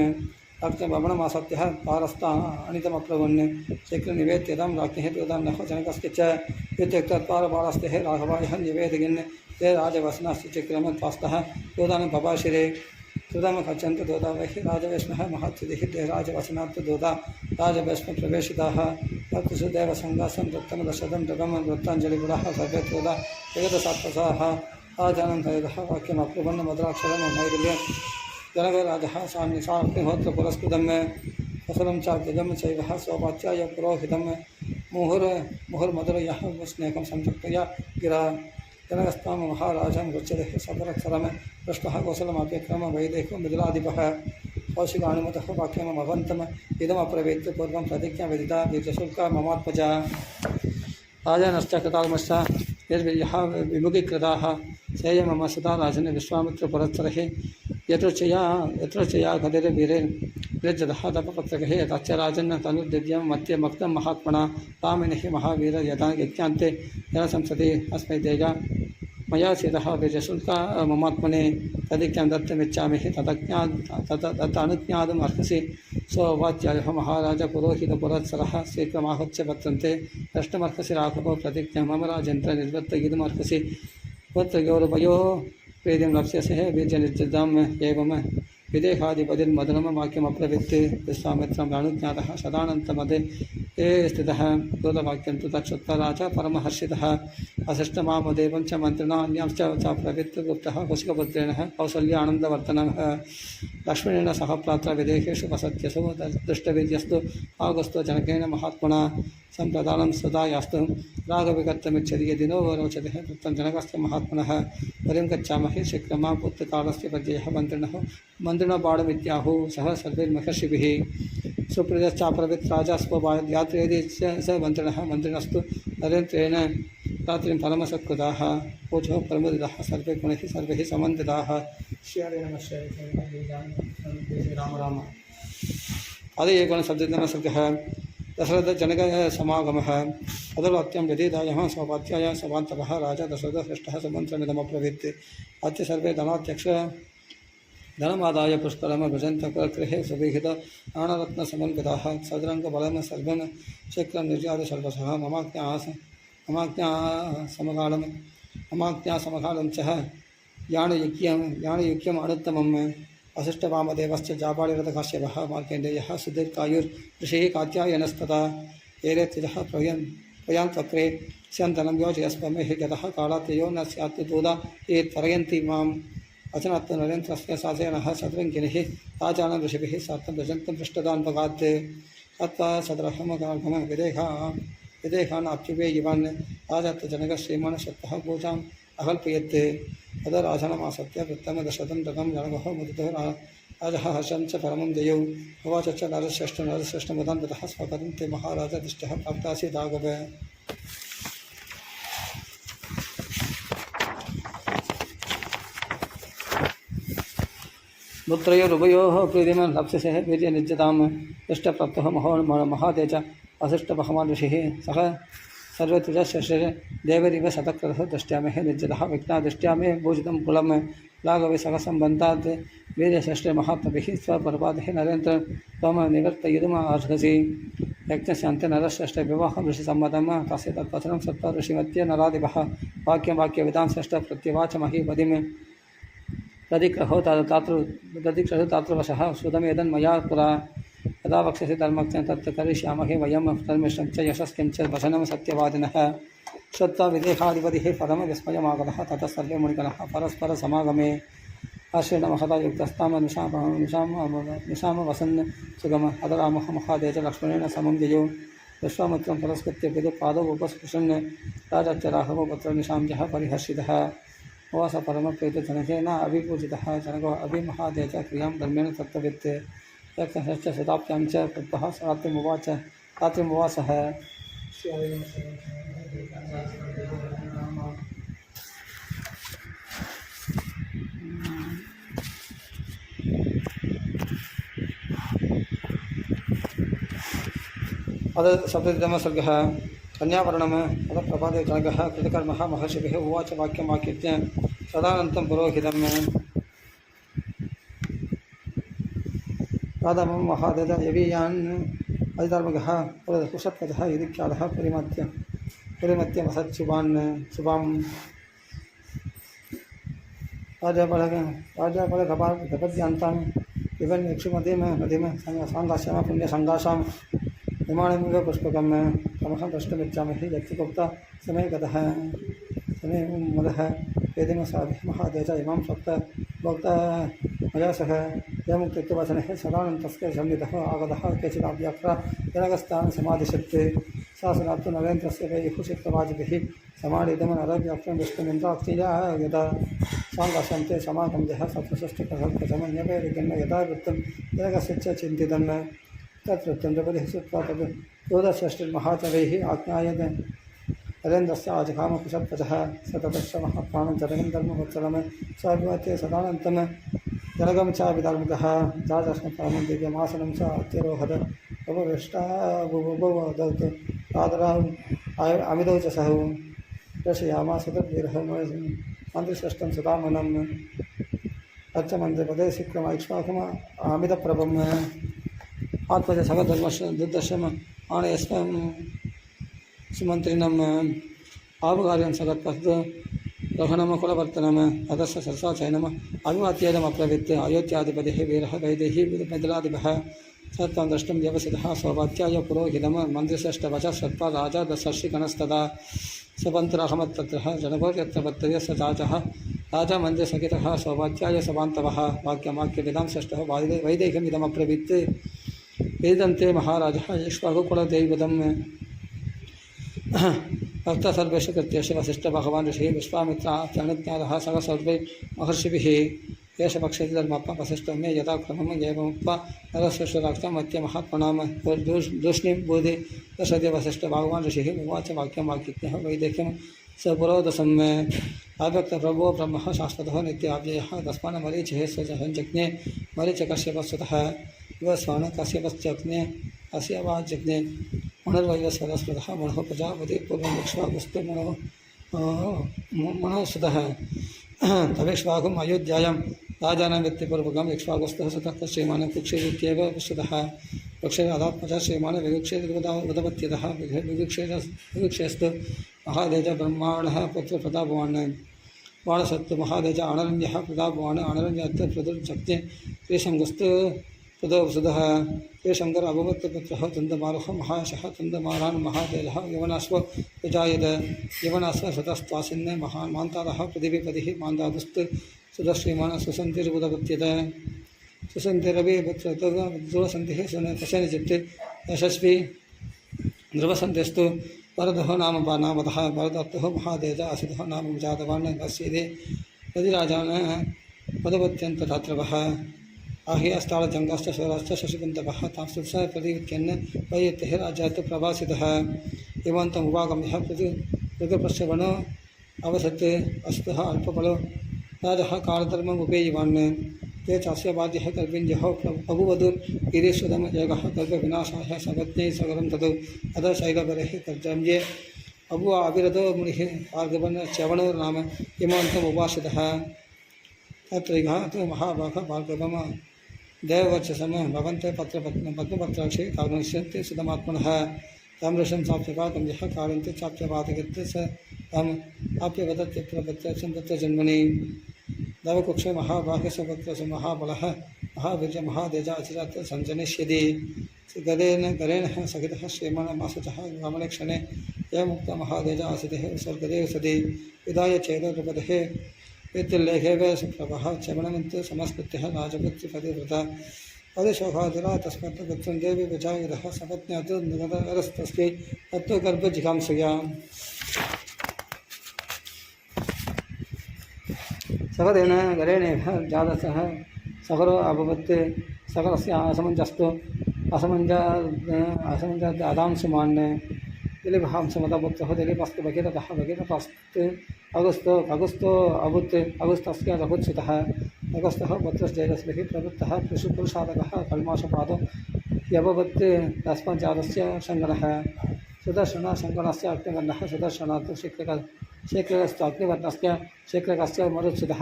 Speaker 1: रक्तभवनमासत्यः तारस्था अनितमप्रवन् शीघ्रनिवेद्यतां राज्ञः दूतान्नः जनकस्य च इत्युक्तत्वारबालस्तेः राघवायः निवेदयन् ते राजवसनस्य चक्रमत्वास्तः दूतान् पपाशिरे सुदम गच्छन्तु दूता वैः राजवैष्णः महत्सिद्धिः ते राजवसनात् दूता राजवैष्णवप्रवेशिताः तत्सुदेव सङ्गासं दत्तं दशरथं जगं वृत्ताञ्जलिगुणः सर्वे दूता जगतसात्वसाः राजानं तयदः वाक्यमप्रुवन् मधुराक्षरं मैथिल्यं जनकराजः साग्निहोत्र पुरस्कृतं कसलं चार्जलं चैव स्ववाच्याय पुरोहितं मुहुर्मधुर यः स्नेहं संयुक्तया गिरा जनकस्तां महाराजं रुच्यते सपरक्षरं पृष्ठः कौशलमप्यक्रम वैदेहो मृदुलाधिपः कौशिकानुमतः वाक्यमभवन्तम् इदमप्रवेत्य पूर्वं प्रतिज्ञा विदिता दीर्घशुल्का ममात्मजा राजानश्च कृताल्मश्च यद्यः विमुखीकृताः सेय मम सदा राजन् विश्वामित्रपुरत्सरः यत्रचया गतिर्वीरेण निर्जतः तपपत्रकः तच्च राजन् तनुर्दिव्यं मत्य मक्तं महात्मना तामिनिः महावीर यदा यज्ञान्ते जनसंसदि अस्मै तेजा मया चेतः वीर्यशुल्का ममात्मने तदिज्ञां दत्तमिच्छामि तदनुज्ञातुम् अर्हसि सोवाच्यायः महाराज पुरोहितपुरत्सरः शीघ्रमाहुच्य वर्तन्ते द्रष्टुमर्हसि राघवो प्रतिज्ञा मम राजेन्द्र निर्वर्तयितुमर्हसि पुत्रयोरुभयोः प्रीतिं लप्स्यसे वीर्यनिर्जिताम् एवं विदेहाधिपतिर्मदनं वाक्यमप्रवृत्ति विश्वामित्रं रानुज्ञातः सदानन्तमदे ये स्थितः दूतवाक्यं तु तच्छ्रुत्वा राजा परमहर्षितः वसिष्ठमामदेवं च मन्त्रिणा अन्यांश्च च प्रवृत्तगुप्तः कुशिकपुत्रेण कौसल्यानन्दवर्धनः लक्ष्मणेन सह प्रात्र विदेहेषु वसत्यसु दुष्टवीर्यस्तु आगस्तो जनकेन महात्मना सम्प्रदानं सदायास्तु राघविकर्तमिच्छति यदि नो रोचते तत्तं जनकस्य महात्मनः परिं गच्छामहि शीघ्रं पुत्रकालस्य पद्यः मन्त्रिणो बाणमित्याहुः सह सर्वैर्महर्षिभिः सुप्रजश्चाप्रवृत् राजा स्वयात्रेदि स मन्त्रिणस्तु नरेन्द्रेण रात्रिं परमसत्कृताः पूजो परमुदिताः सर्वे गुणैः सर्वैः समन्विताः श्री राम राम अदे एकोनसप्ततितमः दशरथजनकसमागमः अदर्वाक्यं व्यतीतायः स्वपात्याय सभान्तपः राजा दशरथश्रेष्ठः समन्त्रमिदमब्रवीत् अद्य सर्वे धनाध्यक्ष धनमादाय पुष्करं भजन्तगृहे सुविहित नानारत्नसमन्विताः सदरङ्गबलं सर्वं शीघ्रं निर्यात सर्वशः ममाज्ञासमकालं च याणयुक्यम् अनुत्तमम् वसिष्ठवामदेवश्च जाबालिरथकाश्यपः मार्कण्डेयः सुदीर्घायुर्ऋषिः कात्यायनस्तथा एरेत्यजः प्रयान्तक्रे स्यन्तनं योजयस्व मे गतः कालात्ययो न स्यात् दूदा ये तरयन्ति माम् अचनत्व नरेन्द्रस्य शासेनः शत्रुङ्गिनिः राजानं ऋषिभिः सार्धं भजन्तं पृष्ठदान्वगात् अत्वा सदरहमगागम विदेहान् अप्युपे युवान् राजत्वजनकश्रीमान् शक्तः पूजाम् अकल्पयत् तदा राजानमासत्य वृत्तमदशतं रथं जनकः मुदितो राजः हर्षं च परमं जयौ उवाच च नरश्रेष्ठमुदान् ततः स्वपदं ते महाराज दृष्टः प्राप्तासीत् राघव पुत्रयोरुभयोः प्रीतिमं लप्स्यसे वीर्यनिर्जितां दृष्टप्राप्तः महातेज वसिष्ठभगवान् ऋषिः सः सर्वत्रिजश्रेष्ठे देवरिव शतक्रतः दृष्ट्यामेः निर्जितः विघ्नादृष्ट्या मे भूषितं कुलं राघवे सह सम्बन्धात् वीर्यश्रेष्ठे महात्मभिः स्वपर्वादेः नरेन्द्र त्वं निवर्तयितुमर्हसि यज्ञस्य अन्ते नरश्रेष्ठे विवाहं ऋषिसम्मतं तस्य तत्वचनं सत्त्वा ऋषिमध्ये नराधिपः वाक्यविदां श्रेष्ठ प्रत्यवाच महीपतिं तदिग्रहो तातृवशः श्रुतमेदन्मया पुरा यदा वक्ष्यसि धर्मज्ञं तत् करिष्यामहे वयं धर्मिष्ठं च यशस्किं च वचनं सत्यवादिनः श्रुत्वा विदेहाधिपतिः परमविस्मयमागतः ततः सर्वे मुनिगणः परस्परसमागमे आश्रयणमहता युक्तस्तां निशाम वसन् सुगम अदरामः महादेज लक्ष्मणेन समं जयो विश्वामित्रं पुरस्कृत्य पितुपादौ उपस्पृशन् राजच्च राघवो पुत्रनिशाम्यः परिहर्षितः उवास परमप्रीतजनकेन अभिपूजितः जनको अभिमहादेज क्रियां धर्मेण तत्त्ववित् यज्ञश्च शताब्द्यां च कृतः रात्रिमुवासः अद सप्ततितमः सर्गः कन्यावर्णम् अद प्रभाते जनकः कृतकर्मः महर्षिभिः उवाच वाक्यं वाक्यज्ञ सदानन्तं पुरोहितं राधामं महादेव यवीयान् अधिधर्मगः कुशत्वजः युधिख्यातः परिमत्य वसत्शुभान् शुभां राजाबलगपाद्यान्तान् विभन् यक्षुमतीं नदीं साङ्गाश्याम पुण्यसङ्गासां विमानमिव पुष्पकं तमहं द्रष्टुमिच्छामि यत्सुगुप्ता समय गतः समय मदः वेदिमसाभिः महादेव इमां भोक्ता मया सह यमुक्तवचनः सदानन्तस्य संविदः आगतः केचिदाव्याख्र जनगस्तान् समादिशत्ते शासनात् नरेन्द्रस्य वैहुषित्तवाजिभिः समाडितमनरव्याख्रं विष्णुमिन्द्राक्षिया यदा साङ्गासन्ते समागम्यः सप्तषष्टिकसमन्यवैरिगण्य यदा वृत्तं जनकस्य च चिन्तितं तद्वृत्तं द्रपदिः श्रुत्वा तद् चोदषष्टिर्महाचरैः आज्ञायते नरेन्द्रस्य आजघामकुशत्वचः स ततश्रमः प्राणं जनकं धर्मवत्सलं स्वाभिमत्ये सदानन्तं जनकं च विधर्मतः जातस्मपरमं दिव्यमासनं च अत्यरोहद उपविष्टा बुभुवदत् आदराम् अमितौ च सह दर्शयामास तद्विरह मन्त्रिष्ठं सुदामनम् अर्चमन्त्रिपदे सिक्रम इक्ष्वाकम् अमितप्रभम् आत्मज सगधर्मदुर्दशम् आनयस्वं सुमन्त्रिणम् आबुकार्यं सगत्पत् ग्रहणं कुलवर्तनम् अतस्य सरसाचयनम् अभिमात्येदमप्रवृत्त अयोध्याधिपतिः वीरः वैदेही मैथिलादिभः सत्त्वं द्रष्टुं व्यवसितः स्ववात्याय पुरोहितं मन्त्रिश्रेष्ठवचः श्रुत्वा राजा दशर्षिगणस्तदा स्वपन्त्रहमत्तत्रः जनको यत्र वर्तते स चाचः राजा मन्त्रिसहितः स्ववात्याय सवान्तवः वाक्यमाक्यविदां श्रेष्ठः वैदेहीमिदमप्रवृत्त वेदन्ते महाराजः इक्ष्वाकुकुलदैवतं भक्त सर्वेषु कृत्येषु वसिष्ठ भगवान् ऋषिः विश्वामित्राप्यनुज्ञातः सह सर्वै महर्षिभिः एष पक्षति धर्मात्मा वसिष्ठं मे यथा क्रमम् एवमुक्त्वा नरश्रेष्ठराक्षमत्यमहात्मनां दूष्णीं बोधि दशति वसिष्ठ भगवान् ऋषिः उवाच वाक्यं वाक्यज्ञः वैदेह्यं स पुरोदसं आव्यक्तप्रभो ब्रह्मः शाश्वतः नित्याव्ययः तस्मान् मरीचिः स्वजहञ्जज्ञे मरीचकश्यपस्वतः इव स्वान कश्यपश्चग्ने अस्य वाजज्ञे मनर्वैवस्वतः मनः प्रजापति पूर्वं इक्ष्वाकुस्तु मनोस्तः तवेक्ष्वाकुम् अयोध्यायां राजानां व्यक्तिपूर्वकम् इक्ष्वाकुस्तः सतः श्रीमान् कुक्षेदित्येव विश्रुतः वृक्षेदात्मज श्रीमान् विवक्षेदवदपत्यतः विवक्षेस्तु महादेज ब्रह्माणः पुत्रप्रतापवान् बाणसत्तु महादेज अनरण्यः प्रतापवान् अनरण्यत्र प्रदुर्जज्ञे श्रीशङ्गस्तु तदोपसुधः श्रीशङ्कर अभवत्पुत्रः तन्दमारुः महाशः तन्दमारान् महातेजः यवनाश्व विजायत यवनाश्व सतस्त्वासिन् महान् मान्तारः पृथिवीपतिः मान्दादुस्तु सुधश्रीमान् सुसन्तिर्बुधपत्यत सुसन्तिरवि ध्रुवसन्तिः कशनिचित्ते यशस्वी ध्रुवसन्तिस्तु वरदः नाम नामतः वरदत्तः महातेज असितः नाम जातवान् वस्यते यदिराजान् पदपत्यन्तरात्रवः आह्यास्तालजङ्गाश्च स्वराश्च शशिकुन्तवः तांस्तुत्स प्रतिवित्यन् वैयत्यः राजात् प्रवासितः एवन्तम् उपागम्यः प्रतिपश्यवनो अवसत् अस्तः अल्पफलो राजः कालधर्मम् उपेयवान् ते चास्य वाद्यः कल्पिन्यः अभुवधुर्गिरीश्वरम् एकः कल्पविनाशाय सपत्न्यै सगरं तद् अतः शैलवरैः कर्जम्ये अभुव अविरतो मुनिः भार्गवन् च्यवनो नाम इमान्तम् उपासितः तत्रैघात् महाभागः भार्गवम् देववर्चसम् भवन्ते पद्मपत्राक्षे काग्निष्यन्ते सुतमात्मनः तं ऋषं चाप्यपाकं यः कार्यन्ते चाप्यपातयत् स तम् आप्यवदत्यप्रपत्यक्षं तत्र जन्मनि दवकुक्षे महाभागस्य पत्रस्य महाबलः महावीर्य महादेजा अचिरात् सञ्जनिष्यति गरेण सहितः श्रीमानमासचः गमनक्षणे एवमुक्ता महादेजा आसितः स्वर्गदेव सति विदाय चेदोपदेः वित्तिल्लेखे वे सुप्रभः चमनमन्त्र समस्कृत्यः राजपुत्रिपतिव्रता पदशोभाधुरा तस्मत् पुत्रं देवी विजायुधः सपत्न्यात् नरस्तस्यै तत्त्वगर्भजिघांसया सगरेण गरेणेव जातसः सगरो अभवत् सगरस्य असमञ्जादांशुमान् दिलीपहांसमतपुत्रः दिलीपस्तु भगीरथः भगीरथास्त अगस्तो अभूत् अगस्तस्य रघुत्सुतः अगस्तः पुत्रश्चैरस्मिः प्रवृत्तः पुरुषादकः कल्माषपादो यभवत् तस्माज्जातस्य शङ्करः सुदर्शनशङ्करस्य अग्निवर्णः सुदर्शनात् शेखरस्तु अग्निवर्णस्य शेखरस्य मरुत्सुतः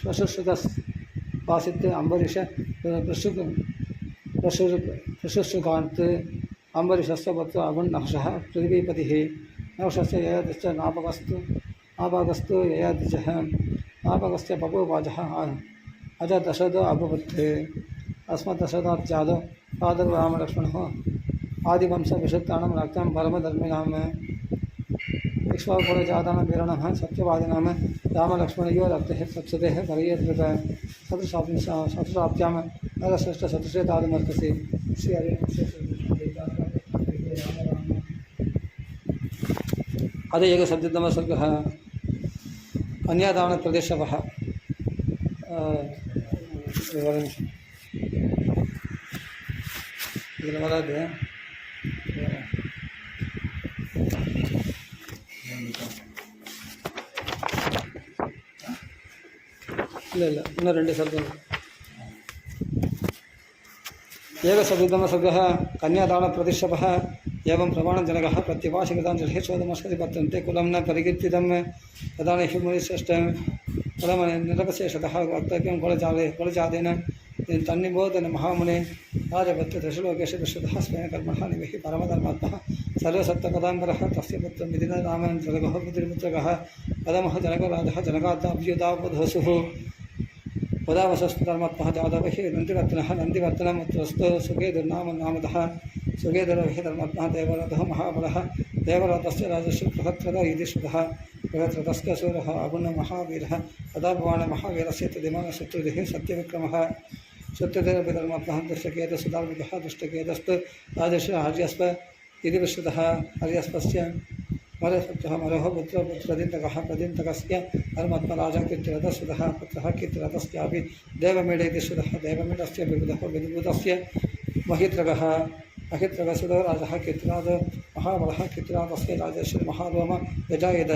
Speaker 1: प्रशुश्रुतस्वासित् अम्बरीष प्रशुश्रुकान्त् अम्बरीषस्य पुत्र अगुण्नहशः पृथिवीपतिः नहुषस्य ययादिश्च नाभागस्तु ययादिजः नाभागस्य बभूवाजः अजदशरथो अभवत् अस्मद्दशरथात् जातो पादरामलक्ष्मणः आदिवंशविशुद्धानां रक्तां परमधर्मिणां इक्ष्वाकुलजाताः वीराणां सत्यवादिनां रामलक्ष्मणयोरर्थे सत्सतेः परयेतृत शतुशाब्द्यां नरश्रेष्ठशतुषे तादमर्कसि श्री हरि अद एक सद्यतमसर्गः कन्यादानप्रदेशवः वदति ಇಲ್ಲ ಇನ್ನೂ ರೆಂಡು ಸರ್ಗ ಏಕ ಸದ್ಯುತಮಸರ್ಗः कन्यादानप्रतिष्ठपः एवं प्रमाणजनकः प्रत्यभाषिकताञ्जलिः चोदमस्कति वर्तन्ते कुलं न परिकीर्तितं तदानीं मुनिश्रेष्ठं कुलनिरपशेषतः वक्तव्यं कुलजातेन तन्निबोधन महामुने राजभक्तदशलोकेश विश्वतः स्वेन कर्मणः निमिः परमधर्मात्मः सर्वसत्तपदाम्बरः तस्य पुत्रं विधिना रामन् जगः पुत्रिपुत्रकः पदमः जनकराजः जनकाद्दाभ्युदावधोसुः पदावसस्तुधर्मात्मः जादवः नन्दिवर्तनमत्रस्तु सुखेदुर्नाम नामतः सुखेदुरविः धर्मात्मः देवरथः महाबलः देवरथस्य राजस्य बृहत्रद इति श्रुतः बृहत्रतस्य सूरः अगुणमहावीरः तदा भवानमहावीरस्य तदिमानशत्रुदिः सत्यविक्रमः सत्यदेवपि धर्मात्मः दुष्टकेतुसुधार्मिकः दुष्टकेतस्तु राजस्य आर्यस्व इति विश्रुतः आर्यस्वस्य मरसत्यः मरोः पुत्रदिन्तकः प्रदिन्तकस्य धर्मात्मराजा कीर्तिरथसुतः पुत्रः कीर्तिरथस्यापि देवमीड इति श्रुतः देवमीडस्य विबुधः विबुधस्य महित्रकः महित्रकसुतो राजः कीर्तिराजो महाबलः कीर्तिराजस्य राजस्य महारोम यजायद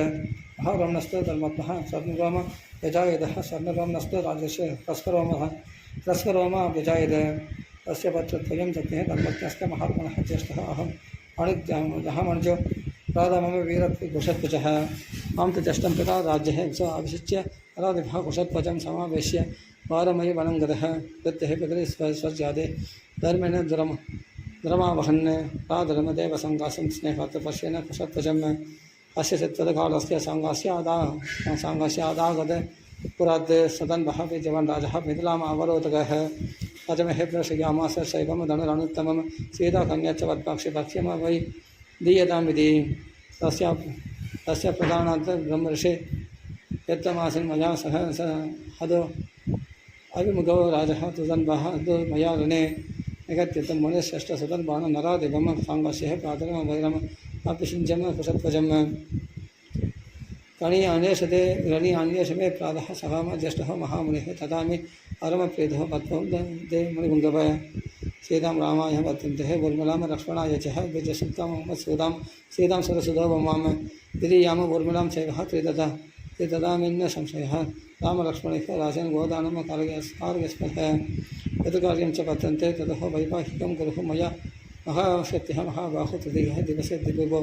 Speaker 1: महारोमनस्तु धर्मात्मः स्वर्णरोम यजायदः स्वर्णरोमनस्तु राजस्य रस्करोम व्यजायद तस्य पत्रत्रयं जज्ञः धर्मज्ञस्य महात्मनः ज्येष्ठः अहमनुजो राधा मम वीरत्व कुशध्वजः मां च ज्येष्ठं पिता राज्यः स अभिषिच्य राधिभः कुशध्वजं समावेश्य वारमयि वनं गतः दत्तः पितरि स्वज्यादे धर्मेण द्रमावहन् राधर्मदेव सङ्गासं स्नेहतपश्येन कुशध्वजम् अस्य चित्तकालस्य साङ्गास्यादागत पुरात् सदन्वः विजयवान् राजः मिथिलाम् अवरोधकः अजमः प्रशयामास शैवं धनुरनुत्तमं सीताकन्या च वद्भाक्षि भक्ष्यम वै दीयतां विधि तस्य प्रधानात् ब्रह्मर्षि यत्तमासीन् मया सह स हदो अभिमुखो राजः तुदन्वः तु मया ऋणे निगत्यतं मुनिश्रेष्ठसुतन्वान् नरादिवं साङ्गस्यः प्रातरं वैरम् अपिषिञ्चम कुशध्वजम् रणीयान्वेषमे प्रातः सभाम ज्येष्ठः महामुनिः तदामि अरमप्रीतः पत्वं दे मणिपुङ्गव सीतां रामाय वर्तन्ते ऊर्मिलां लक्ष्मणाय च विजयसुतां सीतां सरसुधो मां यदि याम ऊर्मिलां चैव त्रिददामिन्न संशयः रामलक्ष्मणैः राजन् गोदानं कारयस्मः यत् कार्यं च वर्तन्ते ततः वैवाहिकं गुरुः मया महाशक्तिः महाबाहु तृतीयः दिवसे दिवो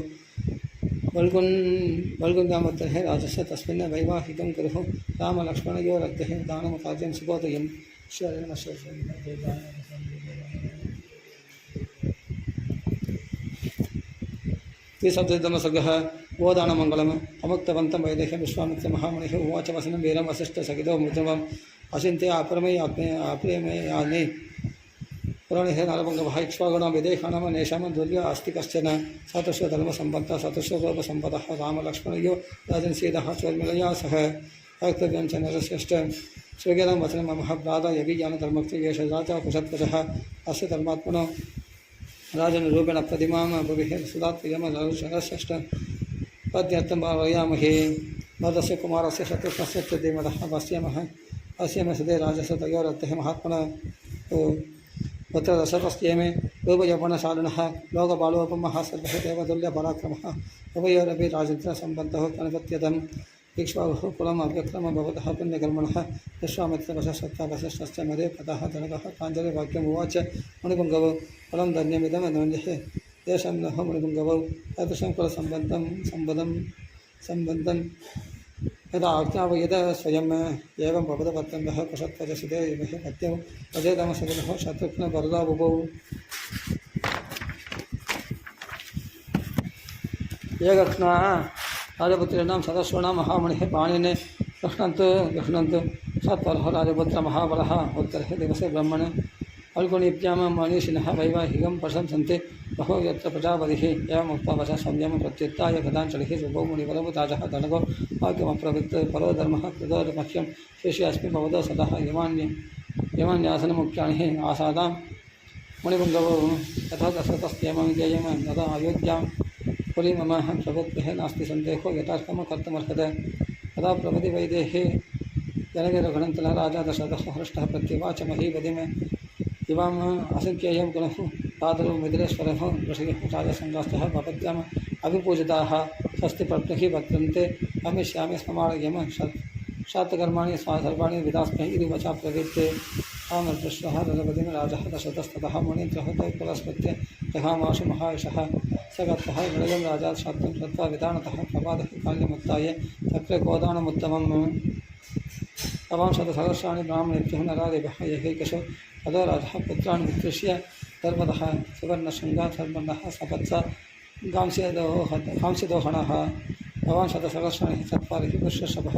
Speaker 1: बल्गुन्दामत्तः राजस्य तस्मिन् वैवाहिकं गुरुः रामलक्ष्मणयोरर्थे दानं कार्यं सुबोधयन् त्रिसप्ततितमसर्गः गोदानमङ्गलम् अमुक्तवन्तं वैदेह्यं विश्वामित्रमहामुनिः उवाच वसनं वीरं वसिष्ठसहितो मृतमम् अचिन्त्य अप्रेमयानि पुराणिः नरभङ्गवः इक्ष्वाकुणां विदेहानां नेषां दुर्य अस्ति कश्चन सतुषो धर्मसम्पन्नः सतुषो रूपसम्पदः रामलक्ष्मणयो राजन् सीतः चोर्मिलया सह वक्तव्यं च नरश्रेष्ठ स्वीकृतं वचनं मम भ्राता यज्ञानधर्मक्ति एष राजा कुशध्वजः अस्य धर्मात्मनो राजनरूपेण प्रतिमां भविः सुधात्रियं नरश्रेष्ठ पद्यर्थं भावयामहे भरतस्य कुमारस्य शत्रुघ्नस्य च धीमतः पश्यामः अस्य मे सदे राजस्य तयोरर्थः महात्मनः पुत्र दशरथस्येमे रूपयौवनशालिनः लोकबालोपमः सर्वः देवतुल्यपराक्रमः उभयोरपि राजन्त्रसम्बद्धः गणपत्यदम् इक्ष्वाकुः कुलम् अव्यक्रमः भवतः पुण्यकर्मणः विश्वामित्रवशसत्तावशिष्ठश्च मदे पतः जनकः प्राञ्जलिवाक्यम् उवाच मुनिपुङ्गवौ फलं धन्यमिदं धन्यः तेषां नः मुनिपुङ्गवौ तादृशं कुलसम्बन्धं यदा आज्ञावयद स्वयम् एवं भवतवर्तन्तः कुशध्वजसिते पत्यौ अजयतमसगुणः शत्रुघ्नवरदा बुभौ एकक्ष्णा राजपुत्रीणां सदस्यूणां महामुनिः पाणिने गृह्णन्तु सत्वरः राजपुत्रमहाबलः उत्तरः दिवसे ब्रह्मणे फल्गुणीभ्यां मनीषिणः वैवाहिकं प्रशंसन्ते बहो यत्र प्रजापतिः एवमुक्तवचः संयम प्रत्युत्थाय गदाञ्जलिः शुभो मुनिवरमुताजः धनगो वाक्यमप्रवृत्त परो धर्मः कृतो मह्यं शिष्य अस्मि भवतो सदः यमान्यासनमुख्यानि आसादां मुनिपुङ्गवो तथा दशरथस्त्येमं ज्ञेयं तदा अयोध्यां पुरी मम प्रभुत्वः नास्ति सन्देहो यथार्थं कर्तुमर्हते तदा प्रभृति वैदेहे जनगिरघुणन्तनः राजा दशरथः हृष्टः प्रत्युवाच महीपतिमे इवाम् असङ्ख्येयं गुणः तादरो मिथिलेश्वरः ऋषिः राजसङ्गास्तः भवत्याम् अभिपूजिताः स्वस्ति प्रज्ञः वर्तन्ते अमिष्यामि स्ममाणयम शातकर्माणि सर्वाणि विधास्मः इति वचा प्रवृत्ते आमर्दश्वः रघुपतिं राजः दशरथस्ततः मुनीन्द्रः तौ पुरस्कृत्य जहामाशु महायशः स गत्वः विलयं राजा शान्तं कृत्वा विधानतः प्रभातः काल्यमुत्थाय चक्रे गोदानमुत्तमम् तवां शतसहस्राणि ब्राह्मणेभ्यः नरादिभ्यः एकैकशो तदो राजः पुत्रान् विकृष्य धर्मतः सुवर्णशृङ्गा धर्मणः सपत्स कांसिदोहणः भवान् शतसहस्राणि चत्वारिः पुष्यशभः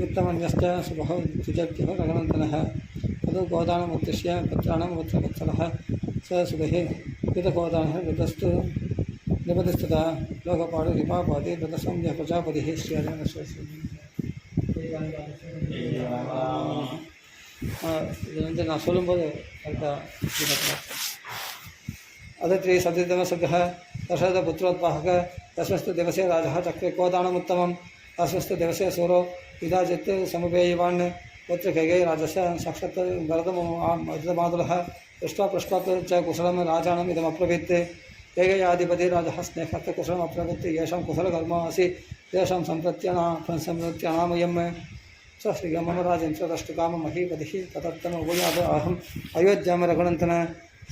Speaker 1: उत्तमन्यश्च शुभः द्विजभ्यः रघुनन्दनः तदो गोदानमुद्दिश्य पुत्राणां पुत्रवत्सलः स सुभिः कृतगोदानः ऋतस्तु निपतिस्तदा लोकपाडु रिपापादि ऋतसंज्ञः प्रजापतिः இது நான் சொல்லும்போது கரெக்டாக अदत्रे सद्यतमसद्यः दशरथपुत्रोद्वाहक तस्मस्तु दिवसे राजः चक्रे गोदानमुत्तमं तस्मस्तु दिवसे सूरो विदाजित् समुपेयवान् पुत्र कैकेयीराजस्य साक्षात् भरतमातुलः दृष्ट्वा पृष्ट्वात् च कुशलं राजानम् इदमब्रवीत् कैकेय्याधिपति राजः स्नेहात् कुशलम् अब्रवीत् येषां कुशलकर्मा असि तेषां सम्प्रत्यनामयम् स श्रीगमम राजेन्द्रदष्टुकाम महीपतिः तदर्थम उभयाद अहम् अयोध्यां रघुनन्दन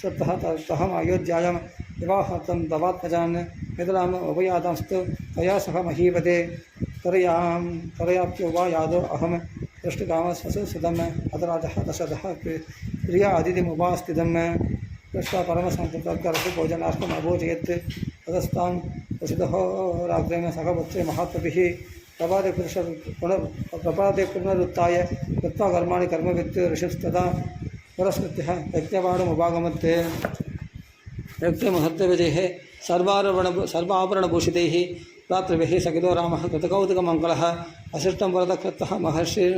Speaker 1: सत्तः तदर्थम् अयोध्यायां विवाहार्थं दवात्मजान् मिथिलाम् उभयादांस्तु तया सह महीपते तरयाप्योवा यादो अहं दृष्टुकामस्वसुदम् अतराजः दशरथः प्रिया अतिथिमुपास्थितम् दृष्ट्वा परमसन्तुष्टः भोजनार्थम् अभोजयत् ततस्तां वसुधः रात्रेण सह पुत्रे महात्मभिः प्रभाते पुनरुत्थाय कृत्वा कर्माणि कर्मवित् ऋषिस्तदा पुरस्कृत्यः यज्ञवाणमुपागमत् यज्ञमुहूर्तविजयः सर्वाभरणभूषितैः रात्रिभिः सकितो रामः कृतकौतुकमङ्गलः अशिष्टं वरदकृतः महर्षिः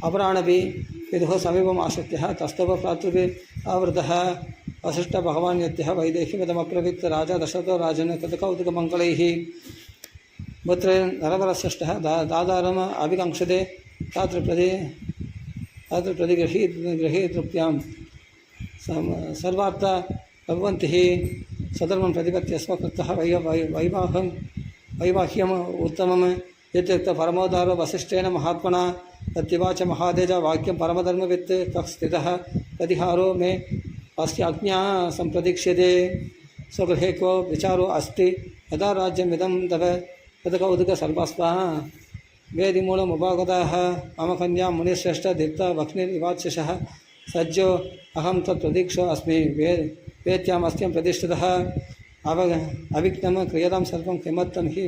Speaker 1: अपराणभिः विदुः समीपम् आश्रित्यः तस्तव प्रातृभिः आवृतः वसिष्ठभगवान् यत्यः वैदेहीमिदमब्रवीत् राजा दशरथो राजन् कृतकौतुकमङ्गलैः पुत्रे नरवरश्रेष्ठः दादारम् अभिकाङ्क्षते तात्र गृहीतृप्यां सर्वार्थ भगवन्तिः सधर्मं प्रतिपत्य स्वकृतः वैवाह्यम् उत्तमं यत्युक्त परमोदारो वसिष्ठेन महात्मना तद्दिवाच महादेज वाक्यं परमधर्मवित् तः स्थितः प्रतिहारो मे अस्य आज्ञा सम्प्रदीक्ष्यते स्वगृहे को विचारो अस्ति यदा राज्यमिदं तव तदकौतुक सर्वस्वा वेदिमूलमुपागतः मम कन्या मुनिश्रेष्ठ दीप्ता भक्निर्वाच्यशः सज्जो अहं तत्प्रतीक्षो अस्मि वेत्यामस्त्यं प्रतिष्ठितः अविघ्नं क्रियतां सर्वं किमर्थं हि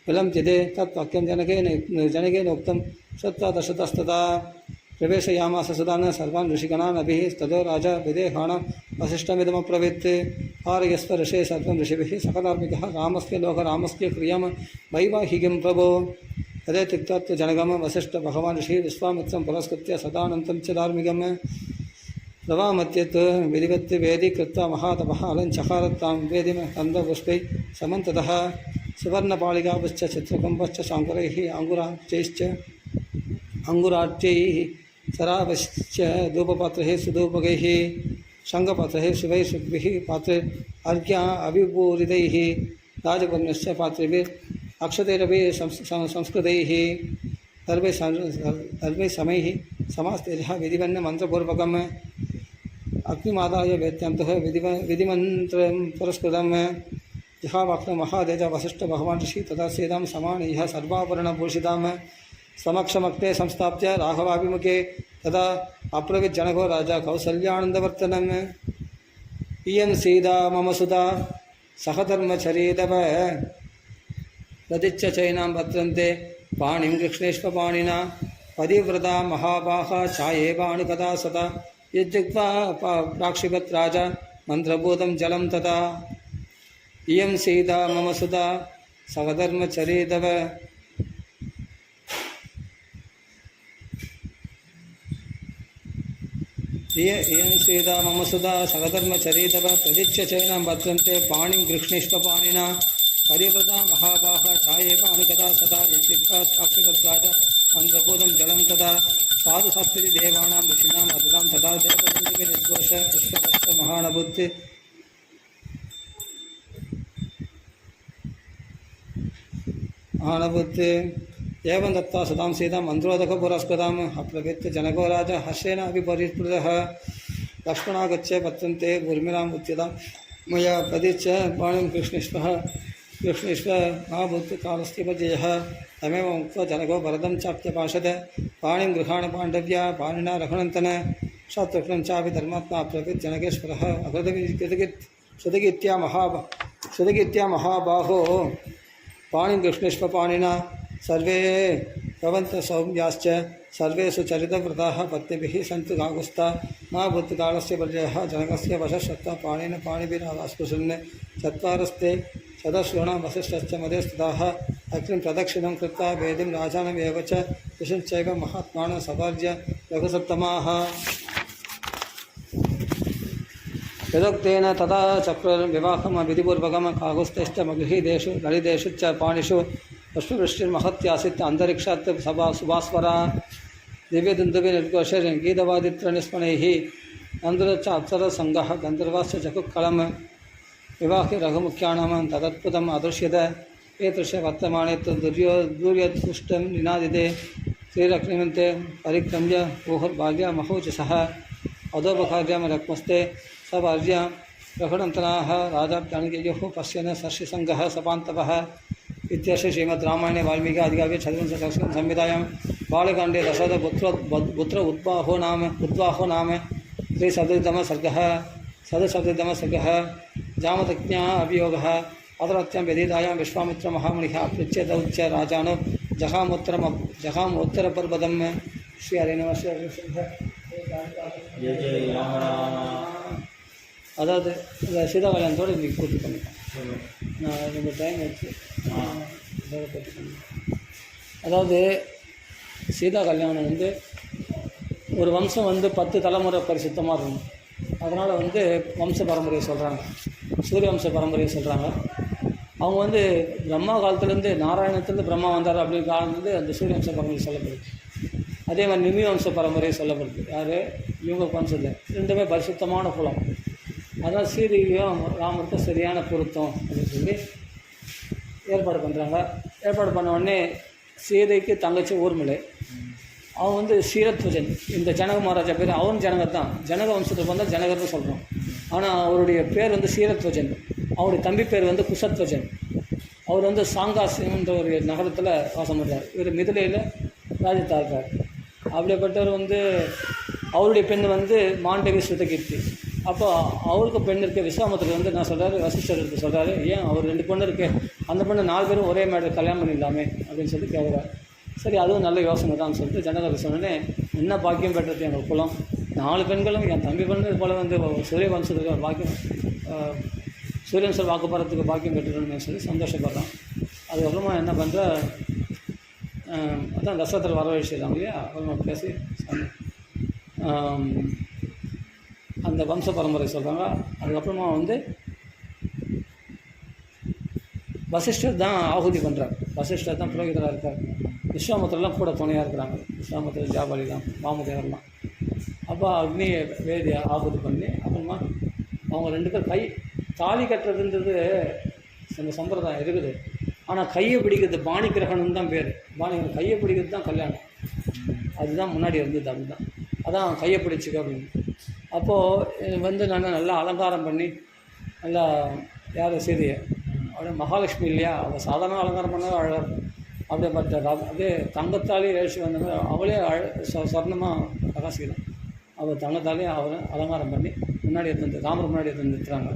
Speaker 1: विलम्प्यते तत्वाक्यं जनकेन उक्तं श्रुत्वा दशरथस्तदा प्रवेशयामास सुदान सर्वान् ऋषिगणान् अभिः ततो राजा विदेहाणां वसिष्ठमिदमब्रवीत् पारयस्व ऋषे सर्वं ऋषिभिः सकधार्मिकः रामस्य लोकरामस्य क्रियं वैवाहिकीं प्रभो तदेत्युक्त्वा जनगम वसिष्ठ भगवान् ऋषिः विश्वामित्रं पुरस्कृत्य सदानन्तं च धार्मिकं प्रवामत्यत् विधिवत् वेदी कृत्वा महातपः अलञ्चकारत्तां वेदिं कन्दपुष्पैः समन्ततः सुवर्णपालिकापश्च चित्रकम्पश्च शाङ्कुरैः अङ्गुराट्यैः सरापश्च धूपपात्रैः सुधूपकैः शङ्खपात्रैः शुभैः शुभ्भिः पात्रे अर्घ्या अभिपूरितैः राजकन्यश्च पात्रेभिः अक्षतैरपि संस्कृतैः सर्वैः समैः समास्तेजः विधिवन्न मन्त्रपूर्वकम् अग्निमादाय वेद्यन्तः विधिमन्त्रं पुरस्कृतं जहावाक्न महादेज वसिष्ठ भगवान् ऋषि तथा सीतां समानीय सर्वाभरणभूषितां समक्षमग्ने संस्थाप्य राघवाभिमुखे तदा अब्रवीज्जनको राजा कौसल्यानन्दवर्तनम् इयं सीता मम सुता सहधर्मचरीतव प्रदिच्य चैनां भद्रन्ते पाणिं कृष्णेष्वपाणिना पतिव्रता महाबाहा छायेवाणुकदा सदा यद्युक्त्वा प्राक्षिपत् राजा मंत्रभूतं जलं तथा इयं सीता मम सुता सगधर्मचरितव इयं सीता मम सुता सगधर्मचरितव प्रदिच्य चैनं भद्रन्ते पाणिं गृह्णीष्वपाणिना परिवृता महाबाह छायेव अनुगता सदा यज्ञिका साक्षिवत्वाद मंत्रभूतं जलं तथा साधु सप्तति देवानां ऋषीणाम् अतितां तथा देवबन्धुके निर्घोष पुष्पकश्च महानबुद्धि महानबुद्धि एवं दत्ता सदां सीतां मन्त्रोदक पुरस्कृताम् अप्रवित्य जनको राजा हर्षेण अभिपरिस्फुटः लक्ष्मणागच्छे पत्यन्ते उर्मिलाम् उच्यतां मया प्रदिच्य पाणिं कृष्णेश्वः महाभूतकालस्थिपजयः तमेव उक्त्वा जनको भरतं चाप्यपाशद पाणिं गृहाण पाण्डव्या पाणिना रघुनन्दन शत्रुघ्नं चापि धर्मात्मा अप्रवित् जनकेश्वरः श्रुतगीत्या महाबाहो पाणिं कृष्णेश्वपाणिना सर्वे भवन्तः सौम्याश्च सर्वेषु चरितव्रताः पत्नीभिः सन्तु गागुस्ता महाभूतकालस्य पर्ययः जनकस्य वशश्चत्वा पाणिन पाणिभिरास्पृशन् चत्वारस्ते सदश्रूणां वसिष्ठश्च मध्ये स्थिताः अग्निं प्रदक्षिणं कृत्वा वेदिं राजानमेव च विशुश्चैव महात्मानं सपर्य रघुसत्तमाः यदोक्तेन तथा चक्रविवाहं विधिपूर्वकं काकुस्थैश्च मगृहीदेषु ललितेषु च पाणिषु पुष्पवृष्टिर्महत्यासीत् अन्तरिक्षात् सभा सुभास्वरा दिव्यदुन्दुभिर्निर्घोषैः गीतवादित्रनिस्मणैः नन्दुरश्च अप्सरसङ्गः गन्धर्वाश्च चकुक्कलं विवाहे रघुमुख्याणां तदद्भुतम् अदृश्यत एतृश वर्तमाने दूर्यदुष्टं निनादिते श्रीलक्ष्मीन्ते परिक्रम्य ऊहुर्बाल्यामहौचसः अधोपकार्यं रक्मस्ते सभार्य रघुनन्दनाः राजाप्यानिकेयुः पश्यन् सर्षिसङ्गः सपान्तवः इत्यस्य श्रीमद्रामायणे वाल्मीकि आदिकाव्ये चतुर्विंशतिसहस्रं संहितायां बालकाण्डे दशरथपुत्र उद्वाहो नाम श्रीसप्ततितमः सर्गः जामदज्ञः अभियोगः अतरत्यां व्यधीतायां विश्वामित्रमहामुनिः अपृच्छ्यत उच्च राजानो जहामोत्तरपर्वतं श्री हरे नमः அதாவது சீதா கல்யாணத்தோடு இன்றைக்கி பூர்த்தி பண்ணிட்டேன். நான் ரொம்ப டைம் ஆச்சு. அதாவது சீதா கல்யாணம் வந்து ஒரு வம்சம் வந்து 10 தலைமுறை பரிசுத்தமாக இருக்கணும். அதனால் வந்து வம்ச பரம்பரையை சொல்கிறாங்க, சூரிய வம்ச பரம்பரையை சொல்கிறாங்க. அவங்க வந்து பிரம்மா காலத்துலேருந்து நாராயணத்துலேருந்து பிரம்மா வந்தார் அப்படிங்கிற காலத்துலேருந்து அந்த சூரிய வம்ச பரம்பரை சொல்லப்படுது. அதே மாதிரி நிமி வம்ச பரம்பரை சொல்லப்படுது. யார் இவங்க வம்சத்தில் ரெண்டுமே பரிசுத்தமான குலம். அதனால் சீதையும் ராமருக்கும் சரியான பொருத்தம் அப்படின்னு சொல்லி ஏற்பாடு பண்ணுறாங்க. ஏற்பாடு பண்ண உடனே சீதைக்கு தங்கச்சி ஊர்மிளை, அவன் வந்து சீரத்வஜன். இந்த ஜனக மகாராஜா பேர் அவன் ஜனகர் தான், ஜனக வம்சத்துக்கு வந்தால் ஜனகர்னு சொல்கிறோம். ஆனால் அவருடைய பேர் வந்து சீரத்வஜன். அவருடைய தம்பி பேர் வந்து குசத்வஜன். அவர் வந்து சாங்காசின்ற ஒரு நகரத்தில் வாசம் பண்ணுறார். இவர் மிதிலையில் ராஜ்யத்தாக இருக்கார். அப்படிப்பட்டவர் வந்து அவருடைய பெண் வந்து மாண்டவி ஸ்ருதகீர்த்தி. அப்போ அவருக்கு பெண் இருக்க விஸ்வாமித்திரர் வந்து என்ன சொல்கிறாரு, வசிஷ்டர் எடுத்து சொல்கிறாரு, ஏன் அவர் 2 பொண்ணு இருக்கு, அந்த பொண்ணு 4 பேரும் ஒரே மேடை கல்யாணம் பண்ணிடலாமே அப்படின்னு சொல்லி கேட்குறாரு. சரி, அதுவும் நல்ல யோசனை தான் சொல்லிட்டு ஜனகர் சொன்னோடனே, என்ன பாக்கியம் பெற்றது எங்கள் குலம், 4 பெண்களும் என் தம்பி பெண்ணு போல வந்து சூரிய வம்சத்துக்கு பாக்கியம், சூரியவம்சம் வாக்குப்பறத்துக்கு பாக்கியம் பெற்றுக்கணும்னு சொல்லி சந்தோஷப்படுறான். அதுக்கப்புறமா என்ன பண்ணுற, அதான் தசரதர் வரவழைச்சிடலாம் இல்லையா, அப்புறமா பேசி அந்த வம்ச பரம்பரை சொல்கிறாங்க. அதுக்கப்புறமா வந்து வசிஷ்டர் தான் ஆகுதி பண்ணுறார். வசிஷ்டர் தான் புரோகிதராக இருக்கார். விஸ்வாமித்திரலாம் கூட துணையாக இருக்கிறாங்க. விஸ்வாமித்திரர், ஜாபாலிலாம், வாமதேவர்லாம். அப்போ அக்னி வேதி ஆகுதி பண்ணி அப்புறமா அவங்க 2 பேர் தாலி கட்டுறதுன்றது அந்த சம்பிரதாயம் இருக்குது. ஆனால் கையை பிடிக்கிறது பாணி கிரகணம் தான் பேர். கையை பிடிக்கிறது தான் கல்யாணம். அதுதான் முன்னாடி இருந்தது. அதுதான் அதான் கையை பிடிச்சிக்க அப்படின்னு. அப்போது வந்து நான் நல்லா அலங்காரம் பண்ணி நல்லா யார் சீதையை அப்படியே மகாலட்சுமி இல்லையா, அவள் சாதாரண அலங்காரம் பண்ணால் அழகாக இருக்கும். அப்படியே அப்படியே தங்கத்தாலே எழுச்சி வந்தவங்க அவளே சொர்ணமாக பிரகாசிக்கலாம். அவள் தங்கத்தாலே அவளை அலங்காரம் பண்ணி முன்னாடி எடுத்து ராமர் முன்னாடி எடுத்து நிறுத்துறாங்க.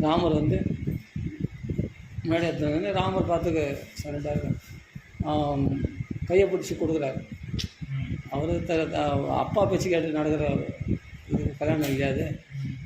Speaker 1: ராமர் வந்து முன்னாடி எடுத்து ராமர் பார்த்துக்கு சரண்டாக இருக்கார். கையை பிடிச்சி கொடுக்குறாரு. அவர் அப்பா பேச்சு கேட்டு நடக்கிற இது கல்யாணம் இல்லையாது,